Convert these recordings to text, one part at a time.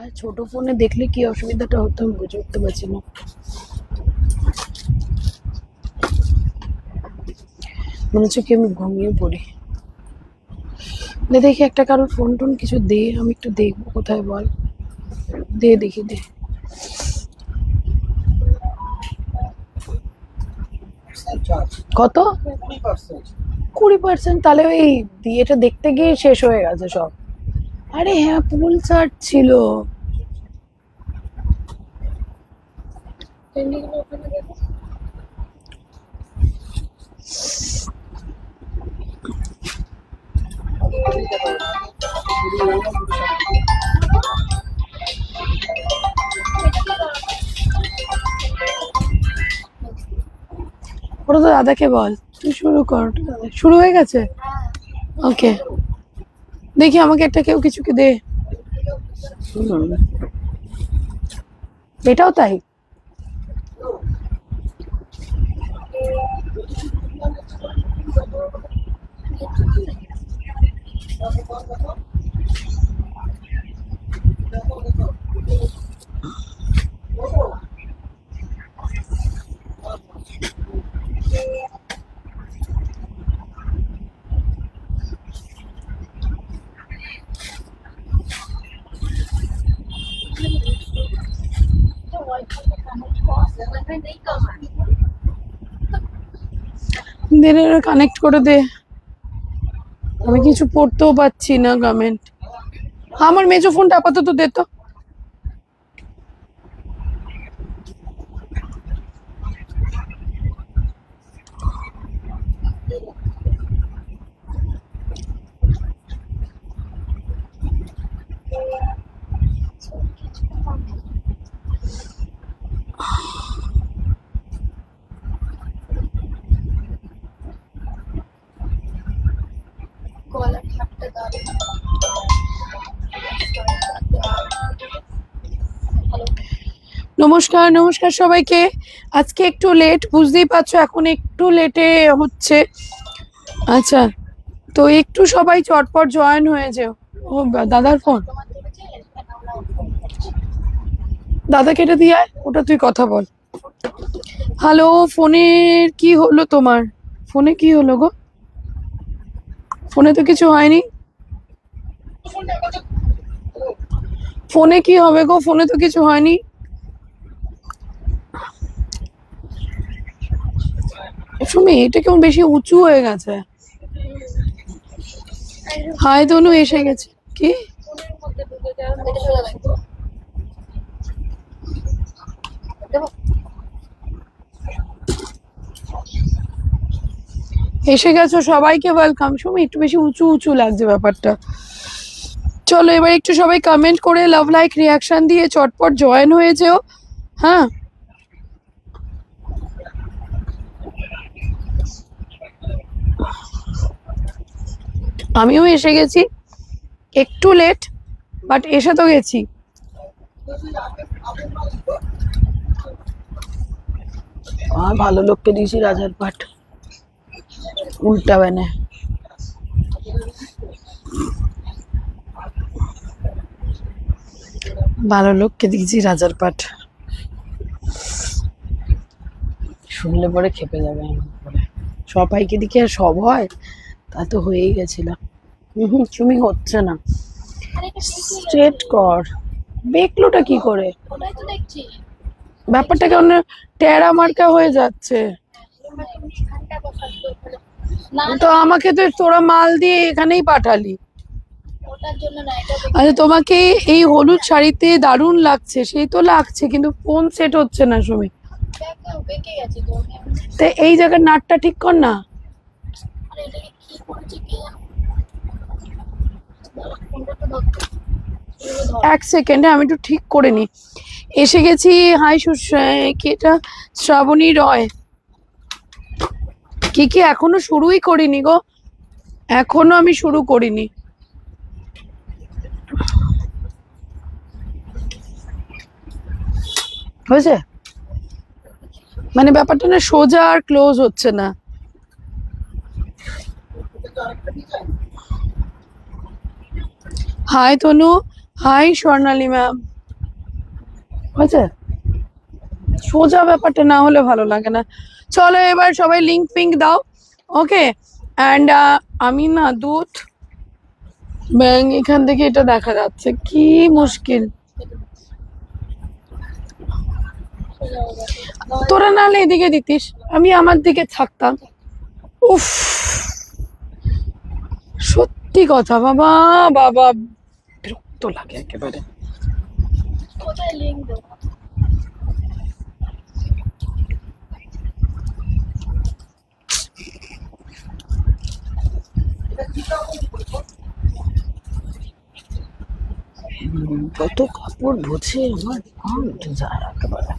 আর ছোট ফোনে দেখলে কি অসুবিধাটা হতো আমি বুঝে উঠতে পারছি না। মনে হচ্ছে কি আমি ঘুমিয়ে পড়ি। দেখি একটা কারোর ফোন টোন কিছু দে, আমি একটু দেখবো কোথায়, বল দে দেখি দে। কত? 20%? তাহলে ওই বিয়েটা দেখতে গিয়ে শেষ হয়ে গেছে সব। আরে হ্যাঁ, পুল চার্জ ছিল। ওটা তো দাদাকে বল, তুই শুরু কর। শুরু হয়ে গেছে? ওকে, দেখি আমাকে একটা কেউ কিছু কি দে। এটাও তাই। কানেক্ট করে দে, আমি কিছু পড়তেও পাচ্ছি না কমেন্ট। আমার মেজো ফোনটা আপাতত দে তো। নমস্কার নমস্কার সবাইকে। আজকে একটু লেট, বুঝতেই পারছো এখন একটু লেটে হচ্ছে। আচ্ছা, তো একটু সবাই চটপট জয়েন হয়ে যেও। ও দাদার ফোন, দাদা কেটে দিয়ে আয়, ওটা তুই কথা বল। হ্যালো, ফোনের কি হলো তোমার? ফোনে কি হলো গো? ফোনে তো কিছু হয়নি। ফোনে কি হবে গো? ফোনে তো কিছু হয়নি। সুমি, এটা কেমন বেশি উঁচু হয়ে গেছে। হাই তনু এসে গেছে। কি এসে গেছো, সবাইকে ওয়েলকাম। সুমি, একটু বেশি উঁচু উঁচু লাগছে ব্যাপারটা। চলো এবার একটু সবাই কমেন্ট করে লাভ লাইক রিয়াকশন দিয়ে চটপট জয়েন হয়ে যেও। হ্যাঁ, আমিও এসে গেছি, একটু লেট বাট এসে তো গেছি। ভালো লোককে দিয়েছি রাজার পাট, উল্টা বেনে। ভালো লোককে দিয়েছি রাজার পাট, শুনলে পরে খেপে যাবে। সবাইকে দিকে আর সব হয়, তা তো হয়েই গেছিল। তুমি হচ্ছে না, স্ট্রেট কর। বেকলোটা কি করে? ব্যাপারটা কেমন টেরা মার্কা হয়ে যাচ্ছে। তো আমাকে তো তোরা মাল দিয়ে এখানেই পাঠালি। আচ্ছা, তোমাকে এই হলুদ শাড়িতে দারুণ লাগছে, সেই তো লাগছে, কিন্তু ফোন সেট হচ্ছে না সুমি। তো এই জায়গার নাটটা ঠিক কর না। এক সেকেন্ডে আমি একটু ঠিক করে নি। এসে গেছি। হাই কি এটা? শ্রাবণী রয়। কি কি এখনো শুরুই করিনি গো, এখনো আমি শুরু করিনি। হয়েছে মানে ব্যাপারটা না সোজা আর ক্লোজ হচ্ছে না। হাই তনু, হাই স্বর্ণালী ম্যাম। হয়েছে? সোজা ব্যাপারটা না হলে ভালো লাগে না। চলো এবার সবাই লিঙ্ক ফিঙ্ক দাও। ওকে। অ্যান্ড আমি না দুধ ব্যাং এখান থেকে এটা দেখা যাচ্ছে, কি মুশকিল। তোরা নাহলে এদিকে দিতিস, আমি আমার দিকে থাকতাম। উফ, সত্যি কথা বাবা বাবা, বিরক্ত লাগে একেবারে। কত কাপড় বুঝে আমার ঘাম উঠে যায় একেবারে।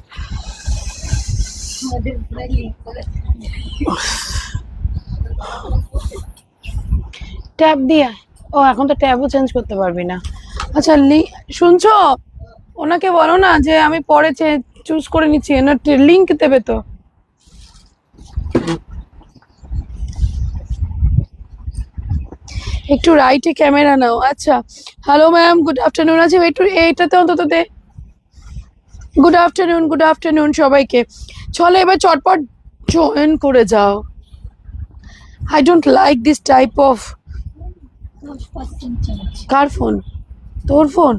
ট্যাব দিয়ে, ও এখন তো ট্যাবও চেঞ্জ করতে পারবি না। আচ্ছা শুনছো, ওনাকে বলো না যে আমি পরে চুজ করে নিচ্ছি, এনার লিঙ্ক দেবে তো। একটু রাইটে ক্যামেরা নাও। আচ্ছা, হ্যালো ম্যাম, গুড আফটারনুন। আছে একটু এইটাতে অন্তত দে। গুড আফটারনুন, গুড আফটারনুন সবাইকে। চলো এবার চটপট জয়েন করে যাও। I don't like this type of. Car phone? তোর ফোন?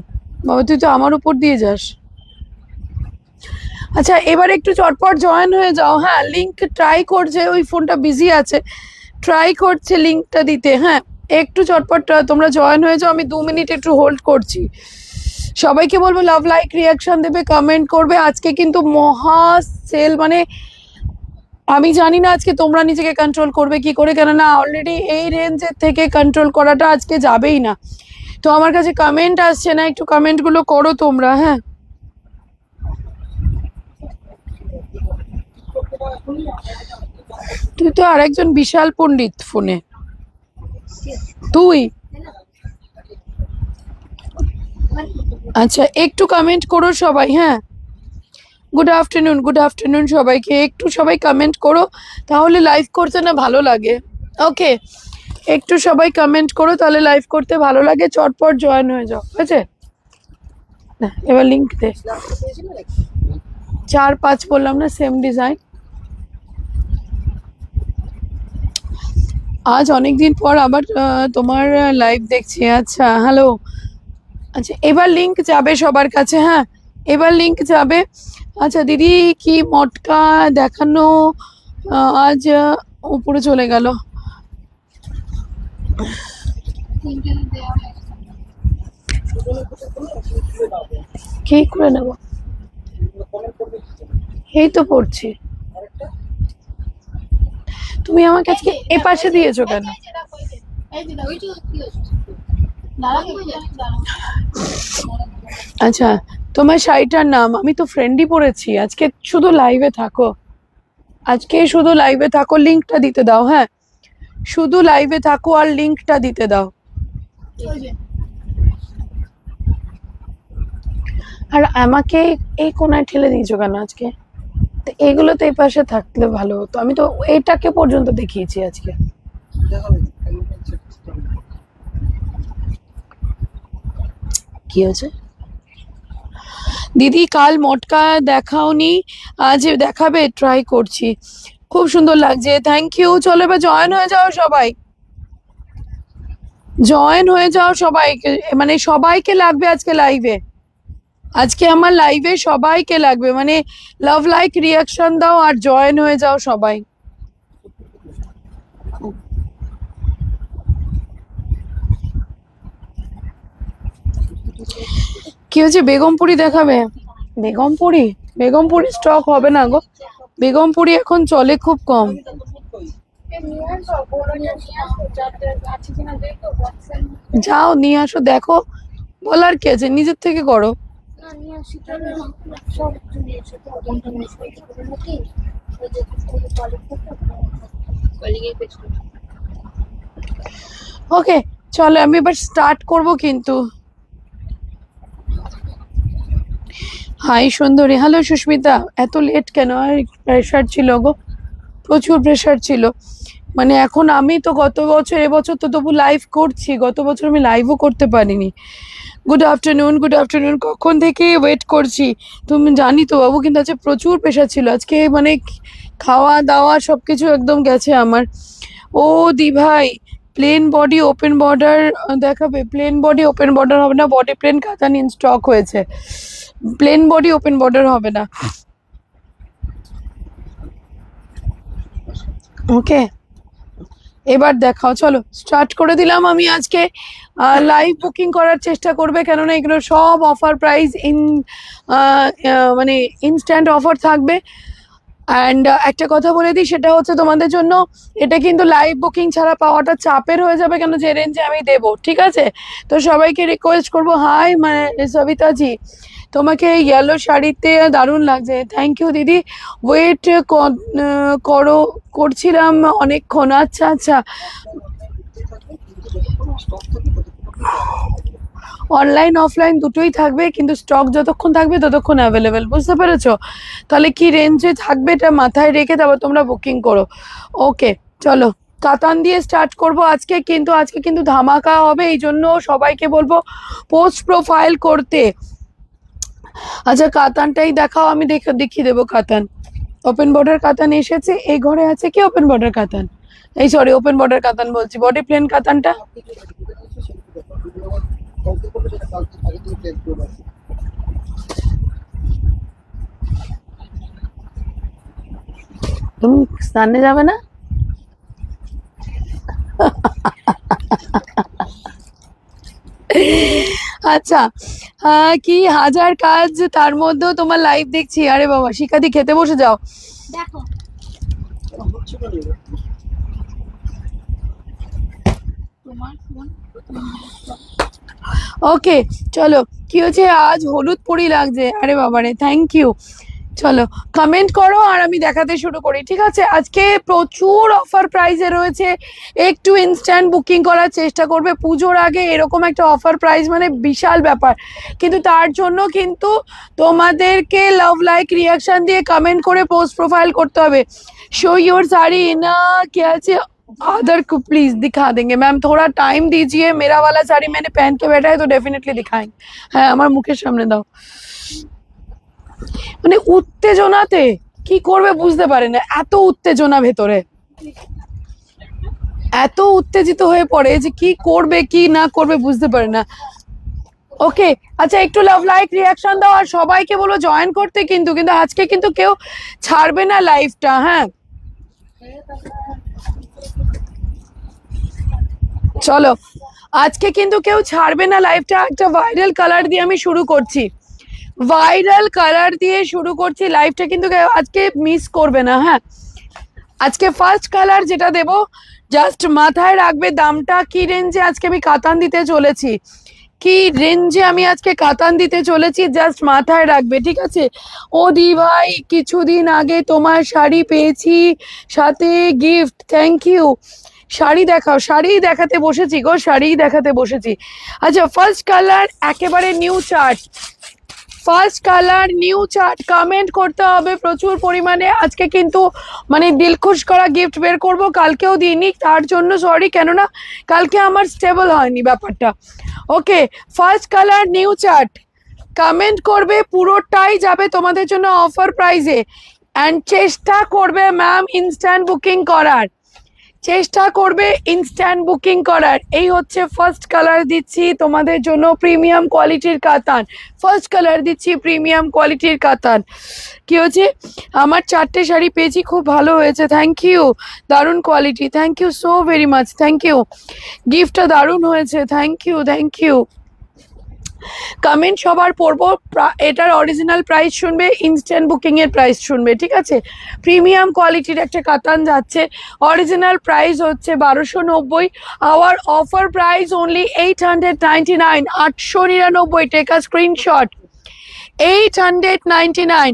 বাবা তুই তো আমার উপর দিয়ে যাস। আচ্ছা এবার একটু চটপট জয়েন হয়ে যাও। হ্যাঁ, লিঙ্ক ট্রাই করছে, ওই ফোনটা বিজি আছে, ট্রাই করছে লিঙ্কটা দিতে। হ্যাঁ, একটু চটপট তোমরা জয়েন হয়ে যাও, আমি 2 মিনিট একটু হোল্ড করছি। সবাইকে বলবো লাভ লাইক রিয়াকশন দেবে, কমেন্ট করবে। আজকে কিন্তু মহা সেল, মানে আমি জানি না আজকে তোমরা নিজেকে কন্ট্রোল করবে কি করে, কেননা অলরেডি এই রেঞ্জের থেকে কন্ট্রোল করাটা আজকে যাবেই না। তো আমার কাছে কমেন্ট আসছে না, একটু কমেন্টগুলো করো তোমরা। হ্যাঁ, তুই তো আরেকজন বিশাল পণ্ডিত ফোনে, তুই। আচ্ছা একটু কমেন্ট করো সবাই। হ্যাঁ, গুড আফটারনুন, গুড আফটারনুন সবাইকে। একটু সবাই কমেন্ট করো, তাহলে লাইভ করতে না ভালো লাগে। ওকে, একটু সবাই কমেন্ট করো, তাহলে লাইভ করতে ভালো লাগে। চটপট জয়েন হয়ে যাও, হয়েছে? এবার লিঙ্ক দে। 4-5 বললাম না, সেম ডিজাইন। আজ অনেকদিন পর আবার তোমার লাইভ দেখছি। আচ্ছা হ্যালো। আচ্ছা এবার লিঙ্ক যাবে সবার কাছে। হ্যাঁ, এবার লিঙ্ক যাবে। আচ্ছা দিদি, কি মটকা দেখানো আজ উপরে চলে গেল। কি করে নেব? এই তো পড়ছি। তুমি আমাকে আজকে এ পাশে দিয়েছো কেন? আচ্ছা, তোমার শাড়িটার নাম আমি তো ফ্রেন্ডই পড়েছি। আজকে শুধু লাইভে থাকো, আজকে শুধু লাইভে থাকো, লিঙ্কটা দিতে দাও। হ্যাঁ, শুধু লাইভে থাকো আর লিঙ্কটা দিতে দাও। আর আমাকে এই কোনায় ঠেলে দিয়েছো কেন আজকে? তো এগুলো তো এই পাশে থাকলে ভালো হতো, আমি তো এটাকে পর্যন্ত দেখিয়েছি আজকে। কি হয়েছে দিদি? কাল মটকা দেখাওনি, আজ দেখাবে? ট্রাই করছি, খুব সুন্দর লাগছে, থ্যাংক ইউ। চলো এবার জয়েন হয়ে যাও সবাই, জয়েন হয়ে যাও সবাই, মানে সবাইকে লাগবে আজকে লাইভে। আজকে আমার লাইভে সবাইকে লাগবে, মানে লাভ লাইক রিয়াকশন দাও আর জয়েন হয়ে যাও সবাই। কি হচ্ছে? বেগমপুরি দেখাবে? বেগমপুরি, বেগমপুরি স্টক হবে না গো, বেগমপুরি এখন চলে খুব কম। যাও নিয়ে আসো, দেখো, বলার কি আছে, নিজের থেকে করো। ওকে চলো, আমি এবার স্টার্ট করব কিন্তু। হাই সুন্দরী, হ্যালো সুস্মিতা। এত লেট কেন? প্রেশার ছিল গো, প্রচুর প্রেশার ছিল। মানে এখন আমি তো গত বছর, এবছর তো তবু লাইভ করছি, গত বছর আমি লাইভও করতে পারিনি। গুড আফটারনুন, কখন থেকে ওয়েট করছি। তুমি জানি তো বাবু, কিন্তু আজকে প্রচুর প্রেশার ছিল আজকে, মানে খাওয়া দাওয়া সব কিছু একদম গেছে আমার। ও দি ভাই, প্লেন বডি ওপেন বর্ডার দেখাবে? প্লেন বডি ওপেন বর্ডার হবে না, বডি প্লেন কাতান ইন স্টক হয়েছে, প্লেন বডি ওপেন বর্ডার হবে না। ওকে, এবার দেখাও, চলো স্টার্ট করে দিলাম আমি আজকে। লাইভ বুকিং করার চেষ্টা করবে, কেননা এগুলো সব অফার প্রাইস মানে ইনস্ট্যান্ট অফার থাকবে। অ্যান্ড একটা কথা বলে দিই, সেটা হচ্ছে তোমাদের জন্য এটা কিন্তু লাইভ বুকিং ছাড়া পাওয়াটা চাপের হয়ে যাবে, কেন যে রেঞ্জে আমি দেবো, ঠিক আছে? তো সবাইকে রিকোয়েস্ট করবো, হাই মানে সবিতাজি, তোমাকে ইয়েলো শাড়িতে দারুণ লাগছে, থ্যাংক ইউ দিদি। ওয়েট করো, করছিলাম অনেকক্ষণ। আচ্ছা আচ্ছা, অনলাইন অফলাইন দুটোই থাকবে, কিন্তু স্টক যতক্ষণ থাকবে ততক্ষণ অ্যাভেলেবেল, বুঝতে পেরেছো? তাহলে কি রেঞ্জে থাকবে এটা মাথায় রেখে তারপর তোমরা বুকিং করো। ওকে, চলো কাতান দিয়ে স্টার্ট করব আজকে, কিন্তু আজকে কিন্তু ধামাকা হবে, এই জন্য সবাইকে বলবো পোস্ট প্রোফাইল করতে। আচ্ছা কাতানটাই দেখাও, আমি দেখিয়ে দেবো কাতান। ওপেন বর্ডার কাতান এসেছে, এই ঘরে আছে কি ওপেন বর্ডার কাতান? এই সরি, ওপেন বর্ডার কাতান বলছি, বডি প্লেন কাতানটা। তুমি স্নানে যাবে না? আচ্ছা, কি হাজার কাজ, তার মধ্যেও তোমার লাইভ দেখছি। আরে বাবা, শিখাদি খেতে বসে যাও। দেখো তোমার ফোন। ওকে, চলো, কি হচ্ছে আজ হলুদ পরি লাগছে, আরে বাবারে, থ্যাংক ইউ। চলো কমেন্ট করো আর আমি দেখাতে শুরু করি, ঠিক আছে? আজকে প্রচুর অফার প্রাইসে রয়েছে, একটু ইনস্ট্যান্ট বুকিং করার চেষ্টা করবে। পুজোর আগে এরকম একটা অফার প্রাইস মানে বিশাল ব্যাপার, কিন্তু তার জন্য কিন্তু তোমাদেরকে লাভ লাইক রিয়াকশন দিয়ে কমেন্ট করে পোস্ট প্রোফাইल করতে হবে। शो योर साड़ी ना, क्या है अदर को प्लीज दिखा देंगे मैम, थोड़ा टाइम दीजिए, मेरा वाला साड़ी मैंने पहन के बैठा है तो डेफिनेटली दिखाएंगे। হ্যাঁ, আমার মুখের সামনে দাও। মানে উত্তেজনাতে কি করবে বুঝতে পারে না, এত উত্তেজনা ভেতরে, এত উত্তেজিত হয়ে পড়ে যে কি করবে কি না করবে বুঝতে পারে না। ওকে, আচ্ছা একটু লাভ লাইক রিয়াকশন দাও আর সবাইকে বলো জয়েন করতে, কিন্তু কিন্তু আজকে কিন্তু কেউ ছাড়বে না লাইভটা, হ্যাঁ? চলো, আজকে কিন্তু কেউ ছাড়বে না লাইভটা। একটা ভাইরাল কালার দিয়ে আমি শুরু করছি, ভাইরাল কালার দিয়ে শুরু করছি লাইভটা, কিন্তু কেউ আজকে মিস করবে না, হ্যাঁ? আজকে ফার্স্ট কালার যেটা দেব, জাস্ট মাথায় রাখবে দামটা কি রেঞ্জে আজকে আমি কাতান দিতে চলেছি, কি রেঞ্জে আমি আজকে কাতান দিতে চলেছি, জাস্ট মাথায় রাখবে, ঠিক আছে? ও দি ভাই, কিছুদিন আগে তোমার শাড়ি পেয়েছি, সাথে গিফট, থ্যাংক ইউ। শাড়ি দেখাও, শাড়ি দেখাতে বসেছি গো, শাড়ি দেখাতে বসেছি। আচ্ছা ফার্স্ট কালার একেবারে new chart, first colour new chart, comment করতে হবে প্রচুর পরিমাণে। আজকে কিন্তু মানে দিলখুশ করা গিফট বের করব, কালকেও দিইনি, তার জন্য সরি, কেননা কালকে আমার স্টেবল হয়নি ব্যাপারটা। Okay, first colour new chart, comment করবে, পুরোটাই যাবে তোমাদের জন্য অফার প্রাইজে। অ্যান্ড চেষ্টা করবে ম্যাম ইনস্ট্যান্ট বুকিং করার, চেষ্টা করবে ইনস্ট্যান্ট বুকিং করার। এই হচ্ছে ফার্স্ট কালার দিচ্ছি তোমাদের জন্য, প্রিমিয়াম কোয়ালিটির কাতান, ফার্স্ট কালার দিচ্ছি প্রিমিয়াম কোয়ালিটির কাতান। কি হচ্ছে, আমার 4টে শাড়ি পেয়েছি, খুব ভালো হয়েছে, থ্যাংক ইউ, দারুণ quality, thank you so very much, thank you, গিফটটা দারুণ হয়েছে, thank you thank you. Comment সবার পড়বো, এটার অরিজিনাল প্রাইস শুনবে, ইনস্ট্যান্ট বুকিং এর প্রাইস শুনবে, ঠিক আছে? প্রিমিয়াম কোয়ালিটির একটা কাতান যাচ্ছে, অরিজিনাল প্রাইস হচ্ছে 1290, our offer price only 899, 899, take a screenshot, 899।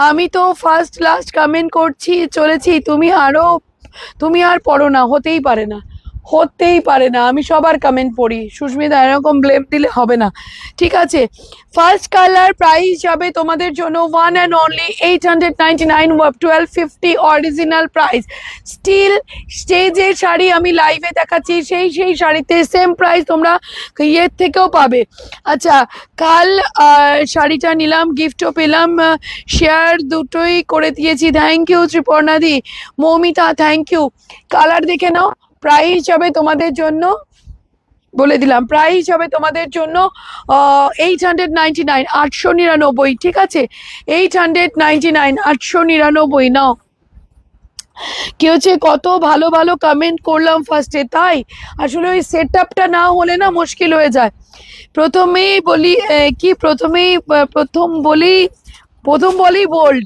আমি তো ফার্স্ট লাস্ট কমেন্ট করছি চলেছি, তুমি আর পড়ো না, হতেই পারে না, হতেই পারে না, আমি সবার কমেন্ট পড়ি। সুস্মিতা এরকম ব্লেম দিলে হবে না, ঠিক আছে। ফার্স্ট কালার প্রাইস যাবে তোমাদের জন্য one and only 899, 1250 original price. স্টিল স্টেজের শাড়ি আমি লাইভে দেখাচ্ছি, সেই শাড়িতে সেম প্রাইস তোমরা ইয়ের থেকেও পাবে। আচ্ছা, কাল শাড়িটা নিলাম, গিফটও পেলাম, শেয়ার দুটোই করে দিয়েছি। থ্যাংক ইউ ত্রিপর্ণাদি, মৌমিতা থ্যাংক ইউ। কালার দেখে নাও। প্রাইস যাবে তোমাদের জন্য, বলে দিলাম প্রাইস হবে তোমাদের জন্য 899, 899, ঠিক আছে। 899, 899 নাও। কি হচ্ছে, কত ভালো ভালো কমেন্ট করলাম ফার্স্টে, তাই আসলে ওই সেট আপটা না হলে না মুশকিল হয়ে যায়। প্রথমেই বলি কি প্রথমেই প্রথম বলেই বোল্ড,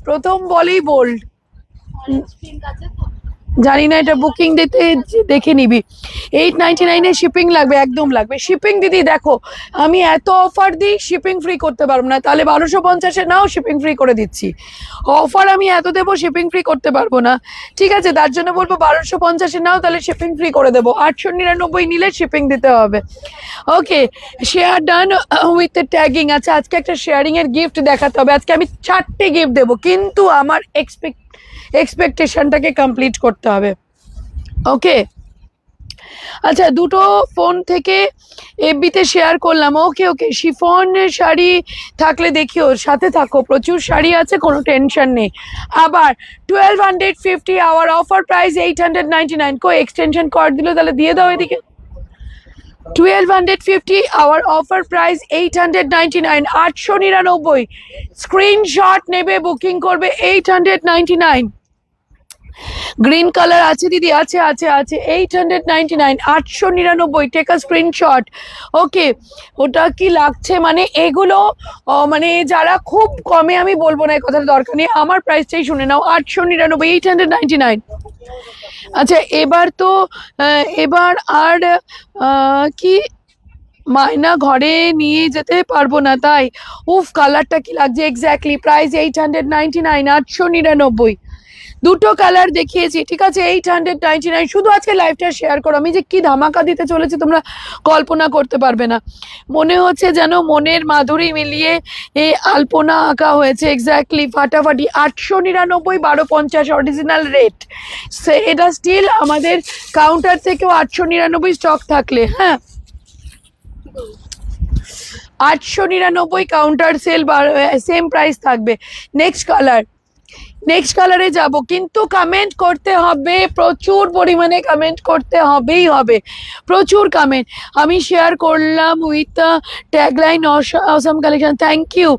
প্রথম বলেই বোল্ড। অরেঞ্জ পিঙ্ক আছে তো? জানি না, এটা বুকিং দিতে দেখে নিবি। 899 শিপিং লাগবে, একদম লাগবে শিপিং। দিদি দেখো, আমি এত অফার দিই, শিপিং ফ্রি করতে পারবো না। তাহলে 1250 নাও, শিপিং ফ্রি করে দিচ্ছি। অফার আমি এত দেবো, শিপিং ফ্রি করতে পারবো না, ঠিক আছে। তার জন্য বলবো 1250 নাও, তাহলে শিপিং ফ্রি করে দেবো। 899 নিলে শিপিং দিতে হবে। ওকে, শেয়ার ডান উইথ ট্যাগিং। আচ্ছা, আজকে একটা শেয়ারিং এর গিফট দেখাতে হবে। আজকে আমি 4টে গিফট দেবো, কিন্তু আমার এক্সপেকটেশনটাকে কমপ্লিট করতে হবে। ওকে, আচ্ছা, দুটো ফোন থেকে এফবিতে শেয়ার করলাম। ওকে ওকে, শিফন শাড়ি থাকলে দেখিও, সাথে থাকো, প্রচুর শাড়ি আছে, কোনো টেনশন নেই। আবার 1250 our offer price 899। Co extension কর দিল, তাহলে দিয়ে দাও এদিকে। 1250 আওয়ার অফার প্রাইস 899, 899। স্ক্রিনশট নেবে, বুকিং করবে 899। গ্রিন কালার আছে দিদি, আছে আছে আছে। 899, 899, টেক আ স্ক্রিনশট। ওকে, ওটা কি লাগছে মানে এগুলো মানে যারা খুব কমে, আমি বলবো না, এই কথাটা দরকার নেই, আমার প্রাইসটাই শুনে নাও। 899, 899। আচ্ছা, এবার তো এবার আর কি মায়না ঘরে নিয়ে যেতে পারবো না, তাই। উফ, কালারটা কি লাগছে, এক্স্যাক্টলি প্রাইস 899, 899। দুটো কালার দেখিয়েছি, ঠিক আছে। 899। শুধু আজকে লাইভটা শেয়ার করো, আমি যে কি ধামাকা দিতে চলেছি তোমরা কল্পনা করতে পারবে না। মনে হচ্ছে যেন মনের মাধুরী মিলিয়ে এই আলপনা আঁকা হয়েছে, এক্স্যাক্টলি ফাটাফাটি। 899, 1250 অরিজিনাল রেট। এটা স্টিল আমাদের কাউন্টার থেকেও 899 স্টক থাকলে, হ্যাঁ 899 কাউন্টার সেল, সেম প্রাইস থাকবে। নেক্সট কালার, নেক্সট কালারে যাব, কিন্তু কমেন্ট করতে হবে, প্রচুর পরিমাণে কমেন্ট করতে হবেই হবে, প্রচুর কমেন্ট। আমি শেয়ার করলাম with tagline awesome collection, thank you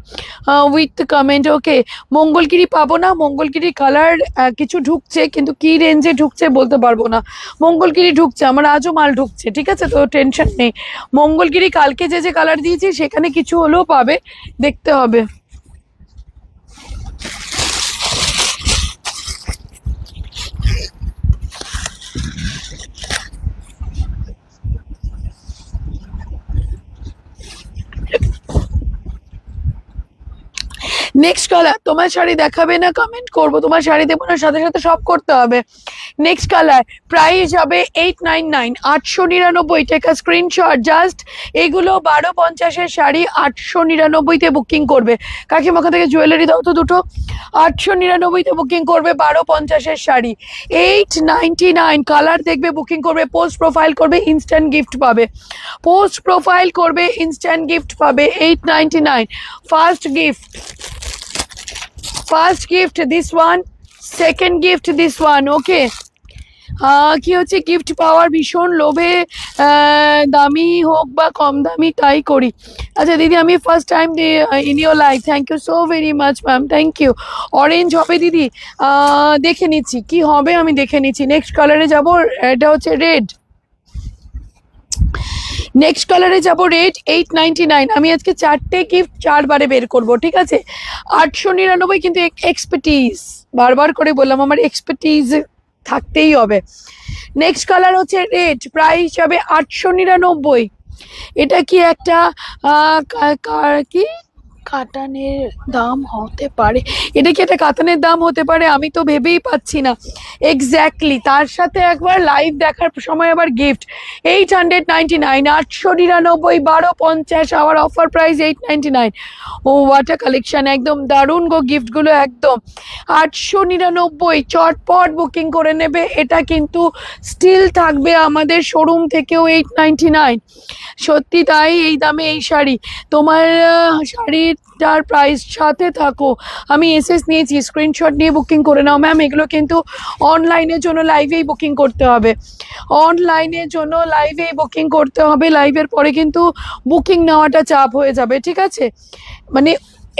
with comment. Okay, Mangalagiri পাবো না, মঙ্গলগিরি কালার কিছু ঢুকছে, কিন্তু কি রেঞ্জে ঢুকছে বলতে পারবো না। মঙ্গলগিরি ঢুকছে, আমার আজও মাল ঢুকছে, ঠিক আছে, তো টেনশন নেই। মঙ্গলগিরি কালকে যে কালার দিয়েছি সেখানে কিছু হলেও পাবে, দেখতে হবে। নেক্সট কালার, তোমার শাড়ি দেখাবে না কমেন্ট করবো, তোমার শাড়ি দেবো না, সাথে সাথে সব করতে হবে। নেক্সট কালার প্রাইস হবে 899, 899, টেক আ স্ক্রিনশট জাস্ট। এগুলো 1250 শাড়ি, 899 বুকিং করবে। কাকিমা ওখান থেকে জুয়েলারি দাও তো দুটো। 899 বুকিং করবে 1250 শাড়ি। 899 কালার দেখবে, বুকিং করবে, পোস্ট প্রোফাইল করবে, ইনস্ট্যান্ট গিফট পাবে। পোস্ট প্রোফাইল করবে, ইনস্ট্যান্ট গিফট পাবে। 899 first gift, first gift this one, second gift this one. Okay, কি হচ্ছে, গিফট পাওয়ার ভীষণ লোভে, দামি হোক বা কম দামি তাই করি। আচ্ছা দিদি, আমি first time in your life, thank you so very much ma'am, thank you. Orange হবে দিদি, দেখে নিচ্ছি কি হবে, আমি দেখে নিচ্ছি। নেক্সট কালারে যাব, এটা হচ্ছে রেড। নেক্সট কালারে যাব রেড, 899। আমি আজকে 4টে গিফট 4 বারে বের করব, ঠিক আছে। 899, কিন্তু এক্সপার্টিজ, বারবার করে বললাম, আমার এক্সপার্টিজ থাকতেই হবে। নেক্সট কালার হচ্ছে রেড, প্রাইস হবে 899। এটা কি একটা কি কাতানের দাম হতে পারে, এটা কি একটা কাতানের দাম হতে পারে? আমি তো ভেবেই পাচ্ছি না এক্স্যাক্টলি। তার সাথে একবার লাইভ দেখার সময় আবার gift 899, 899, 1250, our offer price 899। O water collection একদম দারুণ গো, গিফটগুলো একদম 899, চটপট বুকিং করে নেবে। এটা কিন্তু স্টিল থাকবে আমাদের শোরুম থেকেও 899। সত্যি তাই, এই দামে এই শাড়ি তোমার শাড়িটার প্রাইস সাথে থাকো। আমি এসএস নিয়েছি, স্ক্রিনশট নিয়ে বুকিং করে নাও ম্যাম। এগুলো কিন্তু অনলাইনের জন্য লাইভেই বুকিং করতে হবে, অনলাইনের জন্য লাইভেই বুকিং করতে হবে। লাইভের পরে কিন্তু বুকিং নেওয়াটা চাপ হয়ে যাবে, ঠিক আছে? মানে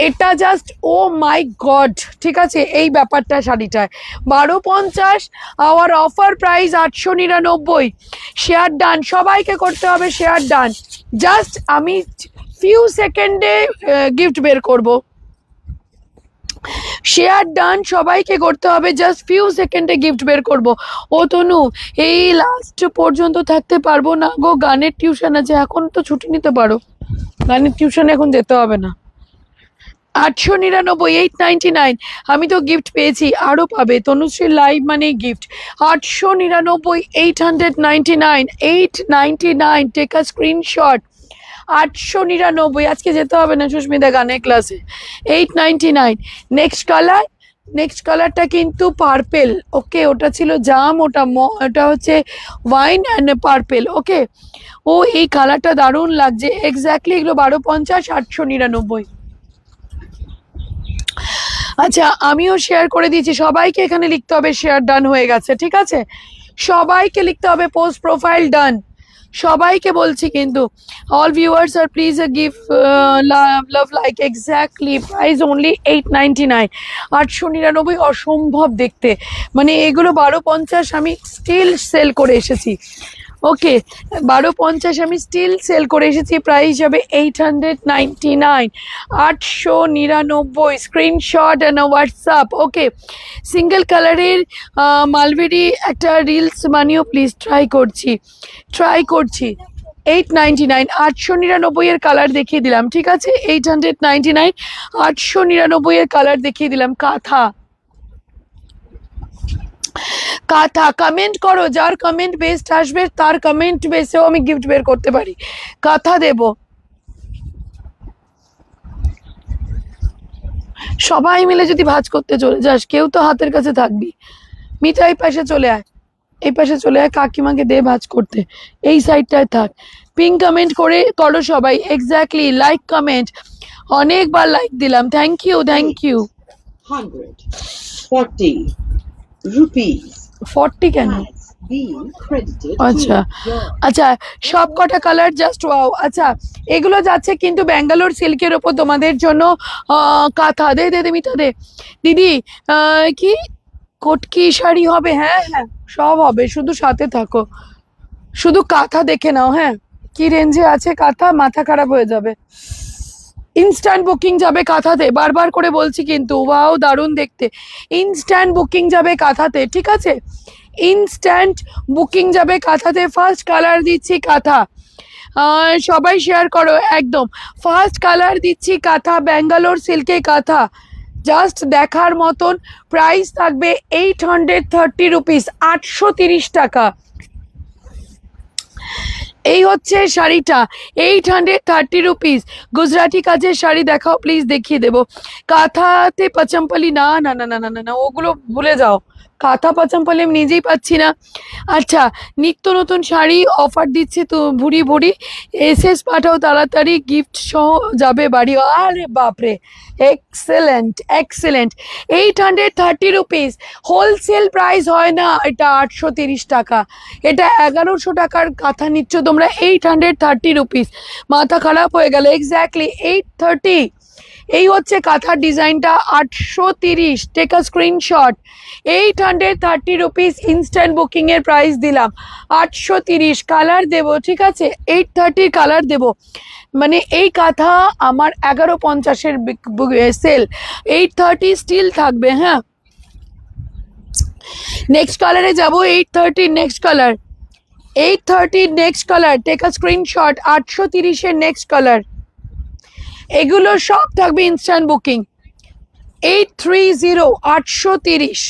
এটা জাস্ট ও মাই গড, ঠিক আছে? এই ব্যাপারটা শাড়িটায় 1250, our offer price 899। Share done, সবাইকে করতে হবে শেয়ার ডান। জাস্ট আমি ফিউ সেকেন্ডে গিফট বের করব। শেয়ার ডান সবাইকে করতে হবে, জাস্ট ফিউ সেকেন্ডে গিফট বের করব। ও তনু, এই লাস্ট পর্যন্ত থাকতে পারবো না গো, গানের টিউশন আছে। এখন তো ছুটি নিতে পারো, গানের টিউশনে এখন যেতে হবে না। 899, 899। আমি তো গিফট পেয়েছি, আরো পাবে। তনুশ্রীর লাইভ মানেই গিফট। 899, 899, 899, take a screenshot. 899, আজকে যেতে হবে না সুস্মিতা গানের ক্লাসে। 899। নেক্সট কালার, নেক্সট কালারটা কিন্তু পার্পেল। ওকে, ওটা ছিল জাম, ওটা হচ্ছে ওয়াইন অ্যান্ড পার্পেল। ওকে, ও এই কালারটা দারুণ লাগছে। এক্স্যাক্টলি এগুলো 1250, 899। আচ্ছা, আমিও শেয়ার করে দিয়েছি, সবাইকে এখানে লিখতে হবে শেয়ার ডান হয়ে গেছে, ঠিক আছে? সবাইকে লিখতে হবে পোস্ট প্রোফাইল ডান, সবাইকে বলছি কিন্তু। অল ভিউয়ার্স আর please give love like. Exactly price only 899, 899। অসম্ভব দেখতে, মানে এগুলো 1250 আমি স্টিল সেল করে এসেছি। ওকে, 1250 আমি স্টিল সেল করে এসেছি, প্রাইস হবে 899, 899। Screenshot and WhatsApp. Okay, single কালারের মালবেরি একটা রিলস বানিয়েও প্লিজ। ট্রাই করছি 899, 899 এর কালার দেখিয়ে দিলাম, ঠিক আছে? 899, 899 এর কালার দেখিয়ে দিলাম। কাঁথা, কাঁথা কমেন্ট করো, যার কমেন্ট বেস্ট আসবে তার কমেন্ট বেসেও আমি গিফট বের করতে পারি। কাঁথা দেব। সবাই মিলে যদি ভাঁজ করতে চলে যাস, কেউ তো হাতের কাছে থাকবি। মিঠা এই পাশে চলে আয়, এই পাশে চলে আয়, কাকিমাকে দে ভাঁজ করতে, এই সাইডটায় থাক। পিঙ্ক কমেন্ট করে করো সবাই। এক্স্যাক্টলি, লাইক কমেন্ট, অনেকবার লাইক দিলাম। Thank you, thank you. 140 rupees 40 কেন? has been credited আচ্ছা to your আচ্ছা, সব কটা কালার জাস্ট ওয়াও। আচ্ছা, এগুলো যাচ্ছে কিন্তু ব্যাঙ্গালোর সিল্কের ওপর তোমাদের জন্য। কাঁথা দে দে দে, মিঠা দে। দিদি, কি কটকি শাড়ি হবে? হ্যাঁ হ্যাঁ, সব হবে, শুধু সাথে থাকো। শুধু কাঁথা দেখে নাও। হ্যাঁ, কি রেঞ্জে আছে কাঁথা, মাথা খারাপ হয়ে যাবে। ইনস্ট্যান্ট বুকিং যাবে কাঁথাতে, বারবার করে বলছি কিন্তু। ওয়াও, দারুণ দেখতে। ইনস্ট্যান্ট বুকিং যাবে কাঁথাতে, ঠিক আছে? ইনস্ট্যান্ট বুকিং যাবে কাঁথাতে। ফার্স্ট কালার দিচ্ছি কাঁথা, সবাই শেয়ার করো একদম। ফার্স্ট কালার দিচ্ছি কাঁথা, ব্যাঙ্গালোর সিল্কে কাঁথা, জাস্ট দেখার মতন। প্রাইস থাকবে 830 রুপিস, 830 টাকা। এই হচ্ছে শাড়িটা, 830 রুপিস। গুজরাটি কাজের শাড়ি দেখাও প্লিজ, দেখিয়ে দেবো। কাঁথাতে পাচম্পলি, না না না না না না না, ওগুলো ভুলে যাও। কাঁথা পাচম্পলি আমি নিজেই পাচ্ছি না। আচ্ছা, নিত্য নতুন শাড়ি অফার দিচ্ছে তো ভুড়ি ভুড়ি। এসএস পাঠাও তাড়াতাড়ি, গিফট সহ যাবে বাড়ি। আরে বাপরে, excellent excellent. 830 rupees, wholesale price হয় না এটা। 830 টাকা, এটা 1100 টাকার কাঁথা নিচ্ছ তোমরা 830 রুপিস। মাথা খারাপ হয়ে গেল। এক্স্যাক্টলি 830। এই হচ্ছে কাঁথার ডিজাইনটা, 830। Take a screenshot. 830 rupees instant booking এর প্রাইস দিলাম। 830 কালার দেবো, ঠিক আছে? 830 কালার দেবো, মানে এই কাঁথা আমার 1150-এর সেল, 830 স্টিল থাকবে। হ্যাঁ, নেক্সট কালারে যাবো। 830 next colour, 830 next colour. Take a screenshot. 830-এর নেক্সট কালার, এগুলো সব থাকবে ইনস্ট্যান্ট বুকিং। 830 830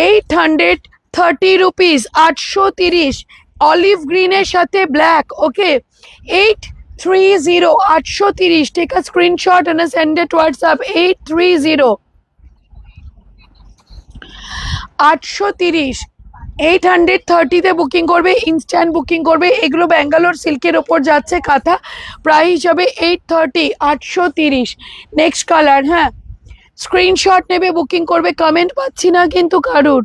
830 রুপিস 830 অলিভ গ্রিনের সাথে black. Okay 830 830 take a screenshot and send it WhatsApp 830 830 830 তে বুকিং করবে, ইনস্ট্যান্ট বুকিং করবে। এগুলো ব্যাঙ্গালোর সিল্কের ওপর যাচ্ছে কাঁথা, প্রাইস হিসাবে 830 830। নেক্সট কালার, হ্যাঁ স্ক্রিনশট নেবে বুকিং করবে। কমেন্ট পাচ্ছি না কিন্তু কারুর,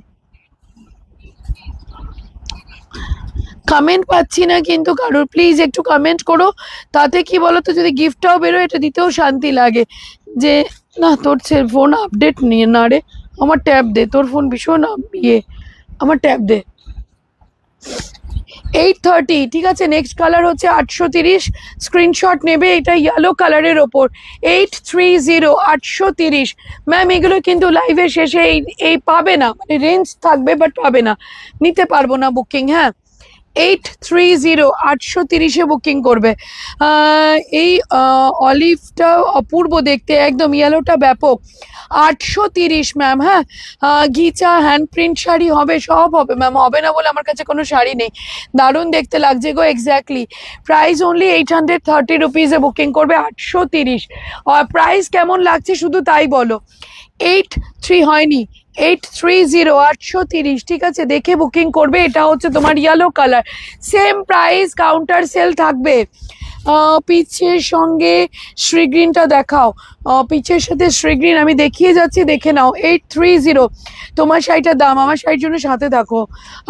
কমেন্ট পাচ্ছি না কিন্তু কারুর, প্লিজ একটু কমেন্ট করো। তাতে কি বলো তো, যদি গিফটটাও বেরোয় এটা দিতেও শান্তি লাগে। যে না তোর ফোন আপডেট নিয়ে না রে, আমার ট্যাব দে, তোর ফোন ভীষণ ইয়ে, আমার ট্যাব দে। 830, ঠিক আছে। নেক্সট কালার হচ্ছে 830, স্ক্রিনশট নেবে, এটা ইয়েলো কালারের ওপর। 830 830। ম্যাম এগুলো কিন্তু লাইভের শেষে এই পাবে না, মানে রেঞ্জ থাকবে বাট পাবে না, নিতে পারবো না বুকিং। হ্যাঁ 830 830 বুকিং করবে। এই অলিভটা অপূর্ব দেখতে, একদম ইয়েলোটা ব্যাপক। 830 ম্যাম। হ্যাঁ ঘিচা হ্যান্ড প্রিন্ট শাড়ি হবে, সব হবে ম্যাম, হবে না বলে আমার কাছে কোনো শাড়ি নেই। দারুণ দেখতে লাগছে গো, এক্স্যাক্টলি। প্রাইস অনলি 830 রুপিসে বুকিং করবে 830। প্রাইস কেমন লাগছে শুধু তাই বলো। 83 হয়নি, 830 830, ঠিক আছে দেখে বুকিং করবে। এটা হচ্ছে তোমার yellow colour, same price, counter sale থাকবে। পিচের সঙ্গে শ্রীগ্রিনটা দেখাও, পিচের সাথে শ্রীগ্রিন আমি দেখিয়ে যাচ্ছি, দেখে নাও। 830 তোমার শাড়িটার দাম, আমার শাড়ির জন্য সাথে থাকো,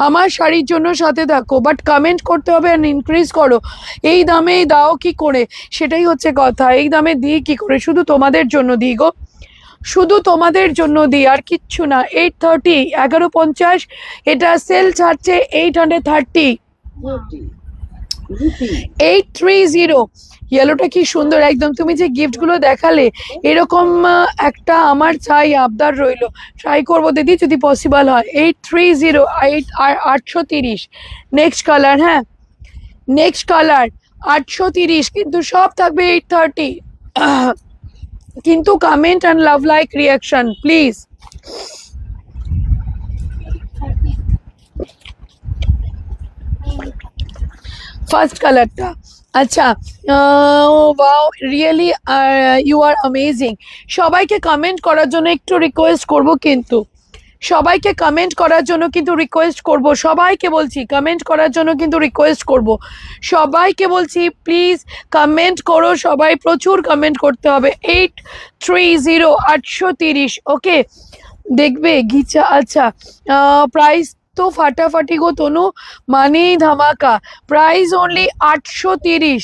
আমার শাড়ির জন্য সাথে থাকো, বাট কমেন্ট করতে হবে আর ইনক্রিজ করো। এই দামে দাও কি করে, সেটাই হচ্ছে কথা। এই দামে দিই কি করে, শুধু তোমাদের জন্য দিই গো, শুধু তোমাদের জন্য দিই, আর কিচ্ছু না। 830 1150, এটা সেল ছাড়ছে 830 rupee, 830। ইয়েলোটা কি সুন্দর একদম, তুমি যে গিফটগুলো দেখালে এরকম একটা আমার চাই, আবদার রইলো, ট্রাই করবো দিদি যদি পসিবল হয়। 830 830। নেক্সট কালার, হ্যাঁ নেক্সট কালার 830, কিন্তু সব থাকবে 830। কিন্তু comment and love like reaction please. First কালারটা, আচ্ছা wow really you are amazing. সবাইকে কমেন্ট করার জন্য একটু রিকোয়েস্ট করব, কিন্তু সবাইকে কমেন্ট করার জন্য কিন্তু রিকোয়েস্ট করব, সবাইকে বলছি কমেন্ট করার জন্য কিন্তু রিকোয়েস্ট করব, সবাইকে বলছি প্লিজ কমেন্ট করো, সবাই প্রচুর কমেন্ট করতে হবে। 830 830। ওকে দেখবে ঘিচা, আচ্ছা প্রাইস তো ফাটাফাটি গো তনু, মানেই ধামাকা। Price only 830,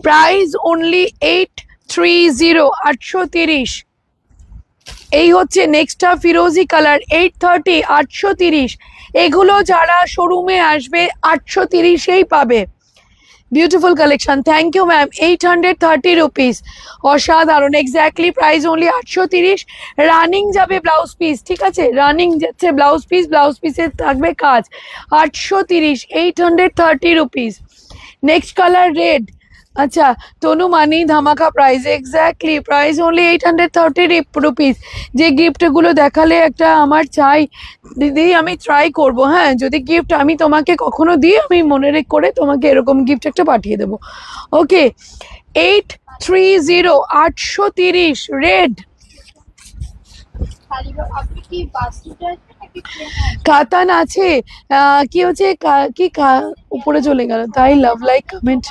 price only 830 830। এই হচ্ছে নেক্সটটা ফিরোজি কালার, 830 830। এগুলো যারা শোরুমে আসবে 830এই পাবে। Beautiful collection, thank you ma'am. 830 rupees, অসাধারণ, এক্স্যাক্টলি প্রাইস অনলি 830। রানিং যাবে ব্লাউজ পিস, ঠিক আছে রানিং যাচ্ছে ব্লাউজ পিস, ব্লাউজ পিসের থাকবে কাজ। 830 830 রুপিস। নেক্সট কালার রেড, আচ্ছা তনু মানেই ধামাকা price, exactly price only 830 rupees. যে গিফটগুলো দেখালে একটা আমার চাই দিদি, আমি ট্রাই করব। হ্যাঁ যদি গিফট আমি তোমাকে কখনো দিই, আমি মনে করে তোমাকে এরকম গিফট একটা পাঠিয়ে দেবো। ওকে 830 830 রেড। আপনি কি বাস্তুটা নাকি কাতান আছে, কি হচ্ছে উপরে চলে গেল, তাই লাভ লাইক কমেন্ট।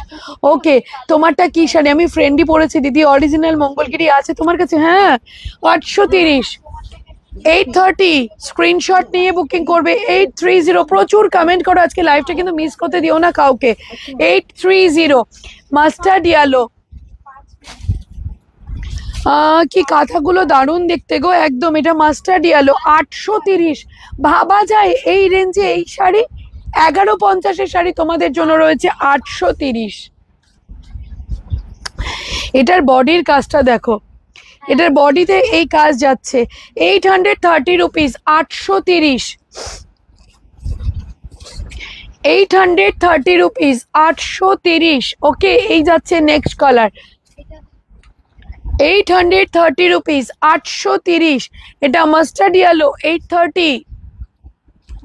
ওকে তোমারটা কি শাড়ি, আমি ফ্রেন্ডই পরেছি দিদি, অরিজিনাল মঙ্গলগিরি আছে তোমার কাছে? হ্যাঁ 830 830, স্ক্রিনশট নিয়ে বুকিং করবে। 830, প্রচুর কমেন্ট করো আজকে, লাইভটা কিন্তু মিস করতে দিও না কাউকে। 830 মাস্টার্ড ইয়েলো, কি কাঁথাগুলো দারুণ দেখতে গো, একদম এটা মাস্টার্ড ইয়েলো। 830, ভাবা যায় এই রেঞ্জে এই শাড়ি? 1150-এর শাড়ি তোমাদের জন্য রয়েছে 830। এটার বডির কাজটা দেখো, এটার বডিতে এই কাজ যাচ্ছে। 830 রুপিস 830, 830 রুপিস, 830। ওকে, এই যাচ্ছে নেক্সট কালার। এটা 830 রুপিস, 830। এটা মাস্টার্ড ইয়েলো, 830।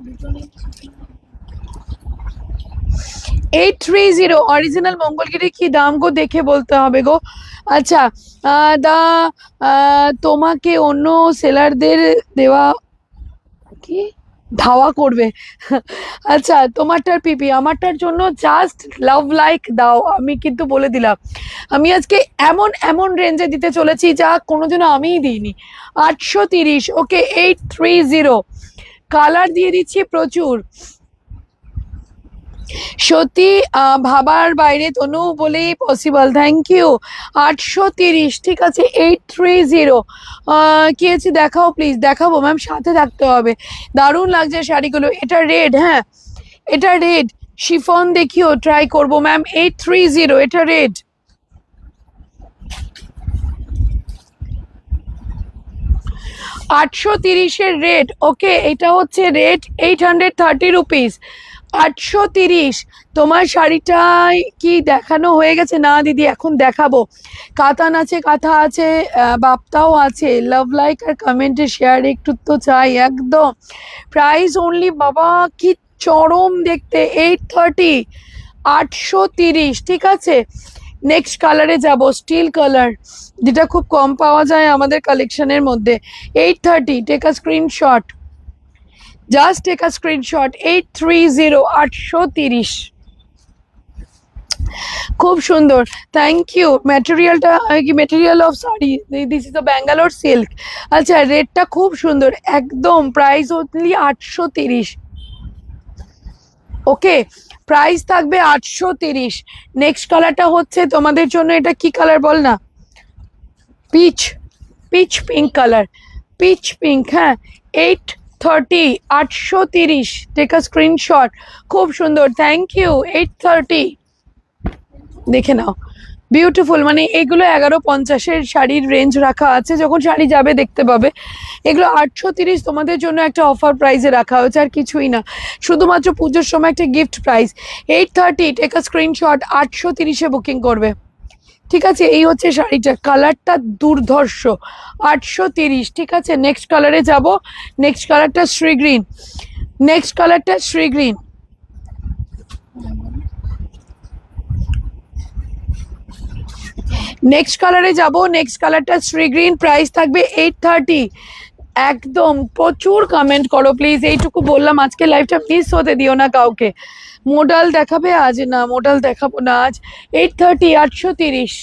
দুটো নিচ্ছি। 830 অরিজিনাল মঙ্গলগিরি। কি দাম গো, দেখে বলতে হবে গো। আচ্ছা, তোমাকে অন্য সেলারদের দেওয়া কি ধাওয়া করবে। আচ্ছা, তোমারটার পিপি, আমারটার জন্য জাস্ট লাভ লাইক দাও। আমি কিন্তু বলে দিলাম, আমি আজকে এমন এমন রেঞ্জে দিতে চলেছি যা কোনোদিনও আমিই দিইনি। 830। ওকে, 830। কালার দিয়ে দিচ্ছি প্রচুর। সত্যি ভাবার বাইরে তনু বলেই পসিবল। Thank you. 830, ঠিক আছে। 830। কি আছে দেখাও প্লিজ। দেখাবো ম্যাম, সাথে থাকতে হবে। দারুণ লাগছে শাড়িগুলো। এটা রেড, হ্যাঁ এটা রেড শিফন, দেখিও ট্রাই করবো ম্যাম। 830, এটা রেড। আটশো তিরিশের রেড। ওকে, এটা হচ্ছে রেড, 830 রুপিস, 830। তোমার শাড়িটাই কি দেখানো হয়ে গেছে? না দিদি, এখন দেখাবো। কাতান আছে, কাঁথা আছে, বাপ্তাও আছে। লাভ লাইক আর কমেন্টে শেয়ার একটু তো চাই একদম। প্রাইস অনলি, বাবা কি চরম দেখতে, 830, 830, ঠিক আছে। নেক্সট কালারে যাব, স্টিল কালার, যেটা খুব কম পাওয়া যায় আমাদের কালেকশনের মধ্যে। 830, take a screenshot, just take a screenshot. 830, 830। খুব সুন্দর, থ্যাংক ইউ। ম্যাটেরিয়ালটা কি material of sorry, this is the Bangalore silk. আচ্ছা, রেটটা খুব সুন্দর একদম। Price only 830। ওকে, প্রাইস থাকবে 830। নেক্সট কালারটা হচ্ছে তোমাদের জন্য, এটা কি কালার বল না? Peach, peach pink colour, peach pink. হ্যাঁ, 830, 830। Take a screenshot. খুব সুন্দর, থ্যাংক ইউ। 830, দেখে নাও। বিউটিফুল, মানে এগুলো 1150-এর শাড়ির রেঞ্জ রাখা আছে, যখন শাড়ি যাবে দেখতে পাবে। এগুলো 830 তোমাদের জন্য একটা অফার প্রাইসে রাখা হয়েছে, আর কিছুই না, শুধুমাত্র পুজোর সময় একটা gift price. 830, take a screenshot. 830-এ বুকিং করবে, ঠিক আছে। এই হচ্ছে শাড়িটা, কালারটা দুর্ধর্ষ। 830, ঠিক আছে। নেক্সট কালারে যাব। নেক্সট কালারটা শ্রী গ্রিন, নেক্সট কালারটা শ্রী গ্রিন। নেক্সট কালারে যাব। নেক্সট কালারটা শ্রী গ্রিন, প্রাইস থাকবে 830। একদম প্রচুর কমেন্ট করো প্লিজ, এইটুকু বললাম। আজকে লাইভটা মিস হতে দিও না কাউকে। মোডাল দেখাবে আজ? না, মোডাল দেখাবো না আজ। 830, 830,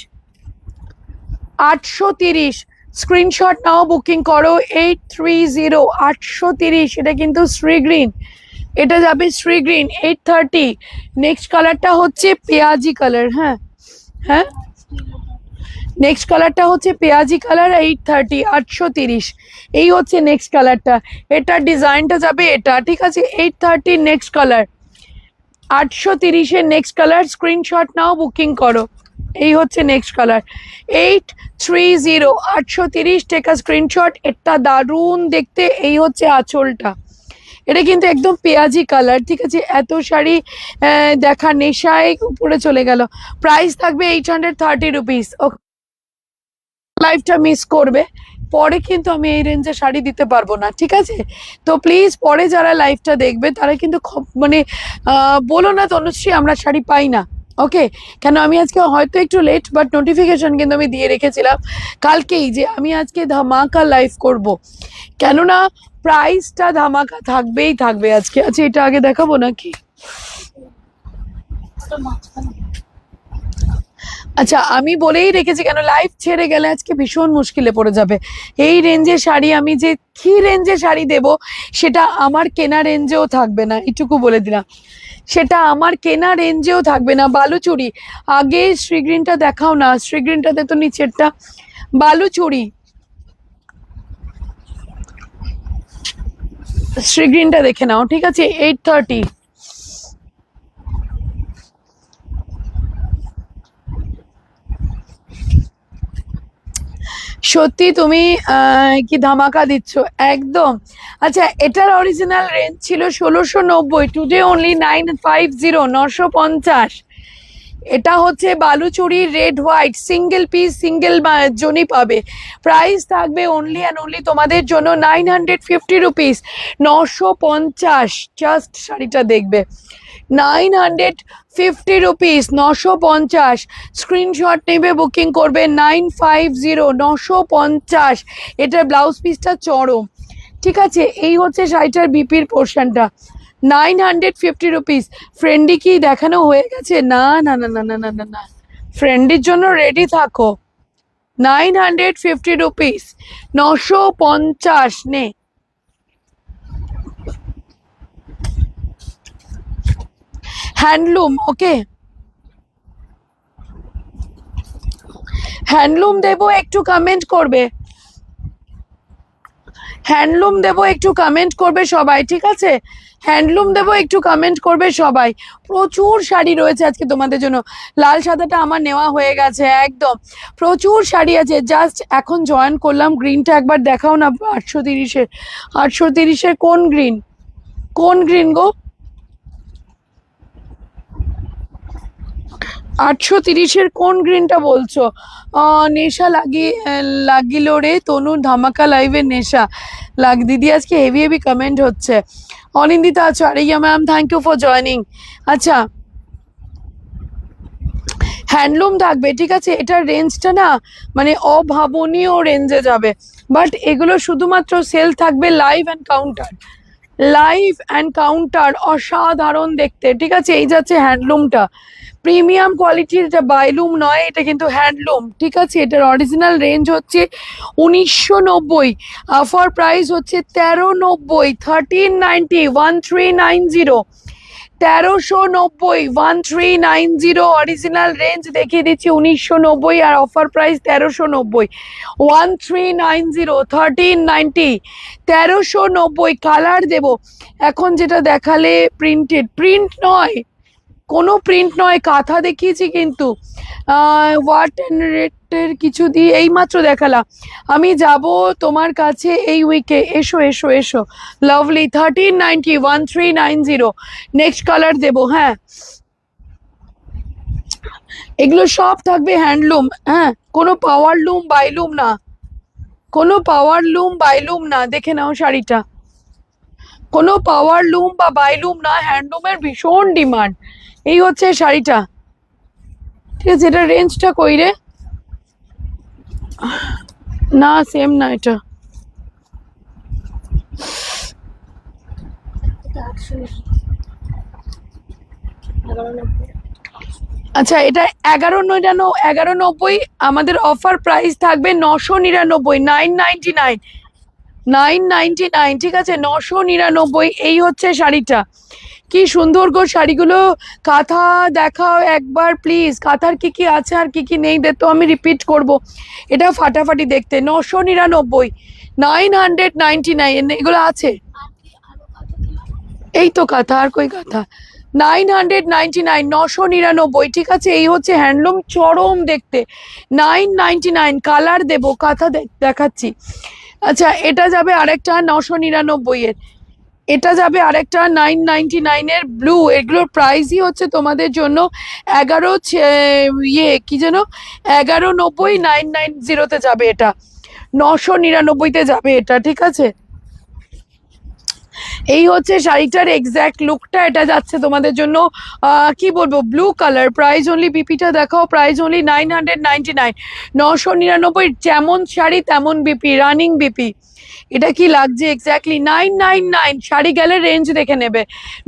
830। স্ক্রিনশট নাও, বুকিং করো। 830, 830। এটা কিন্তু শ্রী গ্রিন, এটা যাবে শ্রী গ্রিন। 830। নেক্সট কালারটা হচ্ছে পেঁয়াজি কালার। হ্যাঁ হ্যাঁ, নেক্সট কালারটা হচ্ছে পেঁয়াজি কালার। 830, 830। এই হচ্ছে নেক্সট কালারটা, এটা ডিজাইনটা যাবে এটা, ঠিক আছে। 830 নেক্সট কালার, 830-এর নেক্সট কালার। স্ক্রিনশট নাও, বুকিং করো। এই হচ্ছে next colour, 830, 830। Take a screenshot. এটা দারুণ দেখতে। এই হচ্ছে আঁচলটা, এটা কিন্তু একদম পেঁয়াজি কালার, ঠিক আছে। এত শাড়ি দেখা নেশায় উপরে চলে গেল। প্রাইস থাকবে 830 রুপিস। লাইফটা মিস করবে, পরে কিন্তু আমি এই রেঞ্জে শাড়ি দিতে পারবো না, ঠিক আছে। তো প্লিজ পরে যারা লাইভটা দেখবে তারা কিন্তু মানে বলো না তনুশ্রী আমরা শাড়ি পাই না। ওকে, কেন আমি আজকে হয়তো একটু লেট, বাট নোটিফিকেশন কিন্তু আমি দিয়ে রেখেছিলাম কালকেই যে আমি আজকে ধামাকা লাইভ করব, কেননা প্রাইসটা ধামাকা থাকবেই থাকবে আজকে। আচ্ছা, এটা আগে দেখাবো নাকি? ওটা মাঝখানে। আচ্ছা, আমি বলেই রেখেছি, কেন লাইভ ছেড়ে গেলে আজকে ভীষণ মুশকিলে পড়ে যাবে। এই রেঞ্জের শাড়ি আমি যে কি রেঞ্জে শাড়ি দেব সেটা আমার কেনা রেঞ্জেও থাকবে না, এটুকু বলে দিলাম। সেটা আমার কেনা রেঞ্জেও থাকবে না। বালুচুরি, আগে শ্রীগ্রিনটা দেখাও না। শ্রীগ্রিনটাতে তো নিচেরটা বালুচুরি, শ্রীগ্রিনটা দেখে নাও, ঠিক আছে। 830। সত্যি তুমি কি ধামাকা দিচ্ছ একদম। আচ্ছা, এটার অরিজিনাল রেঞ্জ ছিল 1690, টুডে অনলি 950, 950। এটা হচ্ছে Baluchari red white single piece, single জনই পাবে। প্রাইস থাকবে অনলি অ্যান্ড অনলি তোমাদের জন্য 950 রুপিস, 950। জাস্ট শাড়িটা দেখবে, 950 রুপিস, 950। স্ক্রিনশট নেবে, বুকিং করবে 950, 950। এটার ব্লাউজ পিসটা চরম, ঠিক আছে। এই হচ্ছে শাড়িটার বিপির পোর্শনটা, 950 রুপিস। ফ্রেন্ডি কি দেখানো হয়ে গেছে? না না না না না না না না, ফ্রেন্ডির জন্য রেডি থাকো। 950 রুপিস, 950 নে। হ্যান্ডলুম, ওকে, হ্যান্ডলুম দেবো, একটু কমেন্ট করবে। হ্যান্ডলুম দেবো, একটু কমেন্ট করবে সবাই, ঠিক আছে। হ্যান্ডলুম দেবো, একটু কমেন্ট করবে সবাই। প্রচুর শাড়ি রয়েছে আজকে তোমাদের জন্য। লাল সাদাটা আমার নেওয়া হয়ে গেছে একদম। প্রচুর শাড়ি আছে, জাস্ট এখন জয়েন করলাম। গ্রিনটা একবার দেখাও না, 830-এর। 830-এর কোন গ্রিন? কোন গ্রিন গো? 830-এর কোন গ্রিনটা বলছো? নেশা লাগিল রে তনু, ধামাকা লাইভে নেশা দিদি আজকে হেভি হেভি কমেন্ট হচ্ছে। অনিন্দিতা আছো? Ariya ma'am, thank you for joining. আচ্ছা, হ্যান্ডলুম থাকবে, ঠিক আছে। এটার রেঞ্জটা না মানে অভাবনীয় রেঞ্জে যাবে, বাট এগুলো শুধুমাত্র সেল থাকবে live and counter. Live and counter অসাধারণ দেখতে, ঠিক আছে। এই যাচ্ছে হ্যান্ডলুমটা, প্রিমিয়াম কোয়ালিটির, এটা বাইলুম নয়, এটা কিন্তু হ্যান্ডলুম, ঠিক আছে। এটার অরিজিনাল রেঞ্জ হচ্ছে 1990, অফার প্রাইস হচ্ছে 1390, 1390, 1390, 1390, 1390। অরিজিনাল রেঞ্জ দেখিয়ে দিচ্ছি 1990, আর অফার প্রাইস 1390, 1390, 1390, 1390। কালার দেব এখন, যেটা দেখালে প্রিন্টেড, প্রিন্ট নয়, কোনো প্রিন্ট নয়, কাঁথা দেখিয়েছি কিন্তু। ওয়াট অ্যান্ড রেটের কিছু দিয়ে এইমাত্র দেখালাম। আমি যাব তোমার কাছে এই উইকে, এসো এসো এসো। লাভলি, 1390, 1390। নেক্সট কালার দেবো, হ্যাঁ। এগুলো সব থাকবে হ্যান্ডলুম, হ্যাঁ, কোনো পাওয়ার লুম বাইলুম না, কোনো পাওয়ার লুম বাইলুম না। দেখে নাও শাড়িটা, কোনো পাওয়ার লুম বা বাইলুম না, হ্যান্ডলুমের ভীষণ ডিমান্ড। এই হচ্ছে শাড়িটা, ঠিক আছে। এটা রেঞ্জটা কই রে? না, সেম না এটা। এটা 811 আচ্ছা, এটা 1190, আমাদের অফার প্রাইস থাকবে 999, 999, 999, ঠিক আছে, 999। এই হচ্ছে শাড়িটা, কি সুন্দর গো শাড়িগুলো। কাঁথা দেখাও একবার প্লিজ, কাঁথার কি কি আছে আর কি কি নেই তো আমি রিপিট করব। এটা ফাটাফাটি দেখতে, 999, 999 এগুলো আছে। এই তো কাঁথা, আর কই কাঁথা? 999, 999, ঠিক আছে। এই হচ্ছে হ্যান্ডলুম, চরম দেখতে, 999। কালার দেবো, কাঁথা দেখাচ্ছি। আচ্ছা, এটা যাবে আরেকটা 999 এর, এটা যাবে আরেকটা 999 ব্লু। এগুলোর প্রাইসই হচ্ছে তোমাদের জন্য 11 কি যেন 1190, 990-তে যাবে এটা, 999-তে যাবে এটা, ঠিক আছে। এই হচ্ছে শাড়িটার এক্স্যাক্ট লুকটা। এটা যাচ্ছে তোমাদের জন্য কি বলবো, ব্লু কালার। প্রাইস অনলি, বিপিটা দেখাও, প্রাইস অনলি 999, 999। যেমন শাড়ি তেমন বিপি, রানিং বিপি। এটা কি লাগছে এক্স্যাক্টলি 999। শাড়ি গেলে রেঞ্জ দেখে নেবে,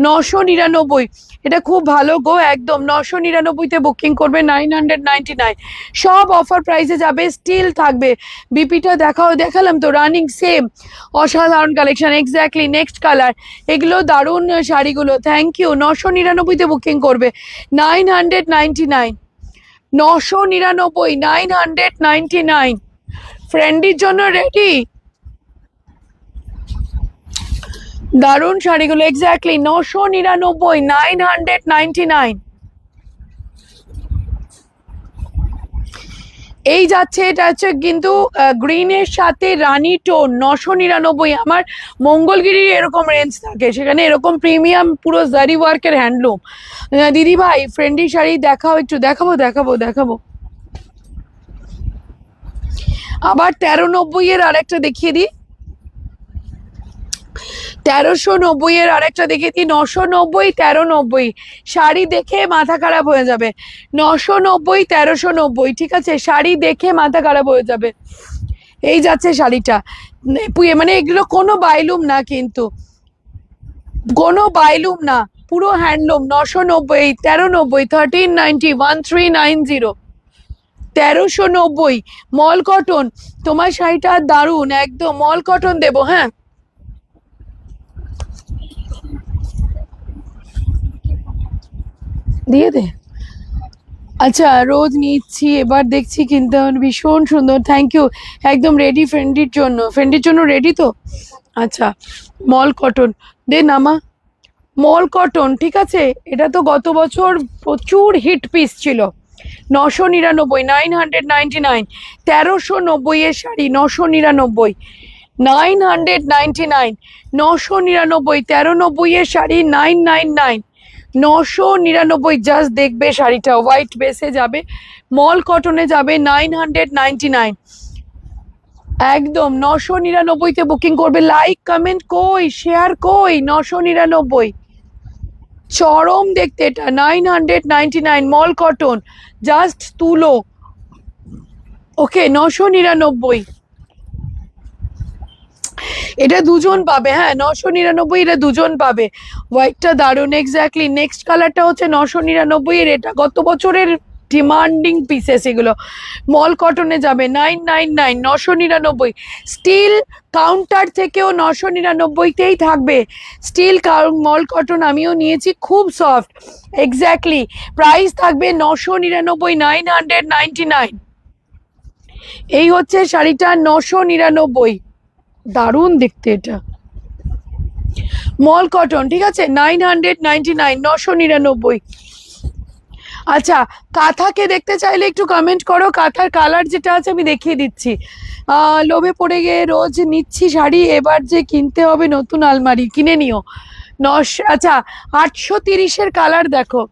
999। এটা খুব ভালো গো, একদম 999-তে বুকিং করবে, 999। সব অফার প্রাইসে যাবে, স্টিল থাকবে। বিপিটা দেখাও, দেখালাম তো, রানিং সেম, অসাধারণ কালেকশন এক্স্যাক্টলি। নেক্সট কালার, এগুলো দারুণ শাড়িগুলো, থ্যাংক ইউ। 999-তে বুকিং করবে, 999, 999, 999। ফ্রেন্ডির জন্য রেডি, দারুণ শাড়িগুলো এক্স্যাক্টলি 999, 999। এই যাচ্ছে, এটা হচ্ছে কিন্তু গ্রিনের সাথে রানী টোন 999। আমার মঙ্গলগিরির এরকম রেঞ্জ থাকে, সেখানে এরকম প্রিমিয়াম পুরো জারি ওয়ার্কের হ্যান্ডলুম। দিদি ভাই ফ্রেন্ডি শাড়ি দেখাও একটু, দেখাবো দেখাবো দেখাবো। আবার 1390 এর আরেকটা দেখিয়ে দিই, 1390 এর আরেকটা দেখিয়ে দিই, 990 1390। শাড়ি দেখে মাথা খারাপ হয়ে যাবে, 990 1390, ঠিক আছে? শাড়ি দেখে মাথা খারাপ হয়ে যাবে। এই যাচ্ছে শাড়িটা, মানে এগুলো কোনো বাইলুম না, কিন্তু কোনো বাইলুম না, পুরো হ্যান্ডলুম। 990 1390 1390 1390 1390 মল কটন। তোমার শাড়িটা দারুণ, একদম মল কটন দেবো। হ্যাঁ, দিয়ে দে। আচ্ছা, রোজ নিচ্ছি, এবার দেখছি কিনতে হবে। ভীষণ সুন্দর, থ্যাংক ইউ। একদম রেডি ফ্রেন্ডির জন্য, ফ্রেন্ডির জন্য রেডি তো? আচ্ছা, মল কটন দে নামা, মল কটন, ঠিক আছে? এটা তো গত বছর প্রচুর হিট পিস ছিল। 999 999, 1390 এর শাড়ি 999, 999, 999, 1390 এর শাড়ি 999, 999। জাস্ট দেখবে শাড়িটা হোয়াইট বেসে যাবে, মল কটনে যাবে 999, একদম 999-তে বুকিং করবে। লাইক কমেন্ট কই, শেয়ার কই? 999 চরম দেখতে এটা, 999 মল কটন, জাস্ট তুলো। ওকে, 999 এটা দুজন পাবে। হ্যাঁ, 999 এটা দুজন পাবে। হোয়াইটটা দারুণ, এক্স্যাক্টলি। নেক্সট কালারটা হচ্ছে 999 এর, এটা গত বছরের ডিমান্ডিং পিসেস এগুলো। মল কটনে যাবে 999, 999। স্টিল কাউন্টার থেকেও 999তেই থাকবে। স্টিল মল কটন আমিও নিয়েছি, খুব সফট, এক্স্যাক্টলি। প্রাইস থাকবে 999, 999। এই হচ্ছে শাড়িটা 999, দারুণ দেখতে এটা, মল কটন, ঠিক আছে? 999, 999। আচ্ছা, কাঁথাকে দেখতে চাইলে একটু কমেন্ট করো, কাঁথার কালার যেটা আছে আমি দেখিয়ে দিচ্ছি। লোভে পড়ে গিয়ে রোজ নিচ্ছি শাড়ি, এবার যে কিনতে হবে নতুন আলমারি, কিনে নিও। আচ্ছা, 830-এর কালার দেখো,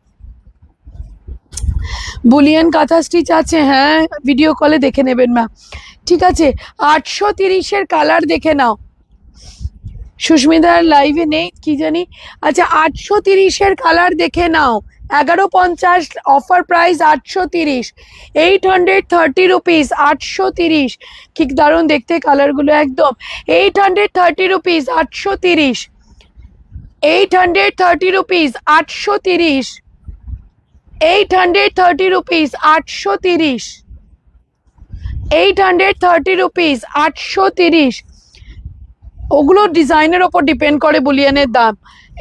বুলিয়ান কাঁথা স্টিচ আছে। হ্যাঁ, ভিডিও কলে দেখে নেবেন ম্যাম, ঠিক আছে? 830-এর কালার দেখে নাও। সুস্মিতার লাইভে নেই কি জানি। আচ্ছা, 830-এর কালার দেখে নাও, 1150 অফার প্রাইস, 830, 830 রুপিস, 830। কি দারুণ দেখতে কালারগুলো, একদম 830 রুপিস, 830, 830 রুপিস, 830, 830 রুপিস, 830, 830 রুপিস, 830। ওগুলো ডিজাইনের ওপর ডিপেন্ড করে বুলিয়ানের দাম।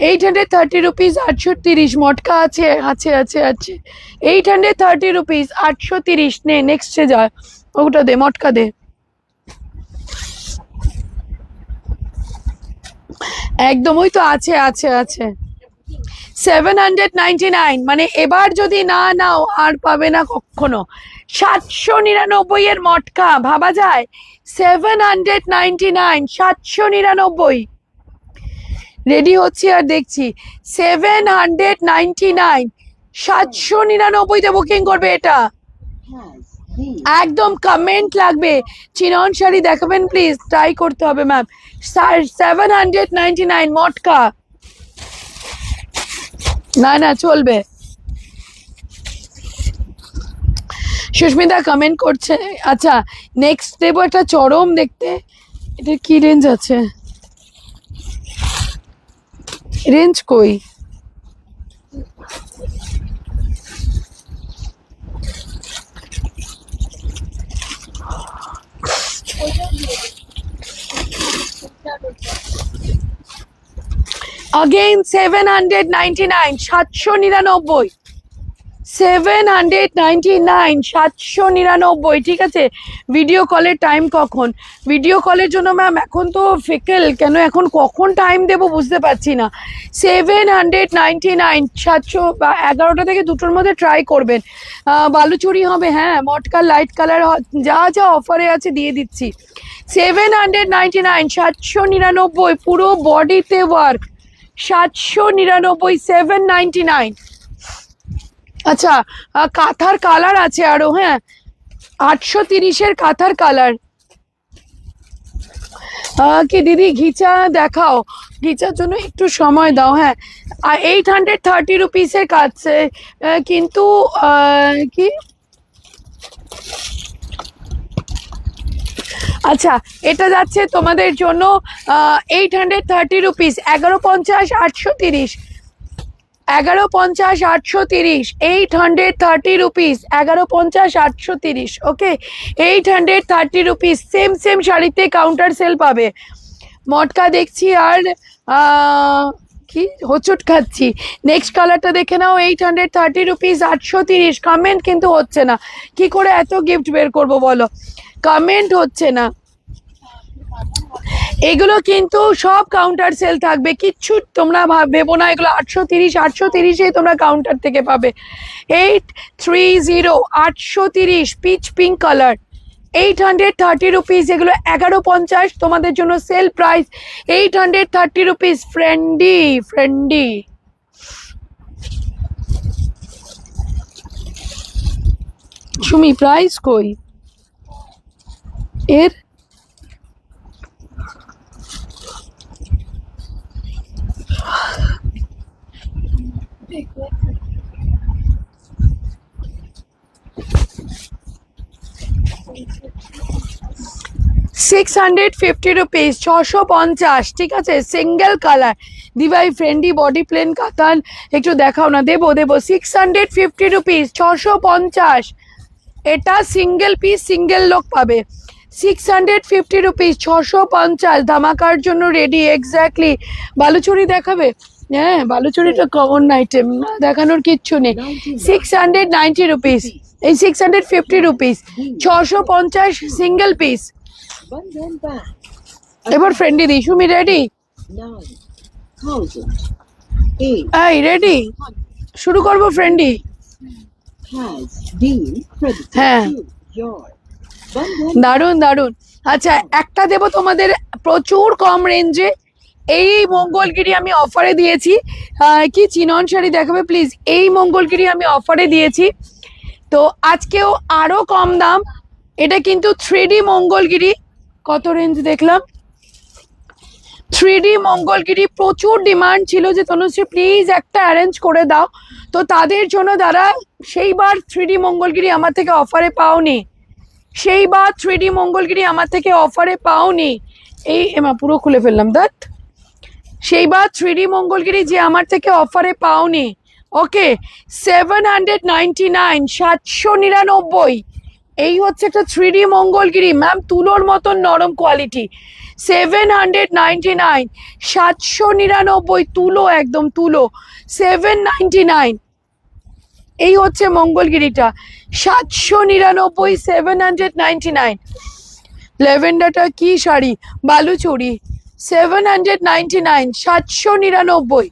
830 রুপিস, 830। মটকা আছে আছে আছে আছে, 830 রুপিস, 830। নে নেক্সটে যা, ওটা দে, মটকা দে। একদম, ওই তো আছে আছে আছে। 799, মানে এবার যদি না নাও আর পাবে না কখনো। 799 এর মটকা, ভাবা যায়? 799, 799। রেডি হচ্ছি আর দেখছি, 799, 799-তে বুকিং করবে এটা। Has been. একদম কমেন্ট লাগবে, চিনন শাড়ি দেখাবেন প্লিজ, ট্রাই করতে হবে ম্যাম। 799 মটকা, না না চলবে। সুস্মিতা কমেন্ট করছে। আচ্ছা, নেক্সট দেবো একটা চরম দেখতে, এটা কি রেঞ্জ আছে, রেঞ্জ কই? अगेन 799, 799, 799, 799, ঠিক আছে। ভিডিও কলের টাইম কখন? ভিডিও কলের জন্য ম্যাম এখন তো ফিকেল, কেন এখন কখন টাইম দেবো বুঝতে পারছি না। 799, 700 বা 11টা থেকে 2টোর মধ্যে ট্রাই করবেন। বালুচুরি হবে, হ্যাঁ, মটকা লাইট কালার, যা যা অফারে আছে দিয়ে দিচ্ছি। 799, 799, পুরো বডিতে ওয়ার্ক, 799, 799। আচ্ছা, কাঁথার কালার আছে আরো, হ্যাঁ, 830-এর কাঁথার কালার। কি দিদি ঘিচা দেখাও, ঘিচার জন্য একটু সময় দাও। হ্যাঁ, 830 রুপিসের কাছে, কিন্তু কি, আচ্ছা এটা যাচ্ছে তোমাদের জন্য 830 রুপিস, 1150, 830, 1150, 830, 830 রুপিস, 1150, 830। ওকে, 830 রুপিস। সেম সেম শাড়িতে কাউন্টার সেল পাবে। মটকা দেখছি আর কি হোঁচট খাচ্ছি। নেক্সট কালারটা দেখে নাও, 830 রুপিস, 830। কমেন্ট কিন্তু হচ্ছে না, কি করে এত গিফট বের করব বলো, কমেন্ট হচ্ছে না। এগুলো কিন্তু সব কাউন্টার সেল থাকবে, কিচ্ছু তোমরা ভেবো না, এগুলো 830, 830-এই তোমরা কাউন্টার থেকে পাবে। 830, 830, পিচ পিঙ্ক কালার, 830 রুপিস। এগুলো 1150, তোমাদের জন্য sale price 830 rupees. Friendy Friendy, Sumi price কই এর? 650 রুপিস, 650, ঠিক আছে। সিঙ্গেল কালার, দিভাই ফ্রেন্ডি বডি প্লেন কাতান, একটু দেখাও না। দেবো দেবো, 650 রুপিস, 650। এটা সিঙ্গেল পিস, সিঙ্গেল লোক পাবে। 650 রুপিস, 650, ধামাকার জন্য রেডি। এক্স্যাক্টলি, বালুচুরি দেখাবে? হ্যাঁ, বালুচুরিটা কমন আইটেম, দেখানোর কিচ্ছু নেই। 690 রুপিস, এই 650 rupees, 650 single piece. Bandhan Bank. এবার ফ্রেন্ডি দিই, সুমি রেডি? 9,008 এই রেডি, শুরু করবো ফ্রেন্ডি? has been credited হ্যাঁ, to your Bandhan দারুন দারুন। আচ্ছা, একটা দেবো তোমাদের প্রচুর কম রেঞ্জে, এই মঙ্গলগিরি আমি অফারে দিয়েছি। কি চিনন শাড়ি দেখাবে প্লিজ? এই মঙ্গলগিরি আমি অফারে দিয়েছি, তো আজকেও আরো কম দাম। এটা কিন্তু 3D মঙ্গলগিরি। কত রেঞ্জ দেখলাম? 3D মঙ্গলগিরি প্রচুর ডিমান্ড ছিল যে তনুশ্রী প্লিজ একটা অ্যারেঞ্জ করে দাও, তো তাদের জন্য যারা সেইবার 3D মঙ্গলগিরি আমার থেকে অফারে পাওনি, সেইবার 3D মঙ্গলগিরি আমার থেকে অফারে পাওনি, এই এমা পুরো খুলে ফেললাম দাঁত। সেইবার 3D মঙ্গলগিরি যে আমার থেকে অফারে পাওনি, ওকে, 799, 799। এই হচ্ছে একটা 3D মঙ্গলগিরি ম্যাম, তুলোর মতন নরম কোয়ালিটি। 799, 799, তুলো, একদম তুলো। 799, এই হচ্ছে মঙ্গলগিরিটা, 799, 799। ল্যাভেন্ডারটা কি শাড়ি? বালুচুরি, 799, 799।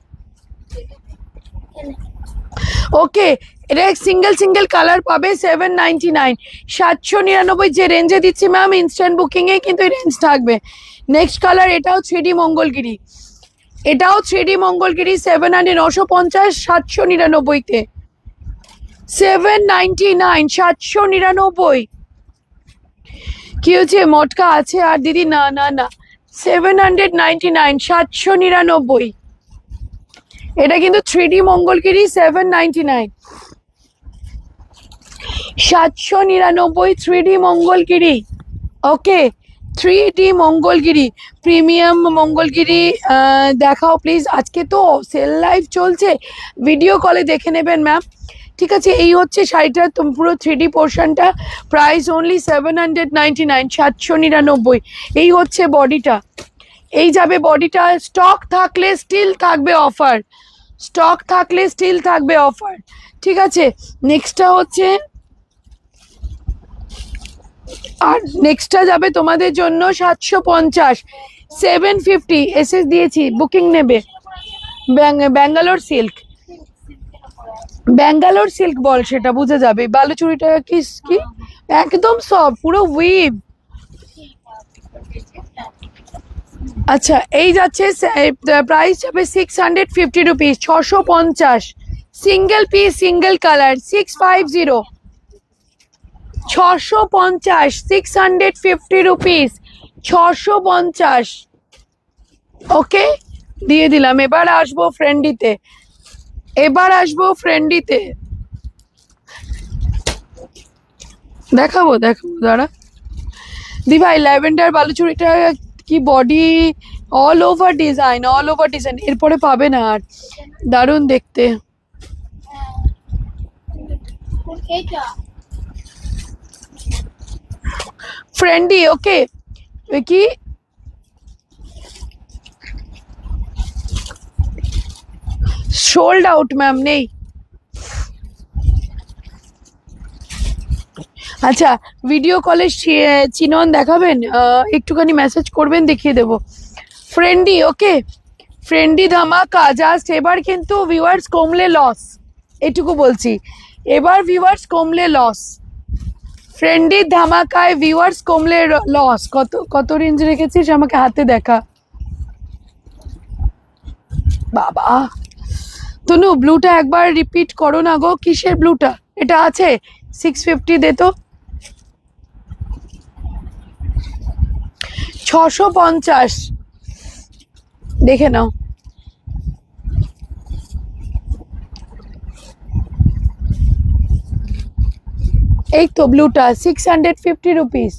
ওকে, এটা সিঙ্গেল সিঙ্গেল কালার পাবে, 799, 799। যে রেঞ্জে দিচ্ছি ম্যাম, ইনস্ট্যান্ট বুকিংয়ে কিন্তু এই রেঞ্জ থাকবে। নেক্সট কালার, এটাও 3D মঙ্গলগিরি, এটাও 3D মঙ্গলগিরি, 700, 950, 799-তে, 799, 799। কি হচ্ছে, মটকা আছে আর দিদি? না না না, 799, 799। এটা কিন্তু 3D মঙ্গলগিরি, 799, 799, 3D মঙ্গলগিরি। ওকে, 3D মঙ্গলগিরি, প্রিমিয়াম মঙ্গলগিরি দেখাও প্লিজ। আজকে তো সেল লাইভ চলছে, ভিডিও কলে দেখে নেবেন ম্যাম, ঠিক আছে। এই হচ্ছে শাড়িটা, পুরো 3D পোর্শনটা, প্রাইস অনলি 799, 799। এই হচ্ছে বডিটা, এই যাবে বডিটা। স্টক থাকলে স্টিল থাকবে অফার, স্টক থাকলে স্টিল থাকবে অফার, ঠিক আছে, নেক্সটটা হচ্ছে, আর নেক্সটটা যাবে তোমাদের জন্য 750, 750 এসএস দিয়েছি, বুকিং নেবে। ব্যাঙ্গালোর সিল্ক, ব্যাঙ্গালোর সিল্ক বল, সেটা বুঝে যাবে। বালুচুরিটা কি কি একদম সব পুরো উইভ। আচ্ছা, এই যাচ্ছে, প্রাইস যাবে 650 rupees, 650, single piece single colour, 650, 650, 650 rupees, 650। ওকে, দিয়ে দিলাম। এবার আসবো ফ্রেন্ডিতে, এবার আসবো ফ্রেন্ডিতে, দেখাবো দাঁড়া দি ভাই। ল্যাভেন্ডার বালুচুরিটা কি body, all over design, all over design, এরপরে পাবে না আর। দারুণ দেখতে। এইটা ফ্রেন্ডি, ওকে কি সোল্ড আউট ম্যাম, নেই। আচ্ছা, ভিডিও কলে চিনন দেখাবেন, একটুখানি মেসেজ করবেন, দেখিয়ে দেবো। ফ্রেন্ডি, ওকে ফ্রেন্ডি ধামাকা জাস্ট। এবার কিন্তু ভিউয়ার্স কমলে লস, এটুকু বলছি, এবার ভিউয়ার্স কমলে লস। ফ্রেন্ডি ধামাকায় ভিউয়ার্স কমলে লস। কত কত রেঞ্জ রেখেছিস আমাকে হাতে দেখা বাবা। তনু, ব্লুটা একবার রিপিট করো না গো, কিসের ব্লুটা? এটা আছে 650, দে তো। 650, দেখে নাও। এই তো ব্লুটা, 650 রুপিস,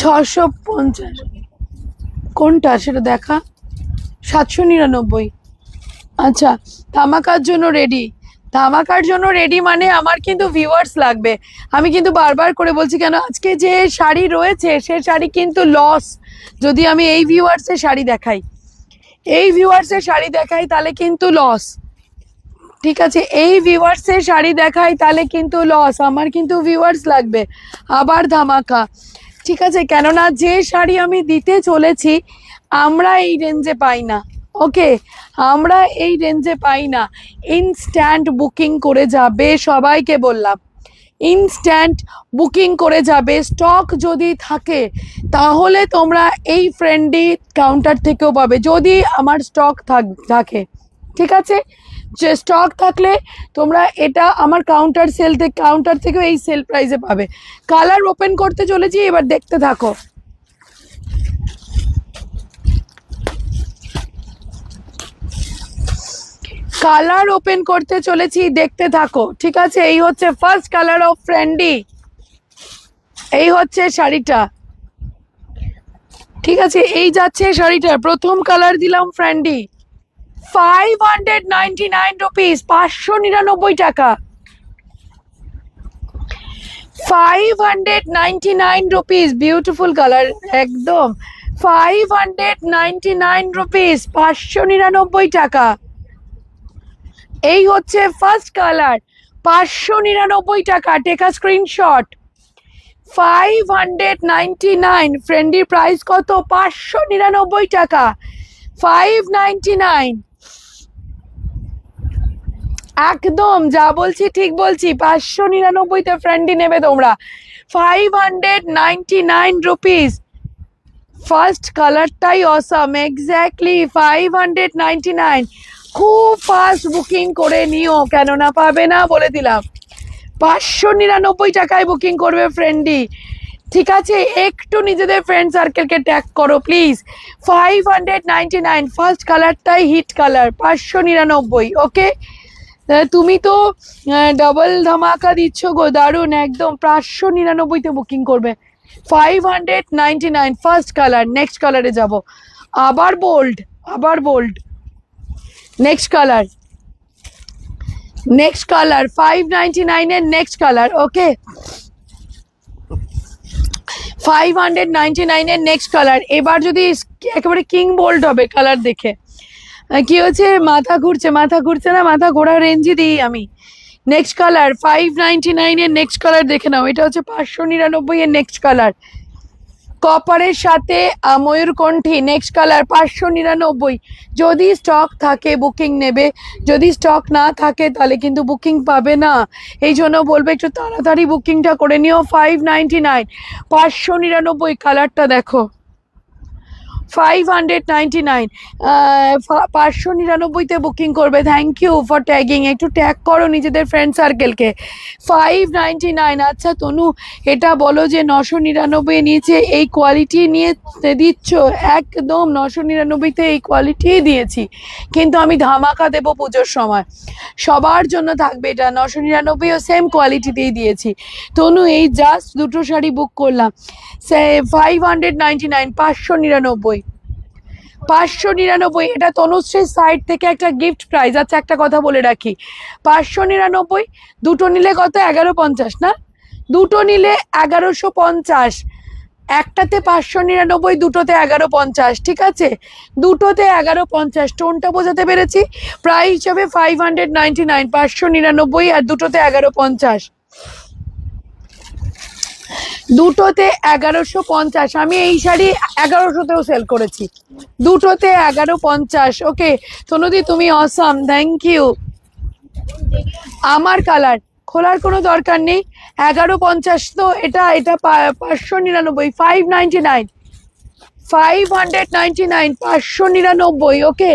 650। কোনটা সেটা দেখা, 799। আচ্ছা, ধামাকার জন্য রেডি, ধামাকার জন্য রেডি মানে আমার কিন্তু ভিউয়ার্স লাগবে। আমি কিন্তু বারবার করে বলছি, কেন আজকে যে শাড়ি রয়েছে সে শাড়ি কিন্তু লস। যদি আমি এই ভিউয়ার্সের শাড়ি দেখাই, এই ভিউয়ার্সের শাড়ি দেখাই, তাহলে কিন্তু লস। ঠিক আছে, এই ভিউয়ার্সের শাড়ি দেখাই, তাহলে কিন্তু লস। আমার কিন্তু ভিউয়ার্স লাগবে, আবার ধামাকা। ঠিক আছে, কেননা যে শাড়ি আমি দিতে চলেছি আমরা এই রেঞ্জে পাই না। ওকে, আমরা এই রেঞ্জে পাই না। ইনস্ট্যান্ট বুকিং করে যাবে, সবাইকে বললাম ইনস্ট্যান্ট বুকিং করে যাবে। স্টক যদি থাকে তাহলে তোমরা এই ফ্রেন্ডি কাউন্টার থেকেও পাবে, যদি আমার স্টক থাকে। ঠিক আছে, যে স্টক থাকলে তোমরা এটা আমার কাউন্টার থেকেও এই সেল প্রাইসে পাবে। কালার ওপেন করতে চলেছি, এবার দেখতে থাকো। কালার ওপেন করতে চলেছি, দেখতে থাকো। ঠিক আছে, এই হচ্ছে ফার্স্ট কালার অফ ফ্রেন্ডি, এই হচ্ছে শাড়িটা। ঠিক আছে, এই যাচ্ছে শাড়িটার প্রথম কালার দিলাম ফ্রেন্ডি, 599 রুপিস, 599 টাকা, 599 রুপিস। বিউটিফুল কালার একদম, 599 রুপিস, 599 টাকা। এই হচ্ছে ফার্স্ট কালার, 599 টাকা। টেকা স্ক্রিনশট। 599, ফ্রেন্ডির প্রাইস কত? 599 টাকা, 599। একদম যা বলছি ঠিক বলছি, 599-তে ফ্রেন্ডি নেবে তোমরা, 599 রুপিস। ফার্স্ট কালারটাই অসাম, এক্স্যাক্টলি 599। খুব ফাস্ট বুকিং করে নিও, কেননা পাবে না, বলে দিলাম। 599 টাকায় বুকিং করবে ফ্রেন্ডি। ঠিক আছে, একটু নিজেদের ফ্রেন্ড সার্কেলকে ট্যাগ করো প্লিজ। 599, ফার্স্ট কালারটাই হিট কালার, 599। ওকে, তুমি তো ডাবল ধামাকা দিচ্ছ গো, দারুণ একদম। 599-তে বুকিং করবে, 599 ফার্স্ট কালার। নেক্সট কালারে যাব, আবার বোল্ড, আবার bold. Next colour, next colour, 599-এর নেক্সট কালার। ওকে, 599-এর নেক্সট কালার। এবার যদি একেবারে কিং বোল্ড হবে কালার দেখে, কি হচ্ছে, মাথা ঘুরছে না, মাথা ঘোরার রেঞ্জই দিই আমি। নেক্সট কালার 599 এর নেক্সট কালার দেখে নাও, এটা হচ্ছে 599 এর নেক্সট কালার, কপারের সাথে ময়ূরকণ্ঠী নেক্সট কালার 599। যদি স্টক থাকে বুকিং নেবে, যদি স্টক না থাকে তাহলে কিন্তু বুকিং পাবে না, এই জন্য বলবো একটু তাড়াতাড়ি বুকিংটা করে নিও। 599, 599 কালারটা দেখো, 599, 599-তে বুকিং করবে। থ্যাংক ইউ ফর ট্যাগিং, একটু ট্যাগ করো নিজেদের ফ্রেন্ড সার্কেলকে। 599। আচ্ছা তনু, এটা বলো যে 999 নিচে এই কোয়ালিটি নিয়ে দিচ্ছ? একদম 999-তে এই কোয়ালিটি দিয়েছি, কিন্তু আমি ধামাকা দেবো পুজোর সময়, সবার জন্য থাকবে এটা। 999ও সেম কোয়ালিটিতেই দিয়েছি। তনু এই জাস্ট দুটো শাড়ি বুক করলাম, 599, 599, 599। এটা তনুশ্রীর সাইড থেকে একটা গিফট প্রাইজ। আচ্ছা একটা কথা বলে রাখি, 599 দুটো নিলে কত, 1150 না? দুটো নিলে 1150, একটাতে 599, দুটোতে 1150, ঠিক আছে? দুটোতে 1150, টোনটা বোঝাতে পেরেছি? প্রাইস হিসাবে 599, 599, আর দুটোতে 1150, দুটোতে 1150। আমি এই শাড়ি 1100-তেও সেল করেছি, দুটোতে 1150। ওকে তনুদি, তুমি অসাম, থ্যাংক ইউ। আমার কালার খোলার কোনো দরকার নেই, 1150 তো এটা, এটা 599, 599, 599, 599। ওকে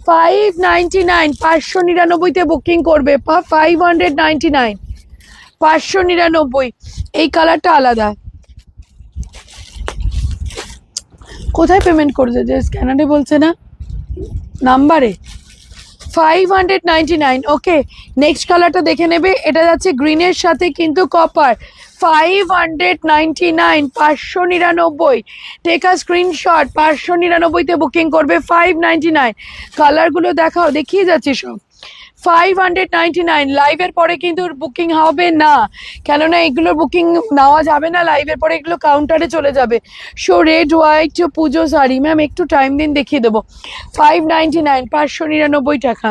599, 599-তে বুকিং করবে, 599, 599। এই কালারটা আলাদা। কোথায় পেমেন্ট করছে, যে স্ক্যানারে বলছে না, নাম্বারে। 599। ওকে নেক্সট কালারটা দেখে নেবে, এটা যাচ্ছে গ্রিনের সাথে কিন্তু কপার। 599, 599, টেক আ স্ক্রিনশট, 599-তে বুকিং করবে। 599 কালারগুলো দেখাও, দেখিয়ে যাচ্ছি সব। 599 লাইভের পরে কিন্তু বুকিং হবে না, কেননা এগুলোর বুকিং নেওয়া যাবে না লাইভের পরে, এগুলো কাউন্টারে চলে যাবে। শো রেড হোয়াইট পুজো শাড়ি, ম্যাম একটু টাইম দিন, দেখিয়ে দেবো। 599, 599 টাকা।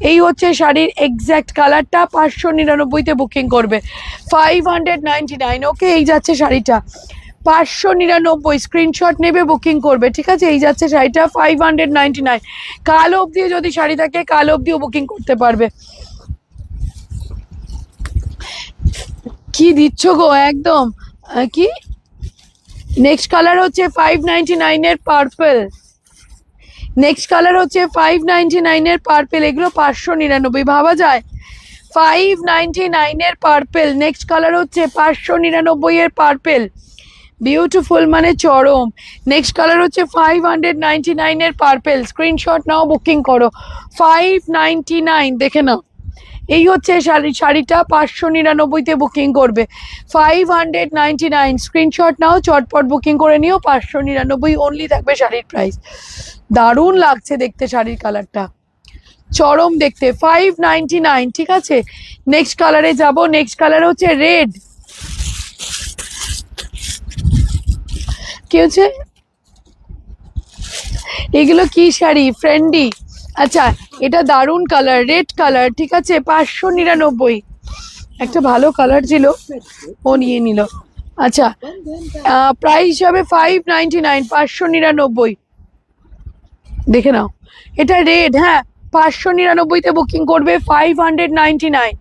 এই হচ্ছে শাড়ির এক্স্যাক্ট কালারটা, 599-তে বুকিং করবে। 599। ওকে এই যাচ্ছে শাড়িটা 599, স্ক্রিনশট নেবে বুকিং করবে, ঠিক আছে? এই যাচ্ছে শাড়িটা 599। কাল অবধিও যদি শাড়ি থাকে, কাল অবধিও বুকিং করতে পারবে। কি দিচ্ছ গো একদম, কি নেক্সট কালার হচ্ছে 599 এর পার্পল, নেক্সট কালার হচ্ছে 599 এর পার্পল, এগুলো 599, ভাবা যায়? 599 এর পার্পল, নেক্সট কালার হচ্ছে 599 এর পার্পল, বিউটিফুল মানে চরম। নেক্সট কালার হচ্ছে 599 এর পার্পল, স্ক্রিনশট নাও বুকিং করো। 599 দেখে নাও, এই হচ্ছে শাড়িটা 599-তে বুকিং করবে। 599 স্ক্রিনশট নাও, চটপট বুকিং করে নিও। 599 অনলি থাকবে শাড়ির প্রাইস। দারুণ লাগছে দেখতে শাড়ির কালারটা, চরম দেখতে। 599, ঠিক আছে? নেক্সট কালারে যাব, নেক্সট কালার হচ্ছে রেড। কি হচ্ছে, এগুলো কি শাড়ি, ফ্রেন্ডি? আচ্ছা এটা দারুণ কালার, রেড কালার, ঠিক আছে? 599, একটা ভালো কালার ছিল, ও নিয়ে নিল। আচ্ছা প্রাইস হিসাবে 599, 599 দেখে নাও, এটা রেড। হ্যাঁ 599-তে বুকিং করবে। 599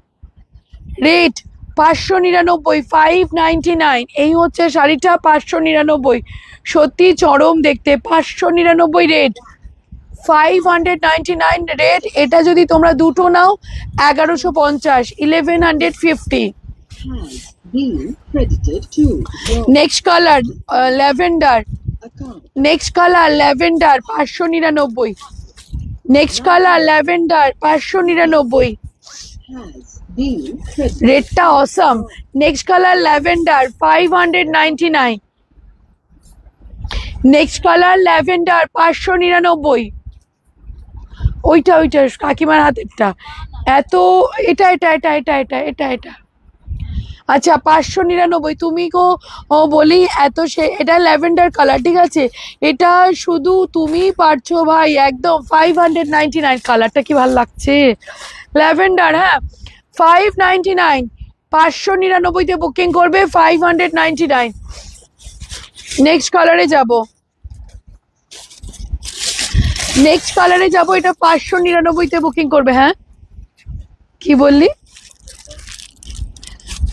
রেড, 599, 599। এই হচ্ছে শাড়িটা 599, সত্যি চরম দেখতে। 599 রেড, 599 রেড। এটা যদি তোমরা দুটো নাও 1150, 1150। Has been credited to your next colour lavender, account. Next colour lavender 599, next colour lavender 599। Has been credited. রেডটা awesome. Next colour lavender 599, next colour lavender 599। ওইটা ওইটা কাকিমার হাতেরটা, এত এটা এটা এটা এটা এটা এটা এটা আচ্ছা 599 তুমি গো বলি এত সে এটা ল্যাভেন্ডার কালার ঠিক আছে, এটা শুধু তুমি পারছো ভাই একদম 599 কালারটা কি ভালো লাগছে ল্যাভেন্ডার। হ্যাঁ 599 599-তে বুকিং করবে 599। নেক্সট কালারে যাব, নেক্সট কালারে যাব, এটা 599-তে বুকিং করবে। হ্যাঁ কি বললি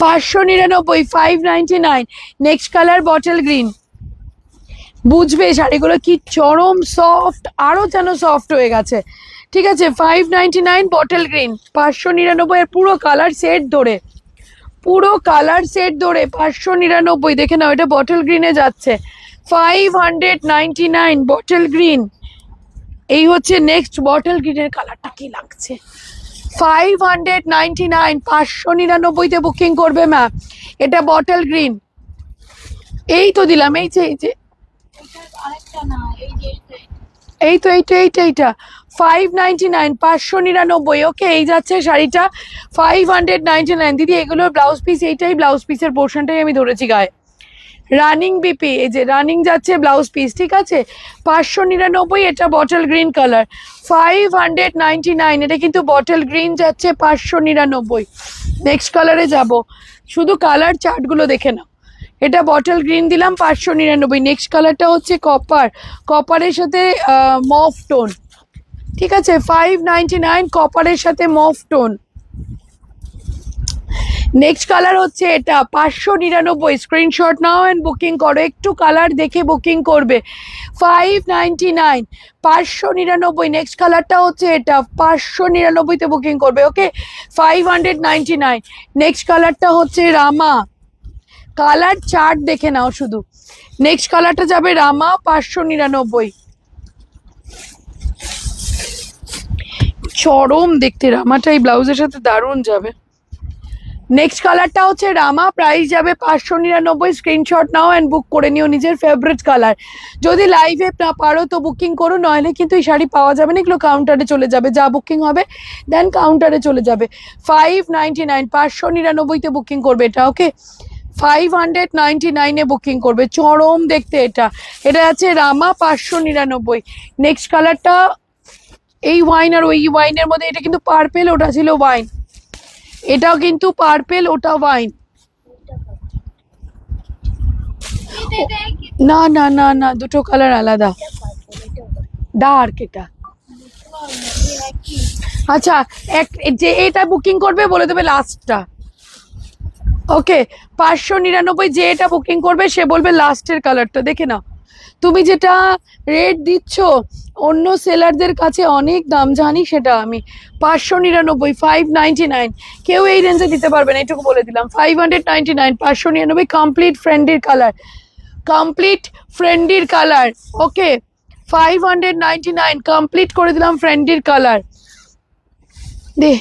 599 599। নেক্সট কালার বটল গ্রিন, বুঝবে শাড়িগুলো কি চরম সফট, আরো যেন সফট হয়ে গেছে ঠিক আছে। 599 বটল গ্রিন 599 এর পুরো কালার সেট ধরে, পুরো কালার সেট ধরে 599 দেখে নাও, এটা বটল গ্রিনে যাচ্ছে 599 বটল গ্রিন। এই হচ্ছে নেক্সট বটল গ্রিনের কালারটা কি লাগছে 599 599-তে বুকিং করবে ম্যাম, এটা বটল গ্রিন। এই তো দিলাম, এই যে এটা আরেকটা না, এই যে এইটা 599 599। ওকে এই যাচ্ছে শাড়িটা 599। দিদি এগুলোর ব্লাউজ পিস, এইটাই ব্লাউজ পিসের পোর্শনটাই আমি ধরেছি গায়ে। রানিং বিপি, এই যে রানিং যাচ্ছে ব্লাউজ পিস ঠিক আছে 599। এটা বটল গ্রিন কালার 599, এটা কিন্তু বটল গ্রিন যাচ্ছে 599। নেক্সট কালারে যাব, শুধু কালার চার্টগুলো দেখে নাও। এটা বটল গ্রিন দিলাম 599। নেক্সট কালারটা হচ্ছে কপার, কপারের সাথে মফ টোন ঠিক আছে 599 কপারের সাথে মফ টোন। নেক্সট কালার হচ্ছে এটা 599, স্ক্রিনশট নাও এন্ড বুকিং করো, একটু কালার দেখে বুকিং করবে 599 599। নেক্সট কালারটা হচ্ছে এটা 599-তে বুকিং করবে ওকে 599। নেক্সট কালারটা হচ্ছে রামা, কালার চার্ট দেখে নাও শুধু। নেক্সট কালারটা যাবে রামা 599, চরম দেখতে রামাটা এই ব্লাউজের সাথে দারুণ যাবে। নেক্সট কালারটা হচ্ছে রামা, প্রাইস যাবে 599। স্ক্রিনশট নাও অ্যান্ড বুক করে নিও নিজের ফেভারিট কালার। যদি লাইভে না পারো তো বুকিং করো, নইলে কিন্তু এই শাড়ি পাওয়া যাবে না, এগুলো কাউন্টারে চলে যাবে, যা বুকিং হবে দেন কাউন্টারে চলে যাবে 599 599-তে বুকিং করবে এটা ওকে 599-এ বুকিং করবে, চরম দেখতে এটা। এটা আছে রামা 599। নেক্সট কালারটা এই ওয়াইন আর ওই ওয়াইনের মধ্যে, এটা কিন্তু পার্পেল, ওটা ছিল ওয়াইন, এটাও কিন্তু পার্পেল ওটা ওয়াইন। না না না না, দুটো কালার আলাদা, ডার্ক এটা। আচ্ছা এক যে এটা বুকিং করবে বলে দেবে লাস্টটা ওকে 599। যে এটা বুকিং করবে সে বলবে লাস্টের কালারটা দেখে নাও। তুমি যেটা রেট দিচ্ছ অন্য সেলারদের কাছে অনেক দাম জানি, সেটা আমি 599 599 কেউ এই রেঞ্জে দিতে পারবে না, এটুকু বলে দিলাম 599 599 কমপ্লিট ফ্রেন্ডির কালার, কমপ্লিট ফ্রেন্ডির কালার ওকে 599 কমপ্লিট করে দিলাম ফ্রেন্ডির কালার, দে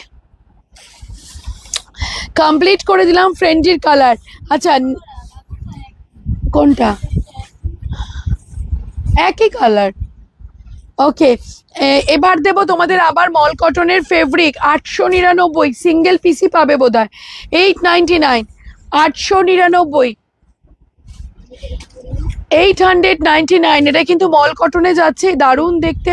কমপ্লিট করে দিলাম ফ্রেন্ডির কালার। আচ্ছা কোনটা একই কালার ওকে। এবার দেব তোমাদের আবার মল কটনের ফেব্রিক 899, সিঙ্গেল পিসি পাবে বোধহয় 899 899 899। এটা কিন্তু মল কটনে যাচ্ছে, দারুণ দেখতে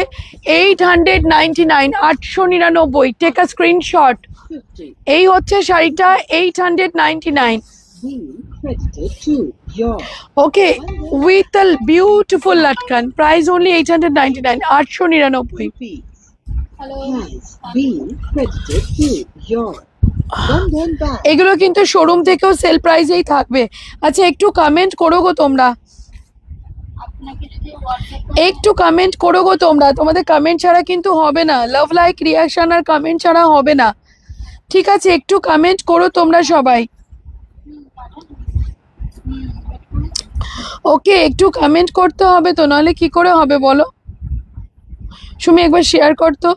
899 899। Take a screenshot. 50. এই হচ্ছে শাড়িটা 899 Being credited to your okay with a beautiful লাটকান, price only 899 899। rupees hello has been credited to your London bag. এগুলো কিন্তু শোরুম থেকেও সেল প্রাইসেই থাকবে। আচ্ছা একটু কমেন্ট করো গো তোমরা, আপনাকে যদি হোয়াটসঅ্যাপ একটু কমেন্ট করো গো তোমরা, তোমাদের কমেন্ট ছাড়া কিন্তু হবে না, লাভ লাইক রিয়াকশন আর কমেন্ট ছাড়া হবে না ঠিক আছে। একটু কমেন্ট করো তোমরা সবাই ওকে, একটু কমেন্ট করতে হবে তো, নাহলে কি করে হবে বলো। সুমি একবার শেয়ার করতো।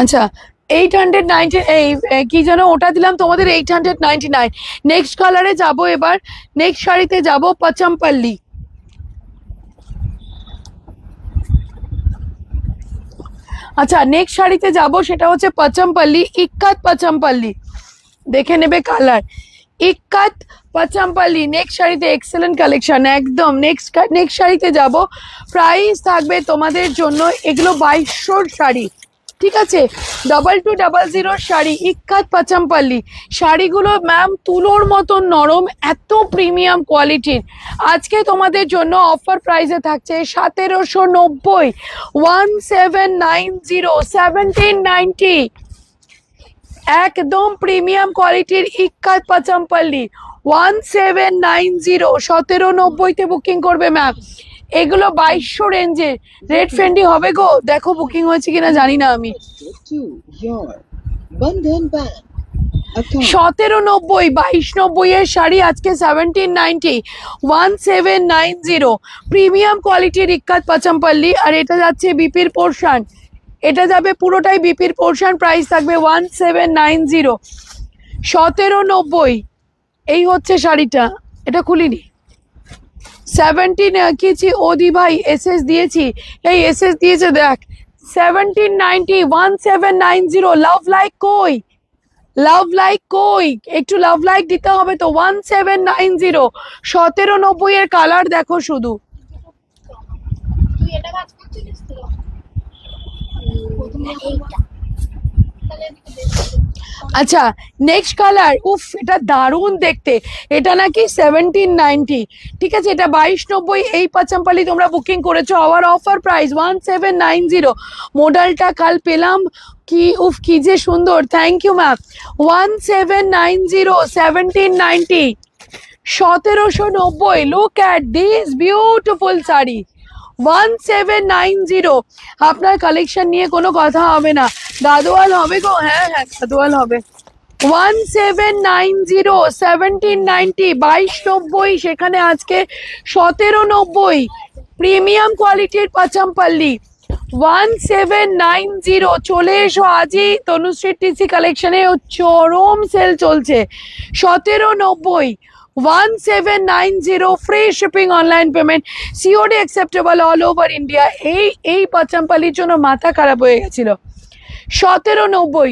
আচ্ছা 890 এই কি যেন ওটা দিলাম তোমাদের 899। নেক্সট কালারে যাব, এবার নেক্সট শাড়িতে যাব পচমপল্লি, আচ্ছা নেক্সট শাড়িতে যাব, সেটা হচ্ছে পাচামপাল্লি, ইক্কাত পাচামপাল্লি, দেখে নেবে কালার। ইক্কাত পাচামপাল্লি নেক্সট শাড়িতে এক্সেলেন্ট কালেকশন একদম। নেক্সট শাড়িতে যাব, প্রাইস থাকবে তোমাদের জন্য, এগুলো 2200 শাড়ি, ঠিক আছে, 2200 শাড়ি, ইক্কাত পাচামপাল্লি। শাড়িগুলো ম্যাম তুলোর মতন নরম, এত প্রিমিয়াম কোয়ালিটির। আজকে তোমাদের জন্য অফার প্রাইসে থাকছে 1790, 1790, 1790, একদম প্রিমিয়াম কোয়ালিটির ইক্কাত পাচামপাল্লি 1790, 1790-তে বুকিং করবে ম্যাম। এগুলো 2200 রেঞ্জে, রেট ফ্রেন্ডলি হবে গো। দেখো বুকিং হয়েছে কিনা জানি না আমি। To your Bandhan Bank account. 1790, 2290 এর শাড়ি আজকে 1790, 1790, প্রিমিয়াম কোয়ালিটির ইক্কাত পাচামপাল্লি। আর এটা যাচ্ছে বিপির পোর্শন, এটা যাবে পুরোটাই বিপির পোর্শন, প্রাইস থাকবে 1790, 1790। এই হচ্ছে শাড়িটা, এটা খুলিনি। 17 কি ওদি ভাই এসএস দিয়েছি, এই এসএস দিয়েছে দেখ, 1790, 1790। লাভ লাইক কই, লাভ লাইক কই, একটু লাভ লাইক দিতে হবে তো। 1790, 1790 এর কালার দেখো শুধু। তুই এটা কাজ করছিলিস তো? প্রথমে এইটা। তাহলে এদিকে দেখি। আচ্ছা নেক্সট কালার, উফ এটা দারুণ দেখতে, এটা নাকি 1790, ঠিক আছে, এটা 2290। এই পাচামপাল্লি তোমরা বুকিং করেছো, আওয়ার অফার প্রাইস 1790। মডেলটা কাল পেলাম, কি উফ কি যে সুন্দর, thank you ma'am. 1790, 1790, 1790। Look at this beautiful sari, 1790। আপনার কালেকশন নিয়ে কোনো কথা হবে না, গাদোয়াল হবে গো, হ্যাঁ হ্যাঁ গাদোয়াল হবে। 1790, 1790, 2290, সেখানে আজকে 1790, প্রিমিয়াম কোয়ালিটির পাচামপাল্লি 1790। চলে এসো আজই, তনুশ্রী টিসি কালেকশনে চরম সেল চলছে। 1790, 1790, free shipping, online payment, COD acceptable all over India. এই পাচামপাল্লির জন্য মাথা খারাপ হয়ে গেছিল। 1790,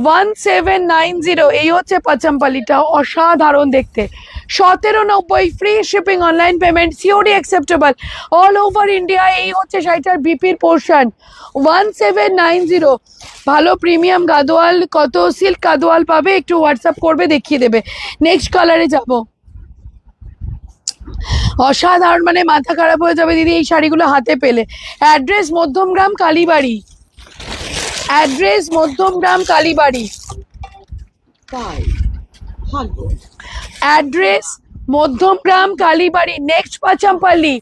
1790, এই হচ্ছে পাচামপাল্লিটা, অসাধারণ দেখতে। 1790, free shipping, online payment, COD acceptable all over India. এই হচ্ছে শাড়িটার বিপির পোর্শন, 1790। ভালো প্রিমিয়াম গাদোয়াল, কত সিল্ক গাদোয়াল পাবে একটু হোয়াটসঅ্যাপ করবে, দেখিয়ে দেবে। নেক্সট কালারে যাব, অসাধারণ, মানে মাথা খারাপ হয়ে যাবে দিদি এই শাড়িগুলো হাতে পেলে। অ্যাড্রেস মধ্যমগ্রাম কালীবাড়ি, অ্যাড্রেস মধ্যমগ্রাম কালীবাড়ি, 500. অ্যাড্রেস মধ্যমগ্রাম কালীবাড়ি। নেক্সট পাচামপাল্লি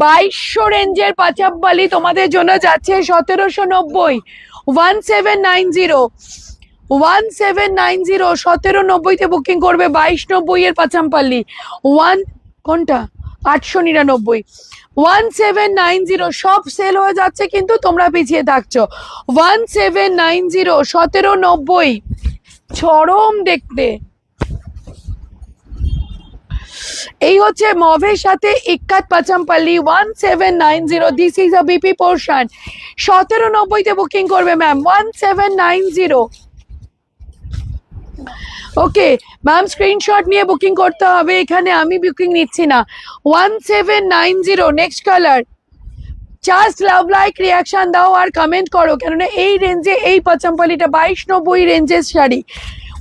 2200 রেঞ্জের পাচামপাল্লি তোমাদের জন্য যাচ্ছে 1790, 1790, 1790, 1790-তে বুকিং করবে। 2290 এর পাচামপাল্লি, কোনটা 899, 1790, সব সেল হয়ে যাচ্ছে কিন্তু তোমরা পিছিয়ে থাকছো। 1790, 1790, চরম দেখতে। এই হচ্ছে মভের সাথে ikat Pochampally 1790, this is a BP portion. 1790-তে বুকিং করবে ম্যাম, 1790। ওকে ম্যাম, স্ক্রিনশট নিয়ে বুকিং করতে হবে, এখানে আমি বুকিং নিচ্ছি না। 1790, next colour. Just love like reaction দাও আর কমেন্ট করো, কেননা এই রেঞ্জে এই পাচামপাল্লিটা 2290 রেঞ্জের শাড়ি।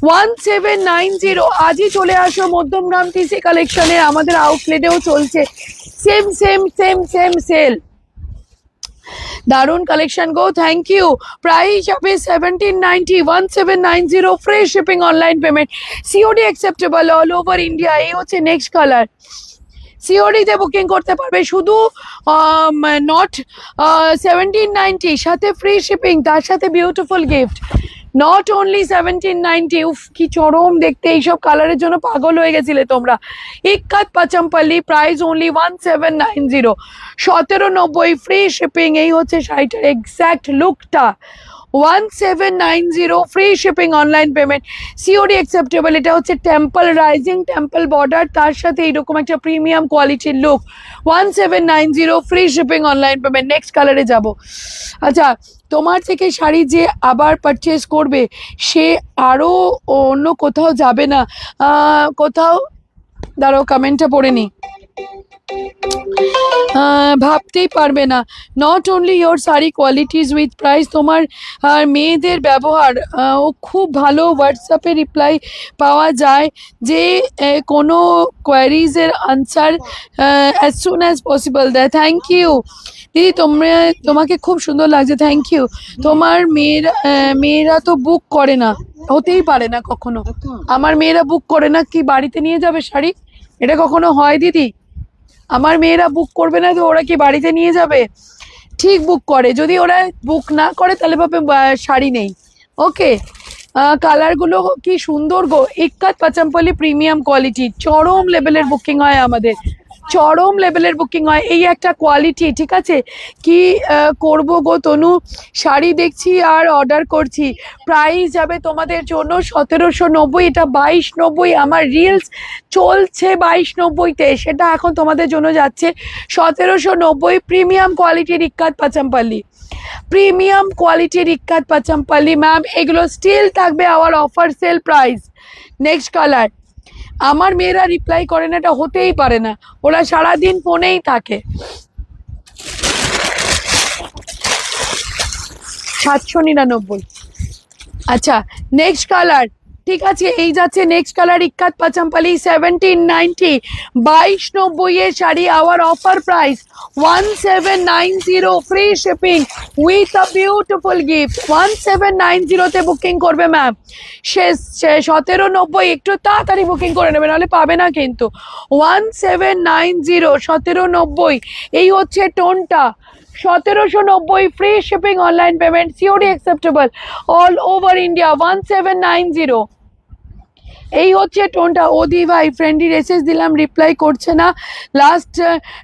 1790, আজই চলে আসো মধ্যমগ্রাম টিসি কালেকশনে, আমাদের আউটলেটেও চলছে same same same same sale. দারুণ কালেকশন গো, থ্যাংক ইউ। প্রাইস হবে 1790, 1790, free shipping, online payment, COD acceptable all over India. এই হচ্ছে নেক্সট কালার, সিওডিতে বুকিং করতে পারবে, শুধু নট 1790, সাথে ফ্রি শিপিং, তার সাথে বিউটিফুল গিফট। নট অনলি 1790, উফ কি চরম দেখতে, এইসব কালারের জন্য পাগল হয়ে গেছিলে তোমরা। Ikat Pochampally, price only 1790, 1790, free shipping. এই হচ্ছে শাড়িটার এক্স্যাক্ট লুকটা, 1790 free shipping online payment COD acceptable. এটা হচ্ছে টেম্পল রাইজিং টেম্পল বর্ডার, তার সাথে এইরকম একটা প্রিমিয়াম কোয়ালিটির look. 1790 free shipping online payment. Next কালারে যাব। আচ্ছা, তোমার থেকে শাড়ি যে আবার পারচেস করবে সে আরও অন্য কোথাও যাবে না। কোথাও দাঁড়াও, কমেন্টটা পড়ে নি। ভাবতেই পারবে না। Not only your sari qualities with price, তোমার মেয়েদের ব্যবহার ও খুব ভালো। হোয়াটসঅ্যাপে রিপ্লাই পাওয়া যায় যে কোনো কোয়ারিজের answer as soon as possible দেয়। থ্যাংক ইউ দিদি, তোমাকে খুব সুন্দর লাগছে, থ্যাংক ইউ। তোমার মেয়েরা তো বুক করে না, হতেই পারে না কখনো। আমার মেয়েরা বুক করে না, কি বাড়িতে নিয়ে যাবে শাড়ি? এটা কখনো হয় দিদি? আমার মেয়েরা বুক করবে না তো ওরা কি বাড়িতে নিয়ে যাবে? ঠিক বুক করে। যদি ওরা বুক না করে তাহলে ভাবে শাড়ি নেই। ওকে, কালারগুলো কি সুন্দর গো। ইক্কাত পাচামপল্লি প্রিমিয়াম কোয়ালিটি, চরম লেভেলের বুকিং হয় আমাদের, চরম লেভেলের বুকিং হয়। এই একটা কোয়ালিটি, ঠিক আছে। কি করব গো তনু, শাড়ি দেখছি আর অর্ডার করছি। প্রাইস যাবে তোমাদের জন্য 1790, এটা 2290। আমার রিলস চলছে 2290-তে, সেটা এখন তোমাদের জন্য যাচ্ছে 1790। প্রিমিয়াম কোয়ালিটির ইক্কাত পাচামপল্লি, প্রিমিয়াম কোয়ালিটির ইক্কাত পাচামপল্লি ম্যাম। এগুলো স্টিল থাকবে our offer sale price. Next colour. আমার মেয়েরা রিপ্লাই করে না, এটা হতেই পারে না, ওরা সারাদিন ফোনেই থাকে। 799। আচ্ছা, নেক্সট কালার, ঠিক আছে। এই যাচ্ছে নেক্সট কালার, ইক্কাত পাচামপল্লি 1790, 2290 এর sari, our offer price 1790 free shipping with a beautiful gift. 1790-তে বুকিং করবে ম্যাম। সে 1790, একটু তাড়াতাড়ি বুকিং করে নেবে, নাহলে পাবে না কিন্তু। 1790, 1790, এই হচ্ছে টোনটা। 1790 free shipping online payment, COD acceptable all over India. 1790, এই হচ্ছে টোনটা। ওদি ভাই ফ্রেন্ডলি মেসেজ দিলাম, রিপ্লাই করছে না। লাস্ট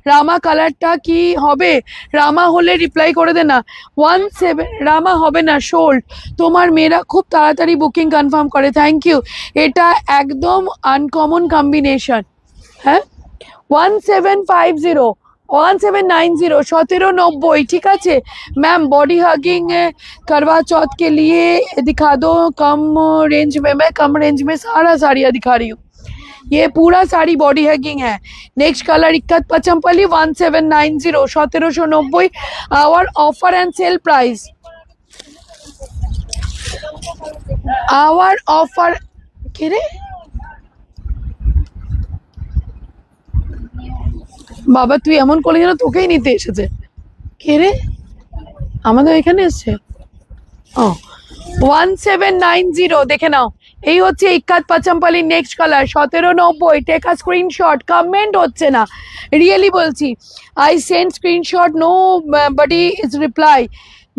রামা কালারটা কি হবে? রামা হলে রিপ্লাই করে দে না। 17 রামা হবে না, সোল্ড। তোমার মেয়েরা খুব তাড়াতাড়ি বুকিং কনফার্ম করে, থ্যাংক ইউ। এটা একদম আনকমন কম্বিনেশন। হ্যাঁ, 1750, 1790, 1790, ठीक है मैम। बॉडी हगिंग करवा चौथ के लिए दिखा दो कम रेंज में। मैं कम रेंज में सारा साड़ियाँ दिखा रही हूँ, ये पूरा साड़ी बॉडी हगिंग है। Next colour ikat Pochampally 1790, 1790 our offer and sale price. Our offer के रे বাবা, তুই এমন করলি যেন তোকেই নিতে এসেছে। কে রে, আমাদের এখানে এসছে। ও 1790, দেখে নাও। এই হচ্ছে ikat Pochampally next colour 1790। Take a screenshot. Comment হচ্ছে না, রিয়েলি বলছি। I send screenshot, nobody is reply.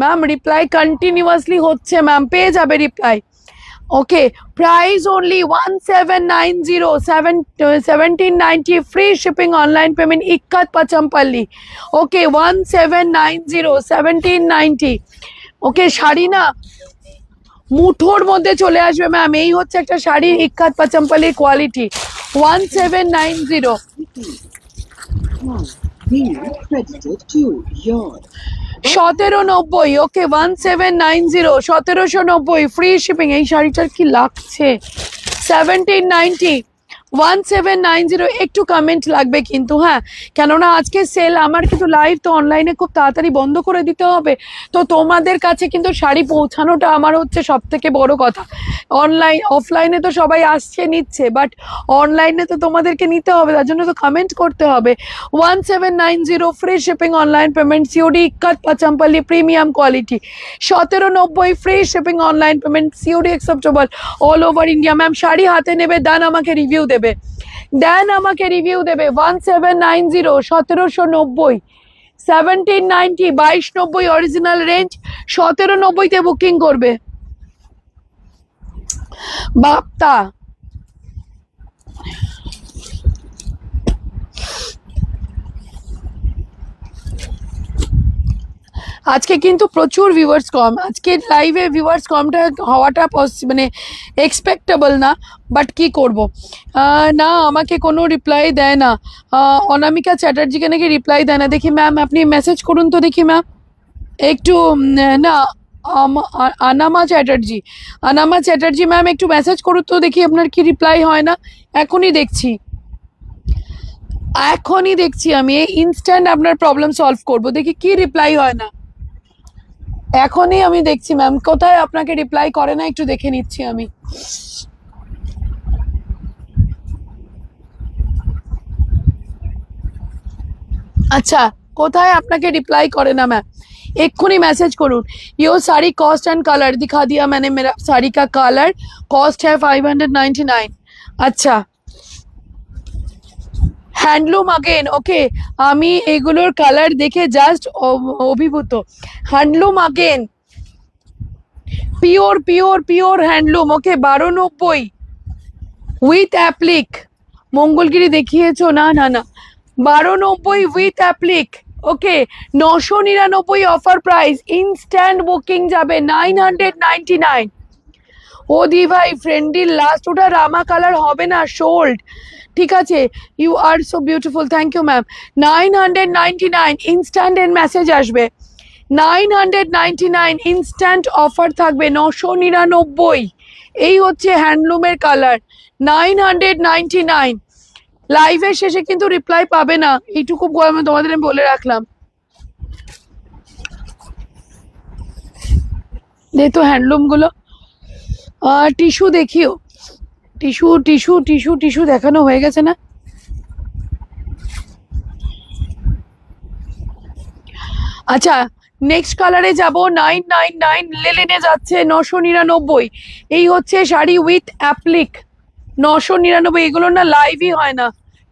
Ma'am reply continuously হচ্ছে ম্যাম, পেয়ে যাবে reply. Okay, price only 1790, 1790 free shipping online payment, ikat Pochampally. Okay, 1790, 1790। Okay, sari না মুঠোর মধ্যে চলে আসবে ম্যাম। এই হচ্ছে একটা শাড়ি, ইক্কাত পাচামপল্লির quality. 1790। Being credited to your 1790। Okay, 1790, 1790 free shipping. এই শাড়িটার কি লাগছে? 1790, 1790। একটু কমেন্ট লাগবে কিন্তু, হ্যাঁ, কেননা আজকে সেল। আমার কিন্তু লাইভ তো অনলাইনে খুব তাড়াতাড়ি বন্ধ করে দিতে হবে, তো তোমাদের কাছে কিন্তু শাড়ি পৌঁছানোটা আমার হচ্ছে সব থেকে বড় কথা। অফলাইনে তো সবাই আসছে নিচ্ছে, বাট অনলাইনে তো তোমাদেরকে নিতে হবে, তার জন্য তো কমেন্ট করতে হবে। 1790 free shipping online payment, COD ikat Pochampally premium quality. 1790 free shipping online payment, COD acceptable all over India. Ma'am sari হাতে নেবে, দেন আমাকে রিভিউ দেবে, দেন আমাকে রিভিউ দেবে। 1790, 1790, 1790, 2290 অরিজিনাল রেঞ্জ, 1790-তে বুকিং করবে। বাপ্তা আজকে কিন্তু প্রচুর ভিউয়ার্স কম, আজকে লাইভে ভিউয়ার্স কমটা হওয়াটা মানে এক্সপেক্টেবল না, বাট কি করব। না আমাকে কোনো রিপ্লাই দেয় না, অনামিকা চ্যাটার্জিকে নাকি রিপ্লাই দেয় না। দেখি ম্যাম আপনি মেসেজ করুন তো দেখি ম্যাম একটু। না আনামা চ্যাটার্জি, আনামা চ্যাটার্জি ম্যাম একটু মেসেজ করুন তো দেখি আপনার কি রিপ্লাই হয় না। এখনই দেখছি, এখনই দেখছি, আমি ইনস্ট্যান্ট আপনার প্রবলেম সলভ করব। দেখি কি রিপ্লাই হয় না, এখনই আমি দেখছি ম্যাম কোথায় আপনাকে রিপ্লাই করে না, একটু দেখে নিচ্ছি আমি। আচ্ছা কোথায় আপনাকে रिप्लाई करे ना मैम, एक्षुनी मैसेज करूँ। यो साड़ी कॉस्ट एंड कलर दिखा दिया मैंने, मेरा साड़ी का कलर कॉस्ट है 599। अच्छा হ্যান্ডলুম আগেন, ওকে আমি এগুলোর কালার দেখে জাস্ট অভিভূত। Handloom again, pure pure pure handloom, okay 1290 with applique. Mangalagiri দেখিয়েছো? না না না, 1290 with applique. Okay 999 offer price, instant booking যাবে 999। ও দি ভাই ফ্রেন্ডির লাস্ট ওটা রামা কালার হবে না, সোল্ড। ঠিক আছে, you are so beautiful, thank you ma'am. 999 instant এর মেসেজ আসবে, 999 ইনস্ট্যান্ট অফার থাকবে, 999। এই হচ্ছে হ্যান্ডলুমের কালার, 999। লাইভের শেষে কিন্তু রিপ্লাই পাবে না, এইটুকু তোমাদের আমি বলে রাখলাম। যেহেতু হ্যান্ডলুম গুলো, টিস্যু দেখিও, টিস্যু টিস্যু টিস্যু টিস্যু দেখানো হয়ে গেছে না? আচ্ছা নেক্সট কালারে যাব, 999 লেলেনে যাচ্ছে 999। এই হচ্ছে শাড়ি উইথ অ্যাপ্লিক, 999। এগুলো না লাইভই হয় না,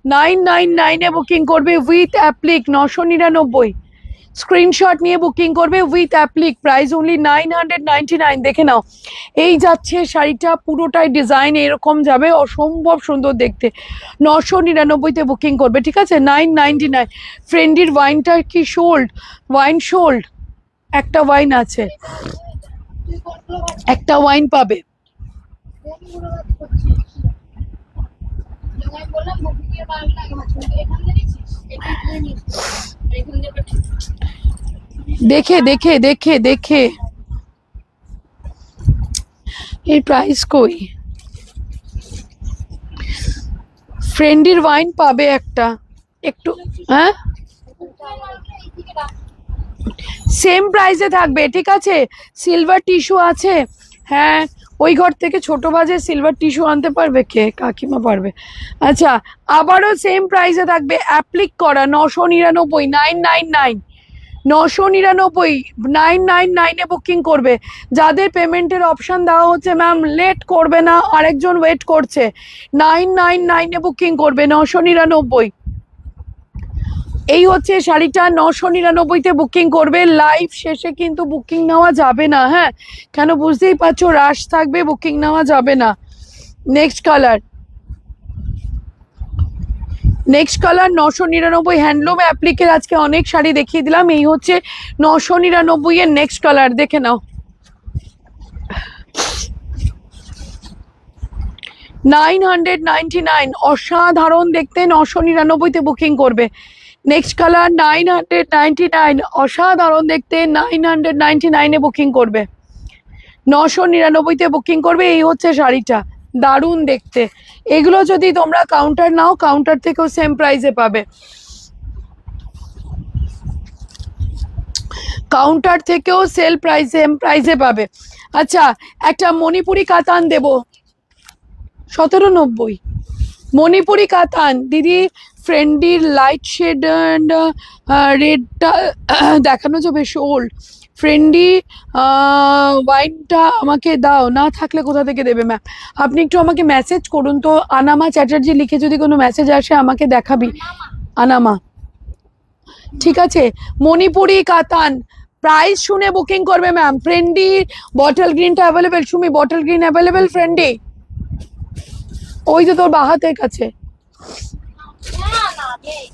999 বুকিং করবে উইথ অ্যাপ্লিক, 999। স্ক্রিনশট নিয়ে বুকিং করবে উইথ অ্যাপ্লিক, প্রাইস অনলি 999। দেখে নাও, এই যাচ্ছে শাড়িটা, পুরোটাই ডিজাইন এরকম যাবে, অসম্ভব সুন্দর দেখতে। 999-তে বুকিং করবে, ঠিক আছে? 999। ফ্রেন্ডির ওয়াইনটা কি সোল্ড? ওয়াইন সোল্ড, একটা ওয়াইন আছে, তুই কোনগুলো ভাজ একটা ওয়াইন পাবে। কোনগুলো ভাজ করছিস? যখন আমি বললাম বুকিংয়ের মালটা আগে ভাজ করতে, এখান থেকে নিচ্ছিস, এটা তুই নিচ্ছিস, এখান থেকে পাঠিয়ে দেখে দেখে দেখে দেখে এই প্রাইস কই? ফ্রেন্ডির ওয়াইন পাবে একটা, একটু হ্যাঁ এইদিকে রাখ। সেম প্রাইসে থাকবে, ঠিক আছে? সিলভার টিস্যু আছে, হ্যাঁ ওই ঘর থেকে ছোট বাজে সিলভার টিস্যু আনতে পারবে কে? কাকিমা পারবে। আচ্ছা আবারও সেম প্রাইসে থাকবে, অ্যাপ্লিক করা, 999, 999, 999, 999-এ বুকিং করবে। যাদের পেমেন্টের অপশন দেওয়া হচ্ছে ম্যাম লেট করবে না, আরেকজন ওয়েট করছে, 999-এ বুকিং করবে, 999। এই হচ্ছে শাড়িটা, 999-তে বুকিং করবে। লাইভ শেষে কিন্তু বুকিং নেওয়া যাবে না, হ্যাঁ কেন বুঝতেই পারছো, রাশ থাকবে, বুকিং নেওয়া যাবে না। Next colour, next colour 999 handloom অ্যাপ্লিকের আজকে অনেক শাড়ি দেখিয়ে দিলাম, এই হচ্ছে 999-এর নেক্সট কালার, দেখে নাও। 999 অসাধারণ দেখতে, 999-তে বুকিং করবে। নেক্সট কালার 999 অসাধারণ দেখতে, 999-এ বুকিং করবে, 999-তে বুকিং করবে। এই হচ্ছে শাড়িটা, দারুণ দেখতে। এগুলো যদি তোমরা কাউন্টার নাও, কাউন্টার থেকেও সেম প্রাইসে পাবে, কাউন্টার থেকেও সেল প্রাইস সেম প্রাইসে পাবে। আচ্ছা একটা মণিপুরি কাতান দেব, 1790 মণিপুরি কাতান দিদি। ফ্রেন্ডির লাইট শেড অ্যান্ড রেডটা দেখানো যাবে, ওল্ড ফ্রেন্ডি ওয়াইনটা আমাকে দাও, না থাকলে কোথা থেকে দেবে ম্যাম? আপনি একটু আমাকে মেসেজ করুন তো, আনামা চ্যাটার্জি লিখে যদি কোনো মেসেজ আসে আমাকে দেখাবি, আনামা, ঠিক আছে? মণিপুরি কাতান প্রাইস শুনে বুকিং করবে ম্যাম। ফ্রেন্ডি বটল গ্রিনটা available, Sumi bottle green available Friendy, ওই তো তোর বাহাতের কাছে। না না নেই।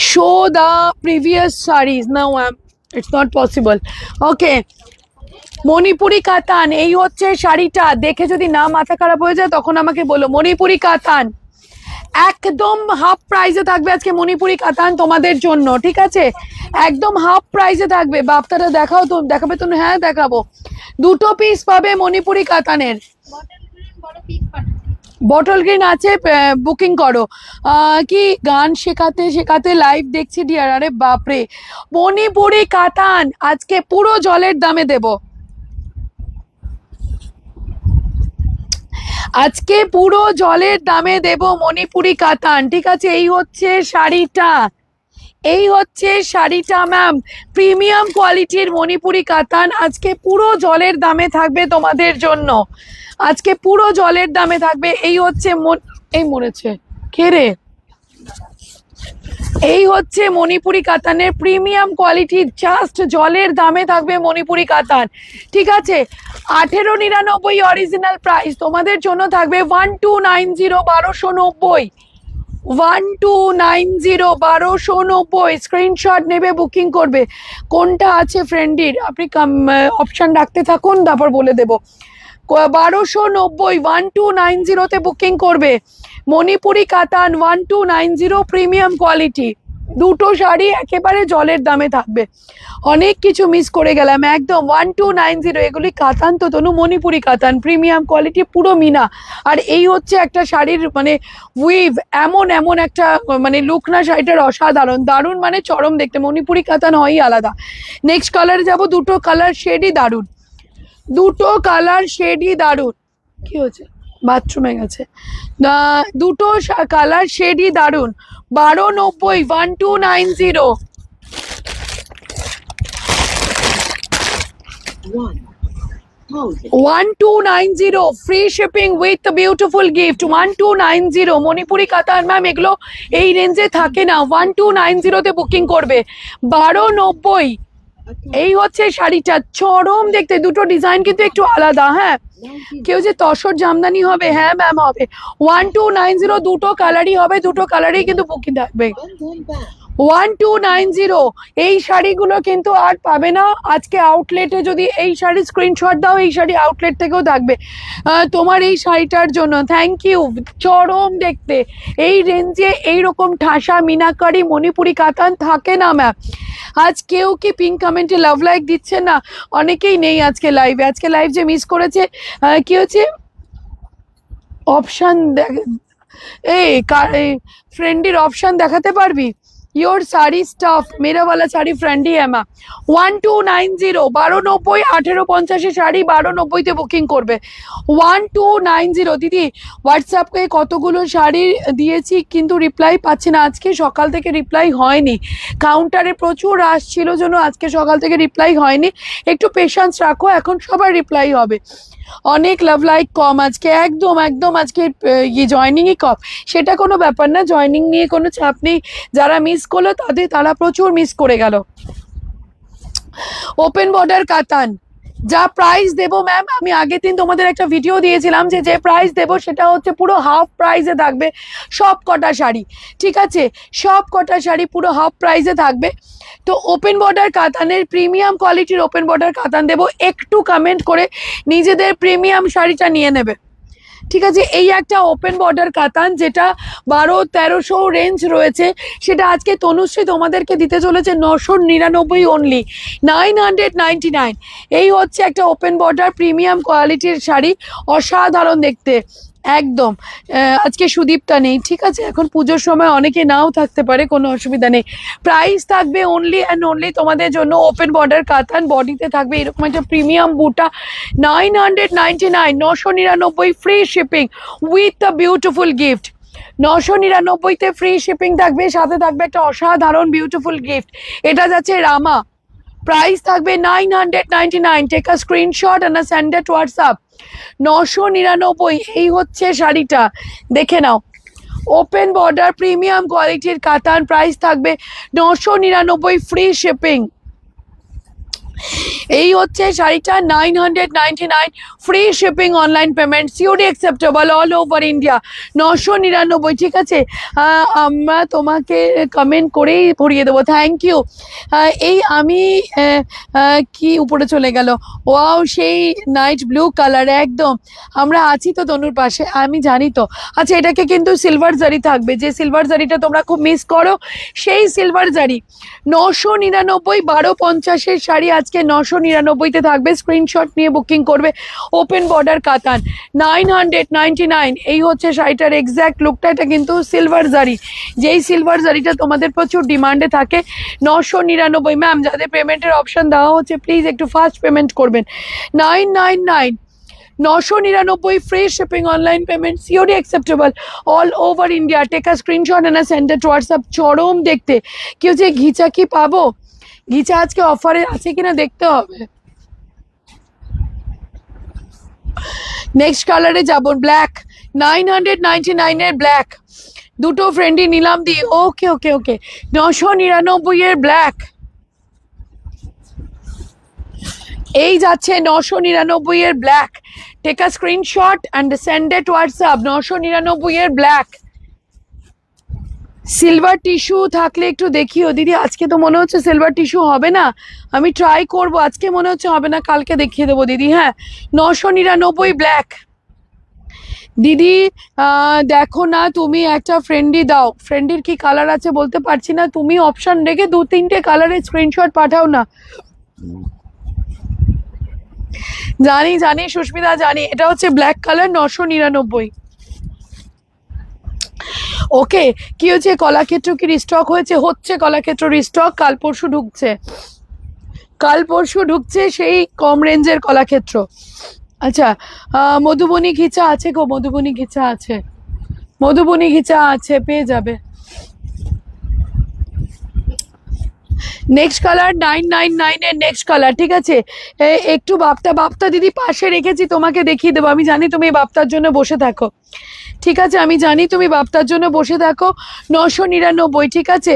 Show the previous saris, now ma'am it's not possible. Okay, Manipuri কাতান, এই হচ্ছে শাড়িটা। দেখে যদি না মাথা খারাপ হয়ে যায় তখন আমাকে বলো। মণিপুরি কাতান একদম হাফ প্রাইসে থাকবে আজকে, মণিপুরি কাতান তোমাদের জন্য, ঠিক আছে? একদম হাফ প্রাইসে থাকবে। বাপ্তাটা দেখাও তো, দেখাবে তো? হ্যাঁ দেখাবো। 2 পিস পাবে মণিপুরি কাতানের। বটল গ্রিন বড় পিস পাঠাচ্ছি। বটল গ্রিন আছে, বুকিং করো। কি গান শেখাতে শেখাতে লাইভ দেখছি ডিয়ার। আরে বাপরে, মণিপুরি কাতান আজকে পুরো জলের দামে দেব। আজকে পুরো জলের দামে দেব মণিপুরি কাতান, ঠিক আছে? এই হচ্ছে শাড়িটা, এই হচ্ছে শাড়িটা ম্যাম, প্রিমিয়াম কোয়ালিটির মণিপুরি কাতান আজকে পুরো জলের দামে থাকবে তোমাদের জন্য। আজকে পুরো জলের দামে থাকবে। এই হচ্ছে এই মরেছে কে রে? এই হচ্ছে মণিপুরি কাতানের প্রিমিয়াম কোয়ালিটি, জাস্ট জলের দামে থাকবে মণিপুরি কাতান, ঠিক আছে? 1899 অরিজিনাল প্রাইস তোমাদের জন্য থাকবে 1290, 1290, 1290, 1290। স্ক্রিনশট নেবে, বুকিং করবে। কোনটা আছে ফ্রেন্ডির আপনি অপশন রাখতে থাকুন, তারপর বলে দেব। 1290, 1290-তে বুকিং করবে। মণিপুরি কাতান 1290 প্রিমিয়াম কোয়ালিটি, 2 শাড়ি একেবারে জলের দামে থাকবে। অনেক কিছু মিস করে গেলাম, একদম 1290। এগুলি কাতান তো তনু, মণিপুরি কাতান প্রিমিয়াম কোয়ালিটি, পুরো মিনা। আর এই হচ্ছে একটা শাড়ির মানে উইভ, এমন এমন একটা মানে লুক না শাড়িটার, অসাধারণ, দারুণ, মানে চরম দেখতে। মণিপুরি কাতান হয়ই আলাদা। নেক্সট কালারে যাব। 2 কালার শেডই দারুণ, 2 কালার শেডই দারুণ। কি হচ্ছে? বাথরুমে গেছে। 2 কালার শেডই দারুণ। 1290, 1290। 1290 free shipping with beautiful gift. 1290 Manipuri কাতান ম্যাম, এগুলো এই রেঞ্জে থাকে না। 1290-তে বুকিং করবে। 1290। এই হচ্ছে শাড়িটা, চরম দেখতে। 2 ডিজাইন কিন্তু একটু আলাদা। হ্যাঁ, কেউ যে তসর জামদানি হবে, হ্যাঁ ম্যাম হবে। 1290, 2 কালারই হবে, 2 কালারই কিন্তু বুকিং থাকবে। 1290 এই শাড়িগুলো কিন্তু আর পাবে না আজকে আউটলেটে। যদি এই শাড়ির স্ক্রিনশট দাও, এই শাড়ি আউটলেট থেকেও থাকবে তোমার এই শাড়িটার জন্য। থ্যাংক ইউ, চরম দেখতে। এই রেঞ্জে এইরকম ঠাসা মিনাকারি মণিপুরি কাতান থাকে না ম্যাম। আজ কেউ কি পিঙ্ক কমেন্টে লাভ লাইক দিচ্ছে না? অনেকেই নেই আজকে লাইভে। আজকে লাইভ যে মিস করেছে, কি হচ্ছে অপশান এই ফ্রেন্ডির অপশান দেখাতে পারবি? योर साड़ी स्टाफ मेरा वाला साड़ी फ्रेंड ही है मा। 1290, 1290, 1850 শাড়ি 1290-তে বুকিং করবে। 1290 দিদি, হোয়াটসঅ্যাপে কতগুলো শাড়ি দিয়েছি কিন্তু রিপ্লাই পাচ্ছি না। আজকে সকাল থেকে রিপ্লাই হয়নি, কাউন্টারে প্রচুর রাশ ছিল জন্য আজকে সকাল থেকে রিপ্লাই হয়নি। একটু পেশেন্স রাখো, এখন সবার রিপ্লাই হবে। অনেক লাভ লাইক কম আজকে, একদম একদম আজকে জয়নিংই কম। সেটা কোনো ব্যাপার না, জয়নিং নিয়ে কোনো চাপ নেই। যারা মিস করলো তারা প্রচুর মিস করে গেল। ওপেন বর্ডার কাতান যা প্রাইস দেবো ম্যাম, আমি আগের দিন তোমাদের একটা ভিডিও দিয়েছিলাম যে প্রাইস দেবো সেটা হচ্ছে পুরো হাফ প্রাইসে থাকবে সব কটা শাড়ি, ঠিক আছে? সব কটা শাড়ি পুরো হাফ প্রাইসে থাকবে। তো ওপেন বর্ডার কাতানের প্রিমিয়াম কোয়ালিটির ওপেন বর্ডার কাতান দেবো। একটু কমেন্ট করে নিজেদের প্রিমিয়াম শাড়িটা নিয়ে নেবে, ঠিক আছে? এই একটা ওপেন বর্ডার কাতান যেটা 1200-1300 রেঞ্জ রয়েছে, সেটা আজকে তনুশ্রী তোমাদেরকে দিতে চলেছে 999 অনলি, 999। এই হচ্ছে একটা ওপেন বর্ডার প্রিমিয়াম কোয়ালিটির শাড়ি, অসাধারণ দেখতে একদম। আজকে সুদীপটা নেই, ঠিক আছে? এখন পুজোর সময় অনেকে নাও থাকতে পারে, কোনো অসুবিধা নেই। প্রাইস থাকবে অনলি অ্যান্ড অনলি তোমাদের জন্য ওপেন বর্ডার কাতান, বডিতে থাকবে এরকম একটা প্রিমিয়াম বুটা। 999, 999 free shipping with the beautiful gift. 999-তে ফ্রি শিপিং থাকবে, সাথে থাকবে একটা অসাধারণ বিউটিফুল গিফট। এটা যাচ্ছে রামা, প্রাইস থাকবে 999। Take a screenshot and send it WhatsApp. 999 এই হচ্ছে শাড়িটা, দেখে নাও। ওপেন বর্ডার প্রিমিয়াম কোয়ালিটির কাতান, প্রাইস থাকবে 999 ফ্রি শিপিং। এই হচ্ছে শাড়িটা 999, free shipping, online payment, COD acceptable all over India, 999। ঠিক আছে, আমরা তোমাকে কমেন্ট করেই পড়িয়ে দেবো। Thank you. এই আমি কি উপরে চলে গেল, ওয়াও সেই নাইট ব্লু কালার, একদম আমরা আছি তো তনুর পাশে, আমি জানি তো। আচ্ছা, এটাকে কিন্তু সিলভার জারি থাকবে, যে সিলভার জারিটা তোমরা খুব মিস করো, সেই সিলভার জারি। 999, 1250-এর শাড়ি আজকে 999-তে থাকবে। স্ক্রিনশট নিয়ে বুকিং করবে। ওপেন বর্ডার কাতান, 999। এই হচ্ছে শাড়িটার এক্স্যাক্ট লুকটা। এটা কিন্তু সিলভার জারি, যেই সিলভার জারিটা তোমাদের প্রচুর ডিমান্ডে থাকে। 999। ম্যাম, যাদের পেমেন্টের অপশন দেওয়া হচ্ছে প্লিজ একটু ফাস্ট পেমেন্ট করবেন। 999, 999, free shipping, online payment, COD acceptable all over India. Take a screenshot and send it WhatsApp. চরম দেখতে। কেউ যে ঘিচা কি পাবো, ঘিচা আজকে অফারে আছে কিনা দেখতে হবে। নেক্সট কালারে যাব, ব্ল্যাক, 999-এর ব্ল্যাক। দুটো ফ্রেন্ডই নিলাম দি। ওকে ওকে ওকে, 999-এর ব্ল্যাক। এই যাচ্ছে 999-এর black. Take a screenshot and send it WhatsApp. 999-এর ব্ল্যাক। সিলভার টিস্যু থাকলে একটু দেখিও দিদি। আজকে তো মনে হচ্ছে সিলভার টিস্যু হবে না, আমি ট্রাই করব। আজকে মনে হচ্ছে হবে না, কালকে দেখিয়ে দেবো দিদি। হ্যাঁ, 999 ব্ল্যাক। দিদি দেখো না, তুমি একটা ফ্রেন্ডই দাও। ফ্রেন্ডির কি কালার আছে বলতে পারছি না, তুমি অপশন রেখে 2-3টে কালারের স্ক্রিনশট পাঠাও না। জানি জানি সুস্মিতা, জানি। এটা হচ্ছে ব্ল্যাক কালার, 999। ওকে, কি হচ্ছে, কলাক্ষেত্র কি রিস্টক হয়েছে? হচ্ছে কলাক্ষেত্র রিস্টক, কাল পরশু ঢুকছে, কাল পরশু ঢুকছে সেই কম রেঞ্জের কলাক্ষেত্র। আচ্ছা, মধুবনী ঘিচা আছে গো, মধুবনী ঘিচা আছে, মধুবনী ঘিচা আছে, পেয়ে যাবে। নেক্সট কালার 999-এর নেক্সট কালার। ঠিক আছে, একটু বাপ্তা বাপ্তা দিদি পাশে রেখেছি, তোমাকে দেখিয়ে দেবো। আমি জানি তুমি বাপ্তার জন্য বসে থাকো, ঠিক আছে, আমি জানি তুমি বাপ্তার জন্য বসে থাকো। 999। ঠিক আছে,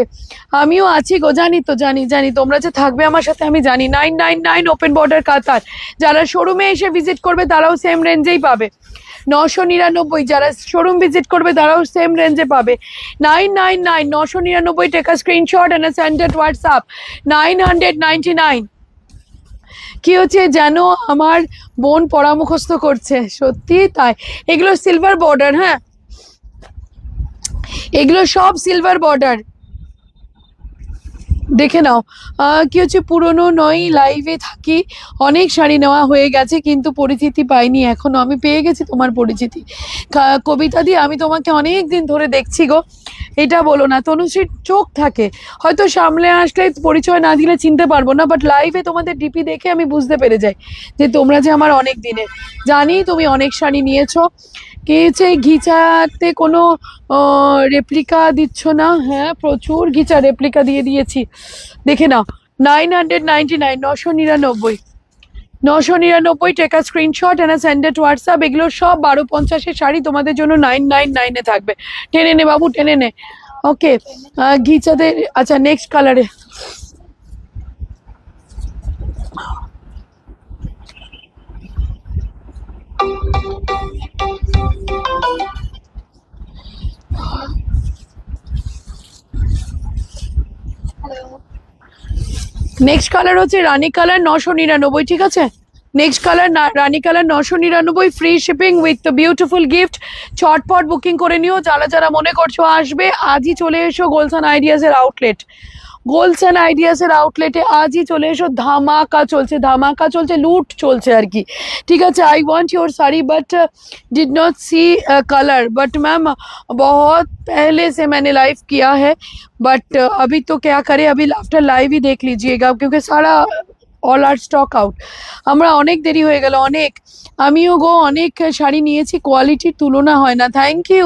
আমিও আছি গো, জানি তো, জানি জানি তোমরা যে থাকবে আমার সাথে, আমি জানি। 999, ওপেন বর্ডার কাতার। যারা শোরুমে এসে ভিজিট করবে তারাও সেম রেঞ্জেই পাবে। 999, যারা শোরুম ভিজিট করবে তারাও সেম রেঞ্জে পাবে। 999, 999। Take a screenshot and send it WhatsApp. 999। কি হচ্ছে যেন আমার বোন পরামুখস্থ করছে, সত্যি তাই। এগুলো সিলভার বর্ডার, হ্যাঁ, এগুলো সব সিলভার বর্ডার, দেখে নাও। কি হচ্ছে, পুরনো নয়, লাইভে থাকি, অনেক শাড়ি নেওয়া হয়ে গেছে কিন্তু পরিচিতি পাইনি এখনো। আমি পেয়ে গেছি তোমার পরিচিতি। কবিতা দি, আমি তোমাকে অনেক দিন ধরে দেখছি গো। এটা বলো না, তনুশ্রীর চোখ থাকে, হয়তো সামনে আসলে পরিচয় না দিলে চিনতে পারবো না, বাট লাইভে তোমাদের ডিপি দেখে আমি বুঝতে পেরে যাই যে তোমরা যে আমার অনেক দিনের। জানি তুমি অনেক শাড়ি নিয়েছো। কি হচ্ছে, ঘিচাতে কোনো রেপ্লিকা দিচ্ছ না? হ্যাঁ, প্রচুর ঘিচা রেপ্লিকা দিয়ে দিয়েছি, দেখে নাও। 999, 999, 999। Take a screenshot and send it WhatsApp. এগুলো সব 1250-এর শাড়ি তোমাদের জন্য 999-এ থাকবে। টেনে নে বাবু, টেনে নে। ওকে, ঘিচাদের। আচ্ছা, নেক্সট কালারে। নেক্সট কালার হচ্ছে রানী কালার, 999। ঠিক আছে, next colour Rani colour, 999, free shipping with beautiful gift. চটপট বুকিং করে নিও। যারা যারা মনে করছো আসবে, আজই চলে এসো গোলসান আইডিয়াসের আউটলেট। গোলসান আইডিয়াসের আউটলেটে আজই চলে এসো। ধামাকা চলছে, ধামাকা চলছে, লুট চলছে আর কি। ঠিক আছে, I want your sari but did not see colour, but ma'am बहुत पहले से मैंने लाइव किया है, बट अभी तो क्या करें, अभी आफ्टर लाइव ही देख लीजिएगा क्योंकि सारा অল আর স্টক আউট। আমরা অনেক দেরি হয়ে গেল, অনেক। আমিও গো অনেক শাড়ি নিয়েছি, কোয়ালিটির তুলনা হয় না। Thank you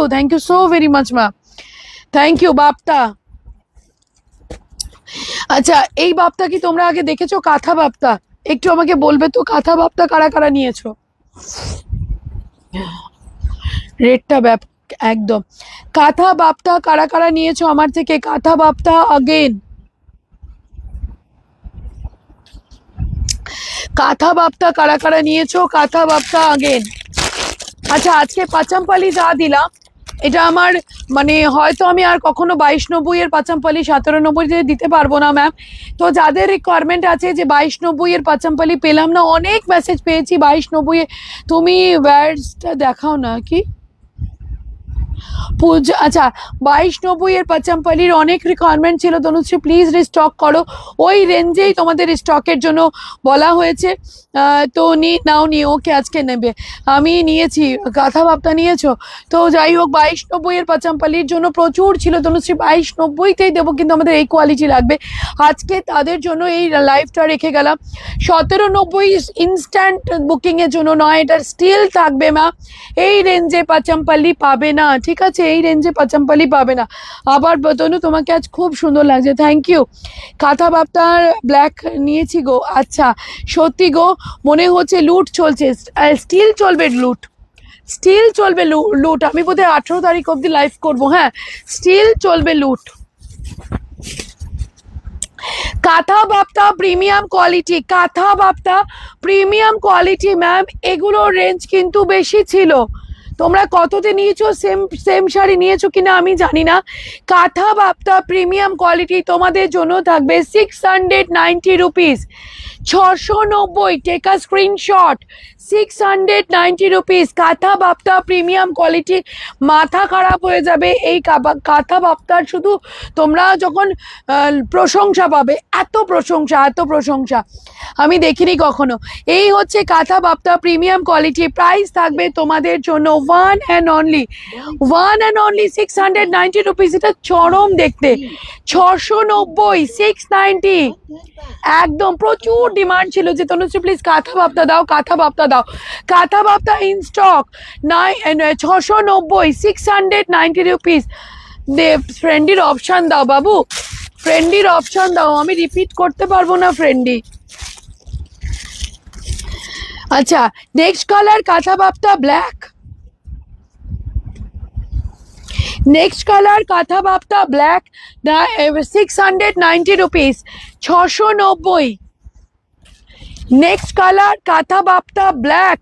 so very much মা, থ্যাংক ইউ। বাপ্তা, আচ্ছা এই বাপ্তা কি তোমরা আগে দেখেছো? কাঁথা বাপ্তা, একটু আমাকে বলবে তো, কাঁথা বাপ্তা কারা কারা নিয়েছো? রেডটা একদম। কাঁথা বাপ্তা কারা কারা নিয়েছো আমার থেকে? কাঁথা বাপ্তা अगेन। কাঁথা বাপ্তা কারা কারা নিয়েছো? কাঁথা বাপ্তা আগেন। আচ্ছা, আজকে পাচামপালি যা দিলাম, এটা আমার মানে হয়তো আমি আর কখনো 2290 এর পাচামপালি 1790 দিতে পারবো না ম্যাম। তো যাদের রিকোয়ারমেন্ট আছে যে 2290 এর পাচামপালি পেলাম না, অনেক মেসেজ পেয়েছি 2290 এ, তুমি ওয়ার্ডসটা দেখাও না কি পূজা। আচ্ছা, 2290 এর পাচামপালির অনেক রিকোয়ারমেন্ট ছিল, তনুশ্রী প্লিজ রিস্টক করো। ওই রেঞ্জেই তোমাদের স্টকের জন্য বলা হয়েছে। তো নাও নি, ওকে আজকে নেবে। আমি নিয়েছি। কাঁথা বাপ্তা নিয়েছো? তো যাই হোক, 2290 এর পাচামপালির জন্য প্রচুর ছিল তনুশ্রী, 2290তেই দেবো, কিন্তু আমাদের এই কোয়ালিটি লাগবে আজকে, তাদের জন্য এই লাইভটা রেখে গেলাম। 1790 ইনস্ট্যান্ট বুকিংয়ের জন্য নয়, এটা স্টিল থাকবে ম্যাম। এই রেঞ্জে পাচামপালি পাবে না, ঠিক আছে? এই রেঞ্জে পাচামপালি পাবে না। আবার তনু তোমাকে আজ খুব সুন্দর লাগছে, থ্যাংক ইউ। কাঁথা বাপ্তার ব্ল্যাক নিয়েছি গো। আচ্ছা, সত্যি গো, মনে হচ্ছে লুট চলছে। স্টিল চলবে লুট, স্টিল চলবে লুট। আমি বোধহয় 18 তারিখ অবধি লাইভ করবো। হ্যাঁ, স্টিল চলবে লুট। কাঁথা বাপ্তা প্রিমিয়াম কোয়ালিটি, কাঁথা বাপ্তা প্রিমিয়াম কোয়ালিটি ম্যাম, এগুলোর রেঞ্জ কিন্তু বেশি ছিল। তোমরা কততে নিয়েছো? সেম শাড়ি নিয়েছো কিনা আমি জানি না। কাঁথা বাপ্তা প্রিমিয়াম কোয়ালিটি তোমাদের জন্য থাকবে 690 rupees, 690। Take a screenshot, 690 rupees. Kantha Bapta premium quality, মাথা খারাপ হয়ে যাবে এই কাঁথা বাপ্তার। শুধু তোমরা যখন প্রশংসা পাবে, এত প্রশংসা, এত প্রশংসা আমি দেখিনি কখনো। এই হচ্ছে কাঁথা বাপ্তা প্রিমিয়াম কোয়ালিটি। প্রাইস থাকবে তোমাদের জন্য ওয়ান অ্যান্ড অনলি 690 রুপিস। এটা চরম দেখতে, 690, 690 একদম। প্রচুর ডিমান্ড ছিল যে তনুশ্রী প্লিজ কাঁথা বাপ্তা দাও, কাঁথা বাপ্তা দাও। কাঁথা Bapta in stock 690, 690 rupees. ফ্রেন্ডির option দাও বাবু, ফ্রেন্ডির অপশান দাও, আমি রিপিট করতে পারবো না ফ্রেন্ডি। আচ্ছা, নেক্সট কালার কাঁথা বাপ্তা ব্ল্যাক, নেক্সট কালার কাঁথা Bapta black, 690 rupees, 690। Next colour কাঁথা বাপ্তা ব্ল্যাক,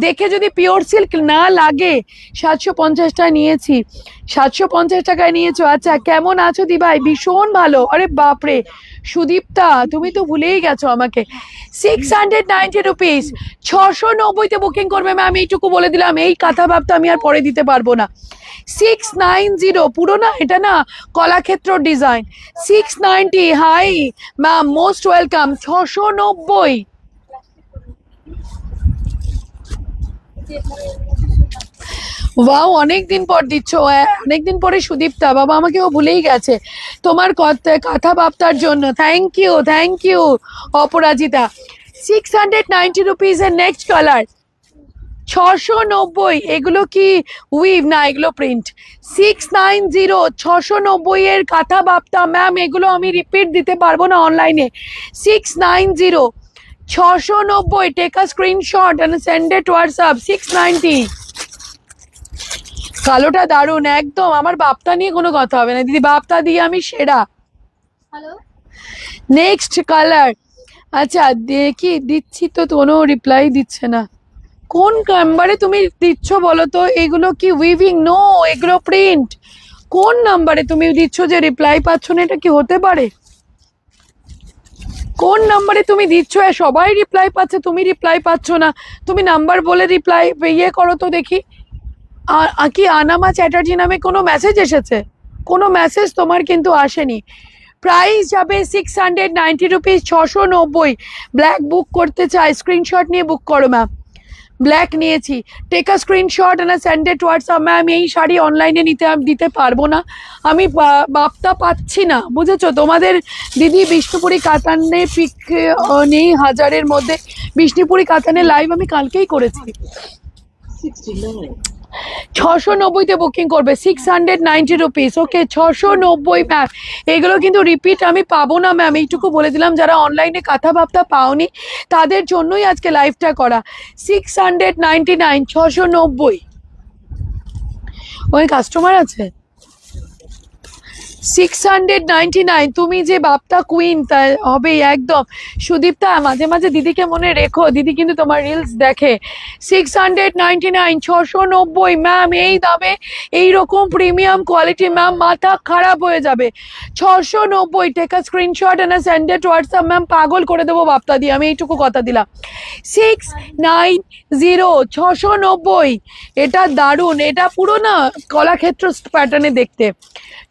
দেখে যদি পিওর সিল্ক না লাগে 750 টাকা নিয়েছি, 750 টাকায় নিয়েছো। আচ্ছা, কেমন আছো দিভাই? ভীষণ ভালো। আরে বাপরে সুদীপ্তা, তুমি তো ভুলেই গেছো আমাকে। 690 রুপিস, 690তে বুকিং করবে ম্যাম, এইটুকু বলে দিলাম। এই কাঁথা বাপ্তা আমি আর পরে দিতে পারবো না। 690 পুরো না, এটা না Kalakshetra design. 690, hi ma'am, most welcome. 690। Wow, অনেকদিন পর দিচ্ছ, অনেকদিন পরে সুদীপ্তা। বাবা আমাকে ও ভুলেই গেছে তোমার কাঁথা বাপ্তার জন্য। Thank you, thank you Aparajita. 690 rupees এর নেক্সট কালার 690। এগুলো কি উইভ না, এগুলো প্রিন্ট। 690, 690 এর কাঁথা বাপ্তা ম্যাম, এগুলো আমি রিপিট দিতে পারবো না অনলাইনে। 690, 690। Take a screenshot and send it WhatsApp. 690। কালোটা দারুণ একদম। আমার বাপ্তা নিয়ে কোনো কথা হবে না দিদি, বাপ্তা দিয়ে আমি সেরা। Hello, next colour. আচ্ছা, দেখি দিচ্ছি তো কোনো রিপ্লাই দিচ্ছে না। কোন নাম্বারে তুমি দিচ্ছ বলো তো? এগুলো কি উইভিং? নো, এগুলো প্রিন্ট। কোন নাম্বারে তুমি দিচ্ছ যে রিপ্লাই পাচ্ছ না? এটা কি হতে পারে? কোন নাম্বারে তুমি দিচ্ছ? সবাই রিপ্লাই পাচ্ছে, তুমি রিপ্লাই পাচ্ছ না। তুমি নাম্বার বলে রিপ্লাই ইয়ে করো তো দেখি। কি আনামা চ্যাটার্জি নামে কোনো মেসেজ এসেছে? কোনো মেসেজ তোমার কিন্তু আসেনি। প্রাইস যাবে 690 রুপিস, 690। ব্ল্যাক বুক করতে চাই, স্ক্রিনশট নিয়ে বুক করো ম্যাম। ব্ল্যাক নিয়েছি, take a screenshot and send it WhatsApp. Ma'am, এই শাড়ি অনলাইনে দিতে পারবো না, আমি বাপ্তা পাচ্ছি না, বুঝেছো? তোমাদের দিদি বিষ্ণুপুরি কাতানে পিক নেই হাজারের মধ্যে। বিষ্ণুপুরি কাতানের লাইভ আমি কালকেই করেছি। 69, 690তে বুকিং করবে, 690 রুপিস। ওকে, 690 ম্যাম। এগুলো কিন্তু রিপিট আমি পাবো না ম্যাম, এইটুকু বলে দিলাম। যারা অনলাইনে কাঁথা বাপ্তা পাওনি তাদের জন্যই আজকে লাইভটা করা। 699, 690। ওই কাস্টমার আছে। 699 তুমি যে বাপ্তা কুইন তা হবে একদম। সুদীপ্তা মাঝে মাঝে দিদিকে মনে রেখো, দিদি কিন্তু তোমার রিলস দেখে। 699 690 ম্যাম, এই দামে এইরকম প্রিমিয়াম কোয়ালিটি ম্যাম মাথা খারাপ হয়ে যাবে। 690, take a screenshot and send it WhatsApp ma'am, পাগল করে দেবো বাপ্তা দিয়ে, আমি এইটুকু কথা দিলাম। 690 690, এটা দারুণ, এটা পুরো না কলাক্ষেত্র প্যাটার্নে দেখতে।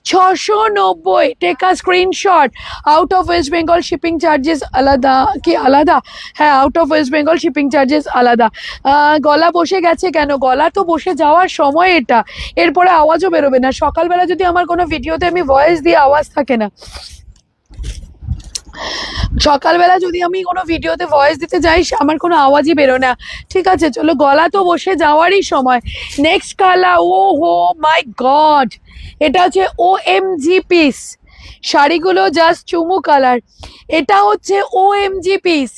690, take a screenshot. Out of West Bengal shipping charges আলাদা কি আলাদা? হ্যাঁ, out of West Bengal shipping charges আলাদা। গলা বসে গেছে কেন? গলা তো বসে যাওয়ার সময় এটা, এরপরে আওয়াজও বেরোবে না। সকালবেলা যদি আমার কোনো ভিডিওতে আমি ভয়েস দিয়ে আওয়াজ থাকে না, সকালবেলা যদি আমি কোনো ভিডিওতে ভয়েস দিতে যাই আমার কোনো আওয়াজই বেরো না। ঠিক আছে, চলো, গলা তো বসে যাওয়ারই সময়। নেক্সট কালার, ও হো মাই গড, এটা হচ্ছে OMG পিস। শাড়িগুলো জাস্ট চুমু কালার। এটা হচ্ছে OMG পিস,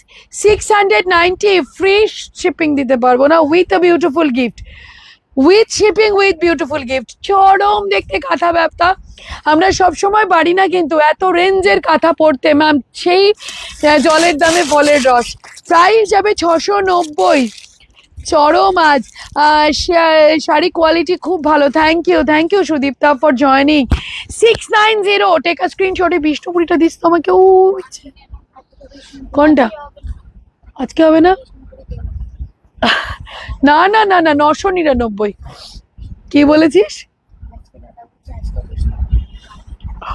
690, ফ্রি শিপিং দিতে পারবো না, with a beautiful gift, with shipping with beautiful gift. চরম দেখতে কাঁথা ব্যবতা, আমরা সব সময় পারি না কিন্তু এত রেঞ্জের কাঁথা পরতে ম্যাম, সেই জলের দামে ফলের রস। প্রাইস যাবে 690, চরম আজ। শাড়ি কোয়ালিটি খুব ভালো। Thank you Sudipta for joining. 690, take a স্ক্রিনশটে। বিষ্ণুপুরিটা দিস তো আমাকে। ও কোনটা? আজকে হবে না? না না না না, 999। কি বলেছিস?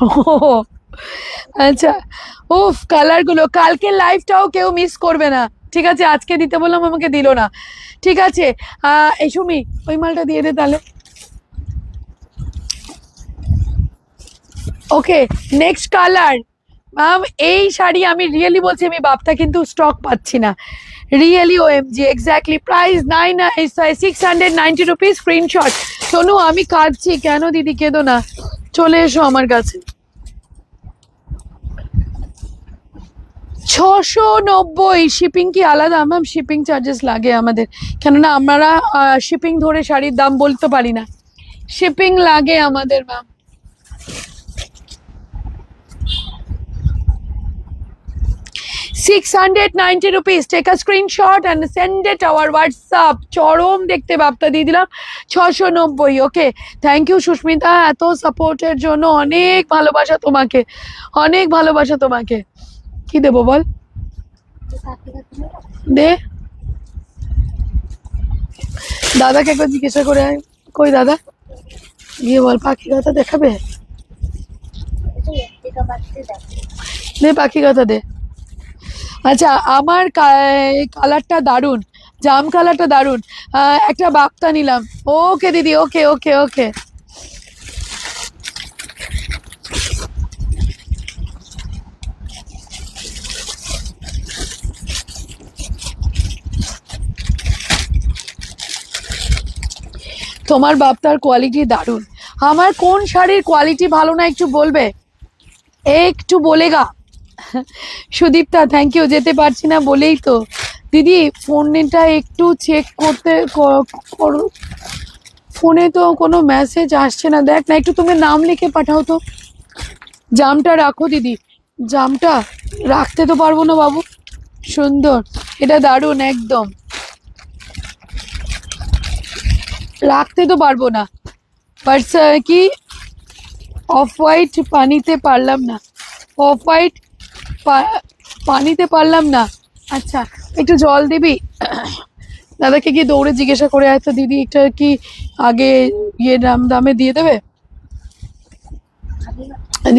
ও আচ্ছা, উফ, কালারগুলো কালকের লাইভটাও কেউ মিস করবে না। ঠিক আছে, আজকে দিতে বললাম আমাকে দিল না। ঠিক আছে, এই সুমি ওই মালটা দিয়ে দে তাহলে। ওকে, নেক্সট কালার ম্যাম। এই শাড়ি আমি রিয়েলি বলছি, আমি বাপ্তা কিন্তু স্টক পাচ্ছি না, really OMG। Exactly price 690 rupees. Screenshot. Sonu আমি কাঁদছি কেন? দিদি কেঁদো না, চলে এসো আমার কাছে। 690, শিপিং কি আলাদা ম্যাম? শিপিং চার্জেস লাগে আমাদের, কেননা আমরা শিপিং ধরে শাড়ির দাম বলতে পারি না, শিপিং লাগে আমাদের ma'am. ₹690, take a screenshot and send it our WhatsApp. চরম দেখতে বাপ্তা দিয়ে দিলাম 690। ওকে, থ্যাংক ইউ সুস্মিতা এত সাপোর্টের জন্য, অনেক ভালোবাসা তোমাকে, অনেক ভালোবাসা তোমাকে। কি দেবো বল? দে, দাদাকে একবার জিজ্ঞাসা করে আয়, কই দাদা? গিয়ে বল পাখি কথা দেখাবে, দে পাখি কথা দে। আচ্ছা, আমার কালারটা দারুণ, জাম কালারটা দারুণ। একটা বাপ্তা নিলাম। ওকে দিদি, ওকে ওকে ওকে। তোমার বাপ্তার কোয়ালিটি দারুণ। আমার কোন শাড়ির কোয়ালিটি ভালো না একটু বলবে? একটু বলেগা। সুদীপ্তা থ্যাংক ইউ, যেতে পারছি না বলেই তো। দিদি ফোনটা একটু চেক করতে করো, ফোনে তো কোনো মেসেজ আসছে না, দেখ না একটু, তুমি নাম লিখে পাঠাও তো। জামটা রাখো দিদি, জামটা রাখতে তো পারবো না বাবু। সুন্দর, এটা দারুণ একদম, রাখতে তো পারবো না। বাট কি অফ হোয়াইট পানিতে পারলাম না, অফ হোয়াইট পানিতে পারলাম না। আচ্ছা, একটু জল দিবি? দাদাকে গিয়ে দৌড়ে জিজ্ঞাসা করে আয় তো, দিদি এটা কি আগে ইয়ে দামে দিয়ে দেবে?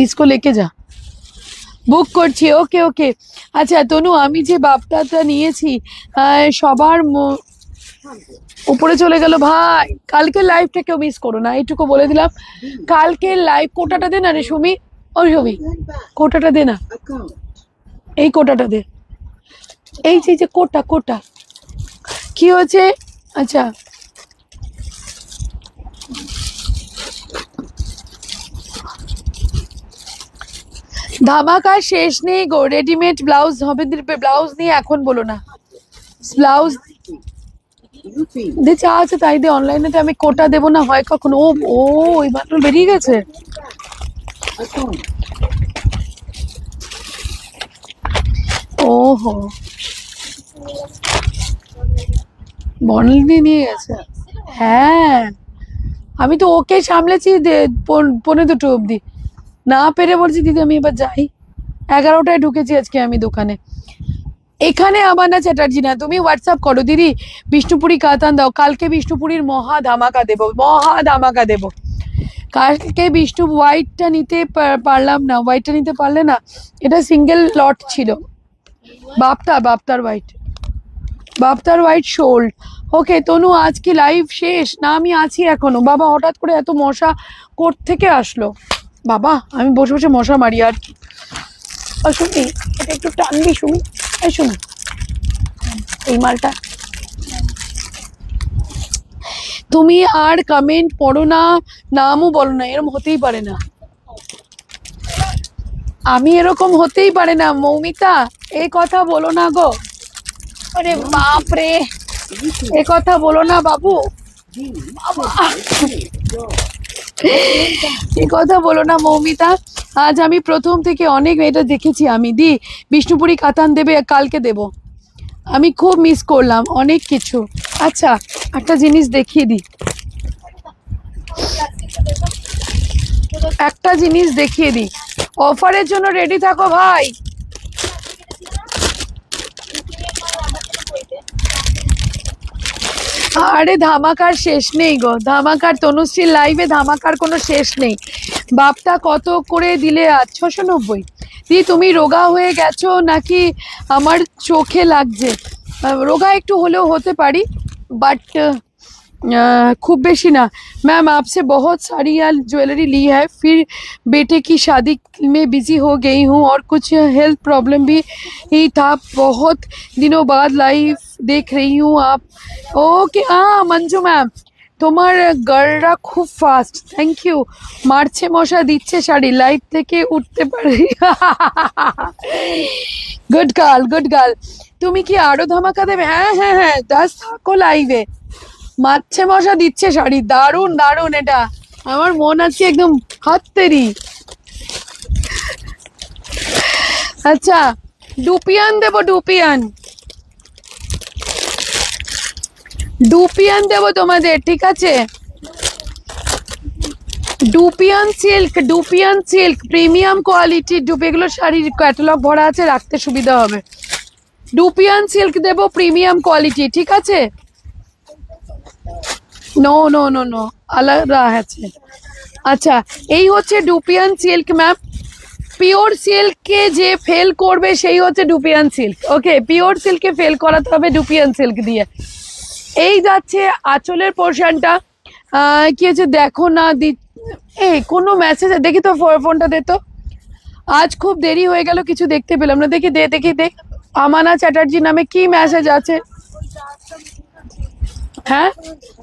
इसको लेके যা, বুক করছি। ওকে ওকে। আচ্ছা তনু, আমি যে বাপ্তাটা নিয়েছি সবার উপরে চলে গেল ভাই। কালকের লাইভটা কেউ মিস করো না, এইটুকু বলে দিলাম। কালকের লাইভ কোটাটা দে না রে সুমি, ও সুমি কোটাটা দে না, এই কোটাটা দে, এই যে কোটা কোটা কি হয়েছে? আচ্ছা ধামাকা শেষ নেই গো, রেডিমেড ব্লাউজ হবে, ব্লাউজ নিয়ে এখন বলো না। ব্লাউজ দে, চা আছে তাই দে, অনলাইনে আমি কোটা দেবো না হয় কখনো। ও ও ওই মাত্র বেরিয়ে গেছে। I found it. ওহো, বর্ণালী নিয়ে গেছে। হ্যাঁ, আমি তো ওকে সামলেছি 1:45 অবধি, না পেরে বলছি দিদি আমি এবার যাই। 11টায় ঢুকেছি আজকে আমি দোকানে। এখানে আমানা চ্যাটার্জি না, তুমি হোয়াটসঅ্যাপ করো দিদি বিষ্ণুপুরি কাতান দাও, কালকে বিষ্ণুপুরির মহা ধামাকা দেবো, মহা ধামাকা দেবো। কালকে বিষ্ণু হোয়াইটটা নিতে পারলাম না, হোয়াইটটা নিতে পারলে না, এটা সিঙ্গেল লট ছিল। বাপ্তার হোয়াইট শোল্ড। ওকে তনু, আজ কি লাইভ শেষ? না আমি আছি এখনো। বাবা হঠাৎ করে এত মশা কোথা থেকে আসলো? বাবা আমি বসে বসে মশা মারি আর কি। শুনি এটা একটু টানবি, শুনি এই শুনি এই মালটা। তুমি আর কমেন্ট পড়ো না, নামও বলো না, এরকম হতেই পারে না। আমি এরকম হতেই পারে না মৌমিতা, এই কথা বলো না গো। আরে বাপ রে, এ কথা বলো না বাবু, এ কথা বলো না মৌমিতা। আজ আমি প্রথম থেকে অনেক এটা দেখেছি আমি। দি বিষ্ণুপুরি কাতান দেবে, কালকে দেব। আমি খুব মিস করলাম অনেক কিছু। আচ্ছা একটা জিনিস দেখিয়ে দিই, একটা জিনিস দেখিয়ে দিই, অফারের জন্য রেডি থাকো ভাই। আরে ধামাকার শেষ নেই গো, ধামাকার তনুশ্রীর লাইভে ধামাকার কোনো শেষ নেই। বাপটা কত করে দিলে আজ? 690। দি তুমি রোগা হয়ে গেছো নাকি আমার চোখে লাগছে? রোগা একটু হলেও হতে পারি, বাট खूब बेशी ना। मैम आपसे बहुत सारी यार ज्वेलरी ली है, फिर बेटे की शादी में बिजी हो गई हूँ और कुछ हेल्थ प्रॉब्लम भी ही था। बहुत दिनों बाद लाइव देख रही हूँ आप। ओके हाँ मंजू मैम, তোমার গার্লরা খুব ফাস্ট, থ্যাংক ইউ। মারছে মশা দিচ্ছে শাড়ি, লাইভ থেকে উঠতে পারি। Good girl, good girl. তুমি কি আরো ধামাকা দেবে? হ্যাঁ হ্যাঁ হ্যাঁ, জাস্ট থাকো লাইভে। মারছে মশা দিচ্ছে শাড়ি, দারুণ দারুণ, এটা আমার মন আছে একদম হাততেরি। আচ্ছা ডুপিয়ান দেবো, ডুপিয়ান দেবো তোমাদের, ঠিক আছে? ডুপিয়ান সিল্ক প্রিমিয়াম কোয়ালিটির এগুলো শাড়ির ক্যাটালগ ভরা আছে, রাখতে সুবিধা হবে। ডুপিয়ান সিল্ক দেবো প্রিমিয়াম কোয়ালিটি, ঠিক আছে? নো নো নো নো, আলাদা আছে। আচ্ছা এই হচ্ছে ডুপিয়ান সিল্ক ম্যাম। পিওর সিল্ককে যে ফেল করবে সেই হচ্ছে ডুপিয়ান সিল্ক। ওকে, পিওর সিল্ককে ফেল করাতে হবে ডুপিয়ান সিল্ক দিয়ে। এই যাচ্ছে আঁচলের পোর্শনটা। কি হচ্ছে দেখো না, এই কোনো মেসেজ দেখি তো, ফোনটা দে তো। আজ খুব দেরি হয়ে গেল, কিছু দেখতে পেলাম না। দেখি দেখ আমানা চ্যাটার্জি নামে কি মেসেজ আছে। হ্যাঁ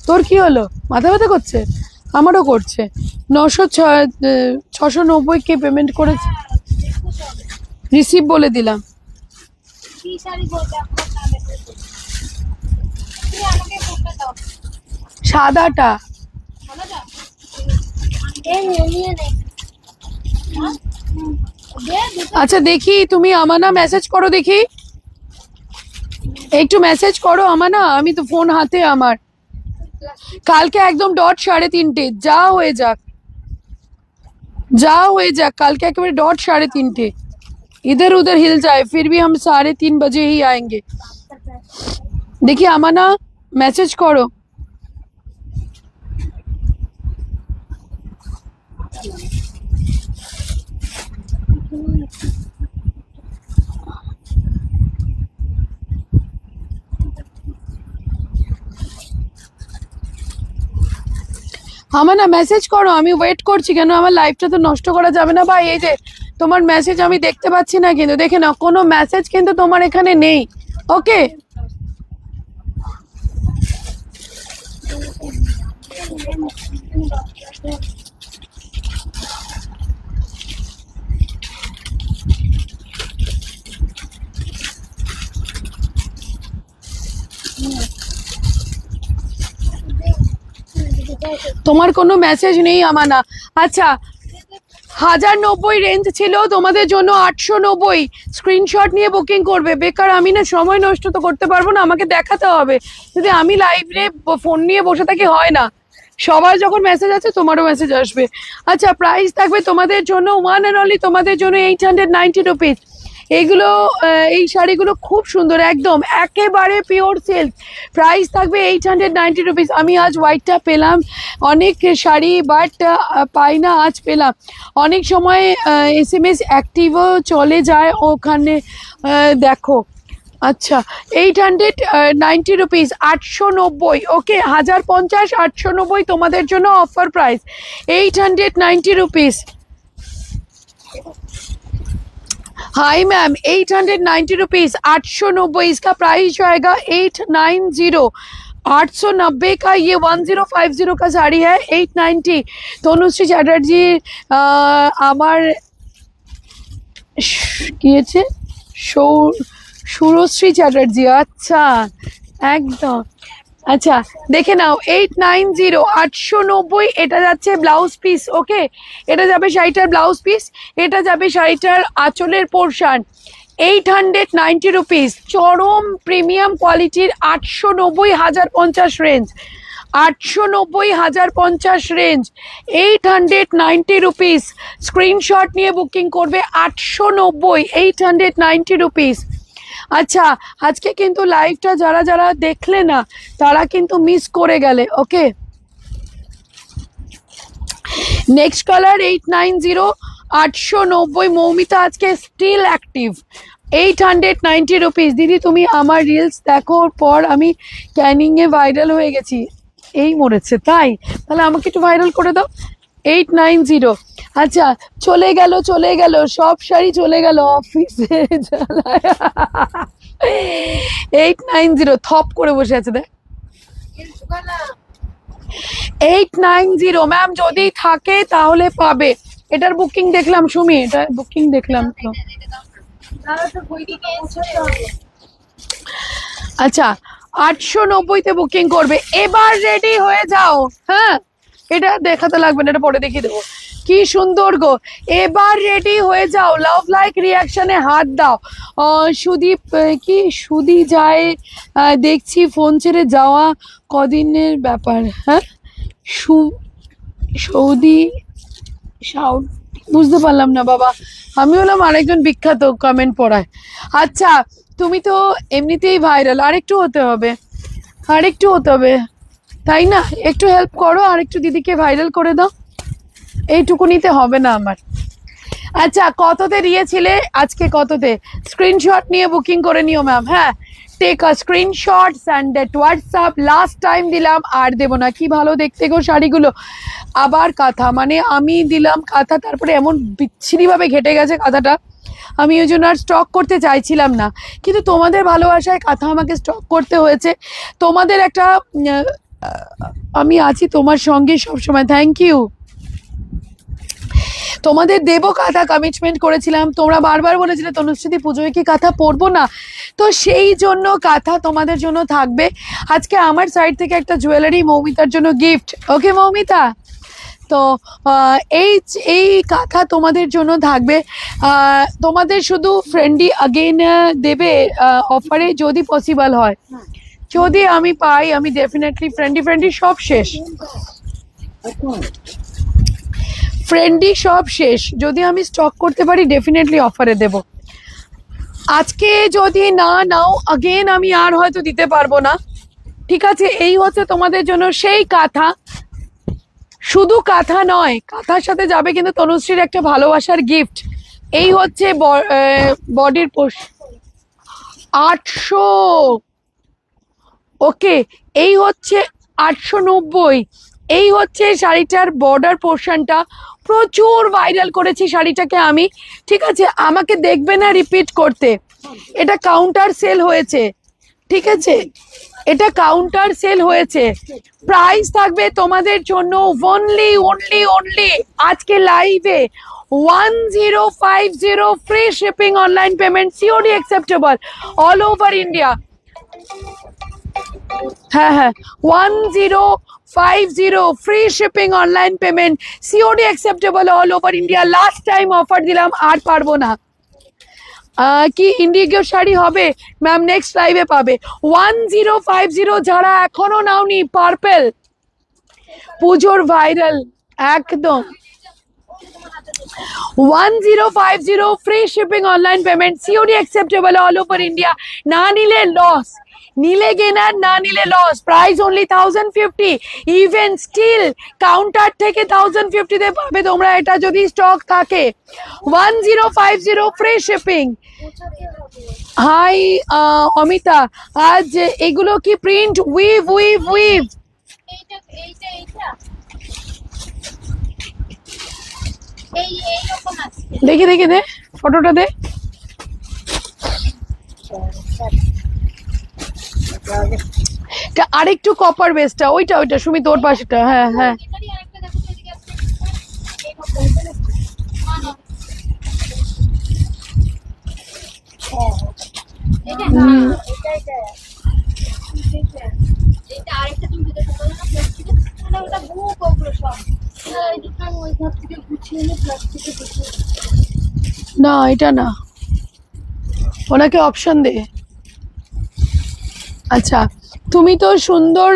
তোর কি হলো, মাথা ব্যথা করছে? আমারও করছে। 690 কে পেমেন্ট করেছে, রিসিভ বলে দিলাম। সাদাটা আচ্ছা দেখি, তুমি আমানা মেসেজ করো দেখি, একটু মেসেজ করো আমানা। আমি তো ফোন হাতে আমার। কালকে একদম ডট 3:30, যা হয়ে যাক, কালকে একেবারে ডট 3:30। इधर उधर हिल जाए फिर भी हम 3:30 बजे ही आएंगे। देखिए আমানা মেসেজ করো। আমানা মেসেজ করো, আমি ওয়েট করছি। কেন আমার লাইফটা তো নষ্ট করা যাবে না ভাই। এই যে তোমার মেসেজ আমি দেখতে পাচ্ছি না, কিন্তু দেখে না, কোনো মেসেজ কিন্তু তোমার এখানে নেই। ওকে তোমার কোনো মেসেজ নেই আমানা। আচ্ছা 1090 রেঞ্জ ছিল, তোমাদের জন্য 890। স্ক্রিনশট নিয়ে বুকিং করবে। বেকার আমি না সময় নষ্ট তো করতে পারবো না, আমাকে দেখাতে হবে। যদি আমি লাইভে ফোন নিয়ে বসে থাকি হয় না, সবার যখন মেসেজ আছে তোমারও মেসেজ আসবে। আচ্ছা, প্রাইস থাকবে তোমাদের জন্য ওয়ান অ্যান্ড অনলি তোমাদের জন্য 890 রুপিস। এইগুলো এই শাড়িগুলো খুব সুন্দর, একদম একেবারে পিওর সিল্ক। প্রাইস থাকবে 890 রুপিস। আমি আজ হোয়াইটটা পেলাম, অনেক শাড়ি বাট পাই না, আজ পেলাম। অনেক সময় SMS অ্যাক্টিভও চলে যায় ওখানে, দেখো। আচ্ছা, 890 রুপিস, 890। ওকে, 1050, 890 তোমাদের জন্য offer price, 890 rupees. Hi ma'am, 890 rupees, 890। इसका प्राइस जाएगा 890। 890 का ये 1050 का साड़ी है, 890। তনুশ্রী চ্যাটার্জি আমার কি আছে, সুরশ্রী চ্যাটার্জি, আচ্ছা একদম। আচ্ছা দেখে নাও, 890, 890। এটা যাচ্ছে ব্লাউজ পিস। ওকে, এটা যাবে শাড়িটার ব্লাউজ পিস, এটা যাবে শাড়িটার আঁচলের পোর্শন। 890 রুপিস, চরম প্রিমিয়াম কোয়ালিটির। 890, 1050 রেঞ্জ, 890, 1050 রেঞ্জ, 890 রুপিস। স্ক্রিনশট নিয়ে বুকিং করবে। 890, 890 রুপিস। আচ্ছা, আজকে কিন্তু লাইভটা যারা যারা দেখলে না তারা কিন্তু মিস করে গেলে। ওকে, নেক্সট কালার 890, 890। মৌমিতা আজকে স্টিল অ্যাক্টিভ, 890 রুপিস। দিদি তুমি আমার রিলস দেখোর পর আমি ক্যানিংয়ে ভাইরাল হয়ে গেছি। এই মরেছে তাই, তাহলে আমাকে একটু ভাইরাল করে দাও। 890। আচ্ছা, চলে গেল সব শাড়ি চলে গেল অফিসে। 890 থপ করে বসে আছে দেখ। 890 ম্যাম, যদি থাকে তাহলে পাবে। এটার বুকিং দেখলাম সুমি, এটা বুকিং দেখলাম তো। আচ্ছা, 890-তে বুকিং করবে। এবার রেডি হয়ে যাও। হ্যাঁ, এটা দেখাতে লাগবে না, এটা পরে দেখিয়ে দেবো। কি সুন্দর গো, এবার রেডি হয়ে যাও। লাভ লাইক রিয়াকশনে হাত দাও। সুদীপ কি সুদি যায়, দেখছি ফোন ছেড়ে যাওয়া কদিনের ব্যাপার। হ্যাঁ, সৌদি সাউথ, বুঝতে পারলাম না বাবা। আমি হলাম আরেকজন বিখ্যাত কমেন্ট পড়ায়। আচ্ছা, তুমি তো এমনিতেই ভাইরাল, আরেকটু হতে হবে, আরেকটু হতে হবে, তাই না? একটু হেল্প করো, আর একটু দিদিকে ভাইরাল করে দাও। এইটুকুনিতে হবে না আমার। আচ্ছা, কততে দিয়েছিলে আজকে, কততে? স্ক্রিনশট নিয়ে বুকিং করে নিও ম্যাম। হ্যাঁ, take a screenshot, send it WhatsApp. Last time দিলাম, আর দেবো না। কি ভালো দেখতে গো শাড়িগুলো। আবার কাঁথা, মানে আমি দিলাম কাঁথা, তারপরে এমন বিচ্ছিরিভাবে ঘেটে গেছে কাঁথাটা, আমি ওই জন্য আর স্টক করতে চাইছিলাম না, কিন্তু তোমাদের ভালোবাসায় কাঁথা আমাকে স্টক করতে হয়েছে। তোমাদের একটা আমি আছি তোমার সঙ্গে সবসময়। Thank you. তোমাদের দেবো কাঁথা, কমিটমেন্ট করেছিলাম। তোমরা বারবার বলেছিলে তনুশ্রী পুজোয় কি কাঁথা পরবো না, তো সেই জন্য কাঁথা তোমাদের জন্য থাকবে। আজকে আমার সাইড থেকে একটা জুয়েলারি মৌমিতার জন্য গিফট। ওকে মৌমিতা, তো এই কাঁথা তোমাদের জন্য থাকবে। তোমাদের শুধু ফ্রেন্ডলি আগেন দেবে অফারে, যদি পসিবল হয়। যদি আমি পাই, আমি ডেফিনেটলি ফ্রেন্ডলি সব শেষ, ফ্রেন্ডলি সব শেষ। যদি আমি স্টক করতে পারি ডেফিনেটলি অফারে দেব। আজকে যদি না নাও, আগেন আমি আর হয়তো দিতে পারবো না। ঠিক আছে, এই হচ্ছে তোমাদের জন্য সেই কাঁথা। শুধু কাঁথা নয়, কাঁথার সাথে যাবে কিন্তু তনুশ্রীর একটা ভালোবাসার গিফট। এই হচ্ছে বডির পোর্শ, 800। ওকে, এই হচ্ছে 890। এই হচ্ছে শাড়িটার বর্ডার পোর্শনটা। প্রচুর ভাইরাল করেছি শাড়িটাকে আমি। ঠিক আছে, আমাকে দেখবে না রিপিট করতে। এটা কাউন্টার সেল হয়েছে, ঠিক আছে, এটা কাউন্টার সেল হয়েছে। প্রাইস থাকবে তোমাদের জন্য অনলি আজকে লাইভে 1050, free shipping, online payment, COD acceptable all over India. হ্যাঁ হ্যাঁ 1050 free shipping online payment COD acceptable all over India. Last time offer দিলাম, আর পারবো না। কি ইন্ডিগো শাড়ি হবে ম্যাম? নেক্সট লাইভে পাবে। 1050 যারা এখনো নাওনি, পার্পেল পুজোর ভাইরাল একদম। 1050 free shipping online payment COD acceptable all over India. না নিলে লস, নিলে গেনার, না নিলে loss. Price only 1050। Even still counter থেকে 1050 তে পাবে তোমরা, এটা যদি স্টক থাকে। 1050 ফ্রি শিপিং। হাই অমিতা, আজ এগুলো কি প্রিন্ট? We've we've we've. এইটা এইরকম আছে। দেখি দেখি দে ফটোটা দে। আরেকটু কপার বেসটা, ওইটা ওইটা সুমি তোর পাশেটা। হ্যাঁ হ্যাঁ এটারই আরেকটা দেখো তো, এদিকে আছে। না না এটা না, এটা আরেকটা তুমি যেটা বললে না প্লাস্টিকের, মানে ওটা বুক ওগুলো সব। এই দুটো আমি ওই ঘর থেকে গুছিয়ে এনে প্লাস্টিকে গুছিয়ে। না এটা না, ওনাকে অপশন দে। আচ্ছা তুমি তো সুন্দর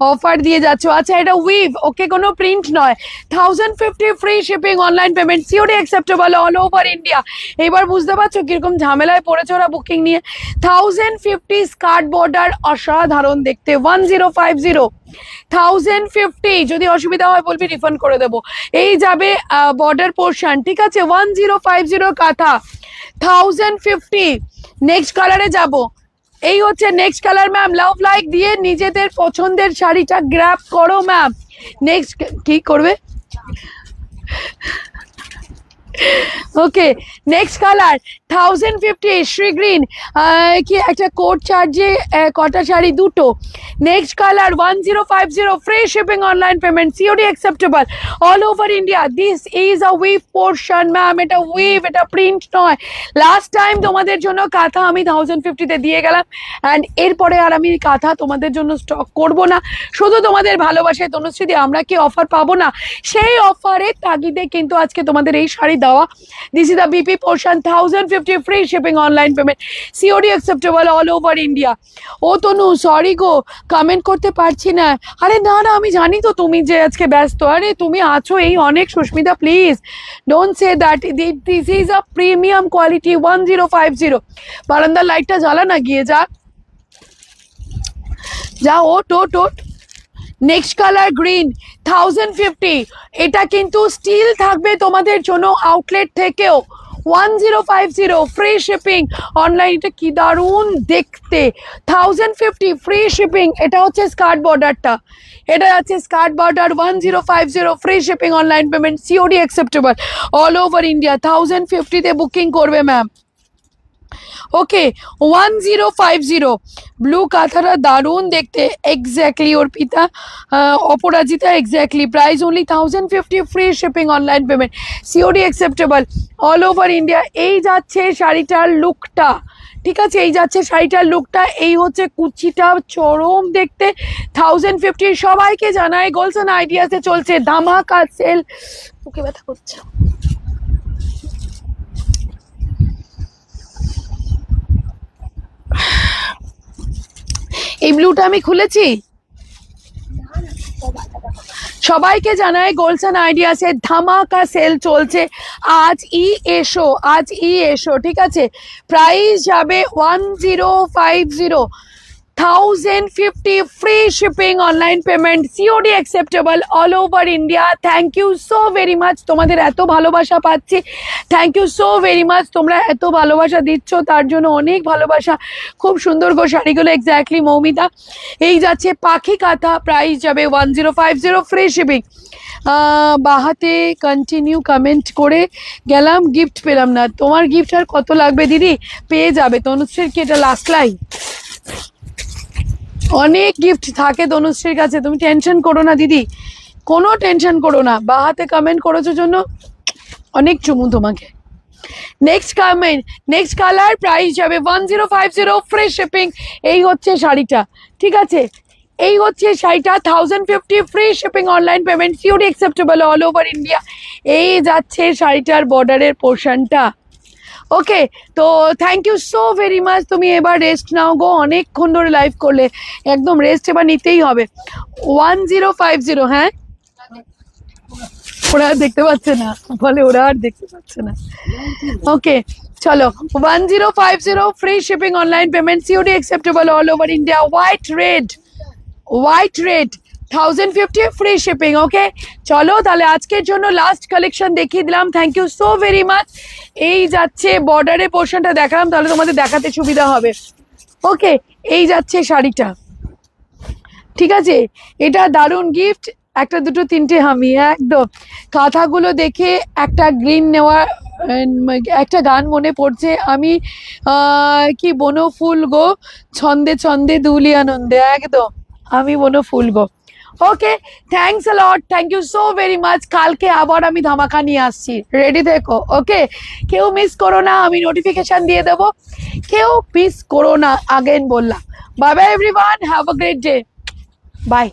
অফার দিয়ে যাচ্ছ। আচ্ছা এটা উইভ, ওকে কোনো প্রিন্ট নয়। 1050 free shipping online payment COD acceptable all over India. এবার বুঝতে পারছো কিরকম ঝামেলায় পড়েছে ওরা বুকিং নিয়ে। 1050 স্কার্ট বর্ডার, অসাধারণ দেখতে। 1050 1050। যদি অসুবিধা হয় বলবি, রিফান্ড করে দেবো। এই যাবে বর্ডার পোর্শন, ঠিক আছে। 1050 কাঁথা 1050। নেক্সট কালারে যাব। এই হচ্ছে next colour ma'am. Love like দিয়ে নিজেদের পছন্দের শাড়িটা গ্র্যাব করো ম্যাম। নেক্সট কি করবে? Okay next colour 1050 Shri green. কি একটা কোট চার্জে কটা শাড়ি? দুটো। Next colour 1050 free shipping online payment COD acceptable all over India. This is a we've portion ma'am, এটা উইভ, এটা প্রিন্ট নয়। লাস্ট টাইম তোমাদের জন্য কাঁথা আমি 1050 দিয়ে গেলাম, অ্যান্ড এরপরে আর আমি কাঁথা তোমাদের জন্য স্টক করব না। শুধু তোমাদের ভালোবাসায় তনুশ্রীদি, আমরা কি অফার পাবো না? সেই অফারের তাগিদে কিন্তু আজকে তোমাদের এই শাড়ি দেওয়া। This is the BP portion 1050 free shipping online payment COD acceptable all over India. ও তনু সরি গো, কমেন্ট করতে পারছি না। আরে না না, আমি জানি তো তুমি যে আজকে ব্যস্ত। আরে তুমি আছো এই অনেক। Susmita please don't say that, this is a premium quality 1050। বারান্দার লাইটটা জ্বালা না, গিয়ে যা যা, ওট ওট ওট। Next colour green 1050। এটা কিন্তু স্টিল থাকবে তোমাদের জন্য আউটলেট থেকেও। 1050 ফ্রি শিপিং অনলাইন। এটা কি দারুণ দেখতে। 1050 ফ্রি শিপিং। এটা হচ্ছে স্কার্ট বর্ডারটা, এটা আছে skirt border. 1050 free shipping online payment COD acceptable all over India. 1050 booking করবে ম্যাম। ওকে 1050 ব্লু কাঁথাটা দারুণ দেখতে। Exactly Arpita, Aparajita, exactly. Price only 1050 free shipping online payment COD acceptable all over India. এই যাচ্ছে শাড়িটার লুকটা, ঠিক আছে। এই যাচ্ছে শাড়িটার লুকটা। এই হচ্ছে কুচিটা, চরম দেখতে। 1050। সবাইকে জানাই গোলসন আইডিয়াসে চলছে ধামাকা সেল। বুকে ব্যথা করছে। এই ব্লুটা আমি খুলেছি। সবাইকে জানাই গোলসন আইডিয়াসে ধামাকা সেল চলছে। আজ এসো, আজ এসো, ঠিক আছে। প্রাইস যাবে 1050 1050 free shipping online payment COD acceptable all over India. Thank you so very much. তোমাদের এত ভালোবাসা পাচ্ছি, thank you so very much. তোমরা এত ভালোবাসা দিচ্ছ, তার জন্য অনেক ভালোবাসা। খুব সুন্দর গো শাড়িগুলো, এক্স্যাক্টলি মৌমিতা। এই যাচ্ছে পাখি কাঁথা, প্রাইস যাবে 1050 ফ্রি শিপিং। বাহাতে কন্টিনিউ কমেন্ট করে গেলাম, গিফট পেলাম না। তোমার গিফট আর কত লাগবে দিদি? পেয়ে যাবে। তনুশ্রীর কি এটা লাস্ট লাইভ? অনেক গিফট থাকে তনুশ্রীর কাছে, তুমি টেনশন করো না দিদি, কোনো টেনশন করো না। বাহাতে কমেন্ট করেছো জন্য অনেক চুমু তোমাকে। নেক্সট কালার, প্রাইস যাবে 1050, ফ্রি শিপিং। এই হচ্ছে শাড়িটা, ঠিক আছে, এই হচ্ছে শাড়িটা 1050, free shipping, online payment, COD acceptable all over India. এই যাচ্ছে শাড়িটার বর্ডারের পোর্শনটা। ওকে, তো thank you so very much. তুমি এবার রেস্ট নাও গো, অনেকক্ষণ ধরে লাইভ করলে, একদম রেস্ট এবার নিতেই হবে। 1050, হ্যাঁ, ওরা আর দেখতে পাচ্ছে না, বলে ওরা আর দেখতে পাচ্ছে না। ওকে, চলো 1050, free shipping, online payment, COD acceptable all over India. White red 1050, free shipping. Okay, চলো তাহলে আজকের জন্য লাস্ট কালেকশন দেখিয়ে দিলাম। Thank you so very much. এই যাচ্ছে বর্ডারের পোর্শনটা দেখালাম, তাহলে তোমাদের দেখাতে সুবিধা হবে। ওকে, এই যাচ্ছে শাড়িটা, ঠিক আছে, এটা দারুণ গিফট, একটা দুটো তিনটে আমি একদম। কাঁথাগুলো দেখে একটা গ্রিন নেওয়া, একটা গান মনে পড়ছে, আমি কি বনো ফুল গো, ছন্দে ছন্দে দুলি আনন্দে, একদম আমি বনো ফুল গো। Okay, thanks a lot, thank you so very much. কালকে আবার আমি ধামাকা নিয়ে আসছি, রেডি থেকো। ওকে, কেউ মিস করো না, আমি নোটিফিকেশন দিয়ে দেবো, কেউ মিস করো না, আগেন বললাম। Bye bye everyone, have a great day, by.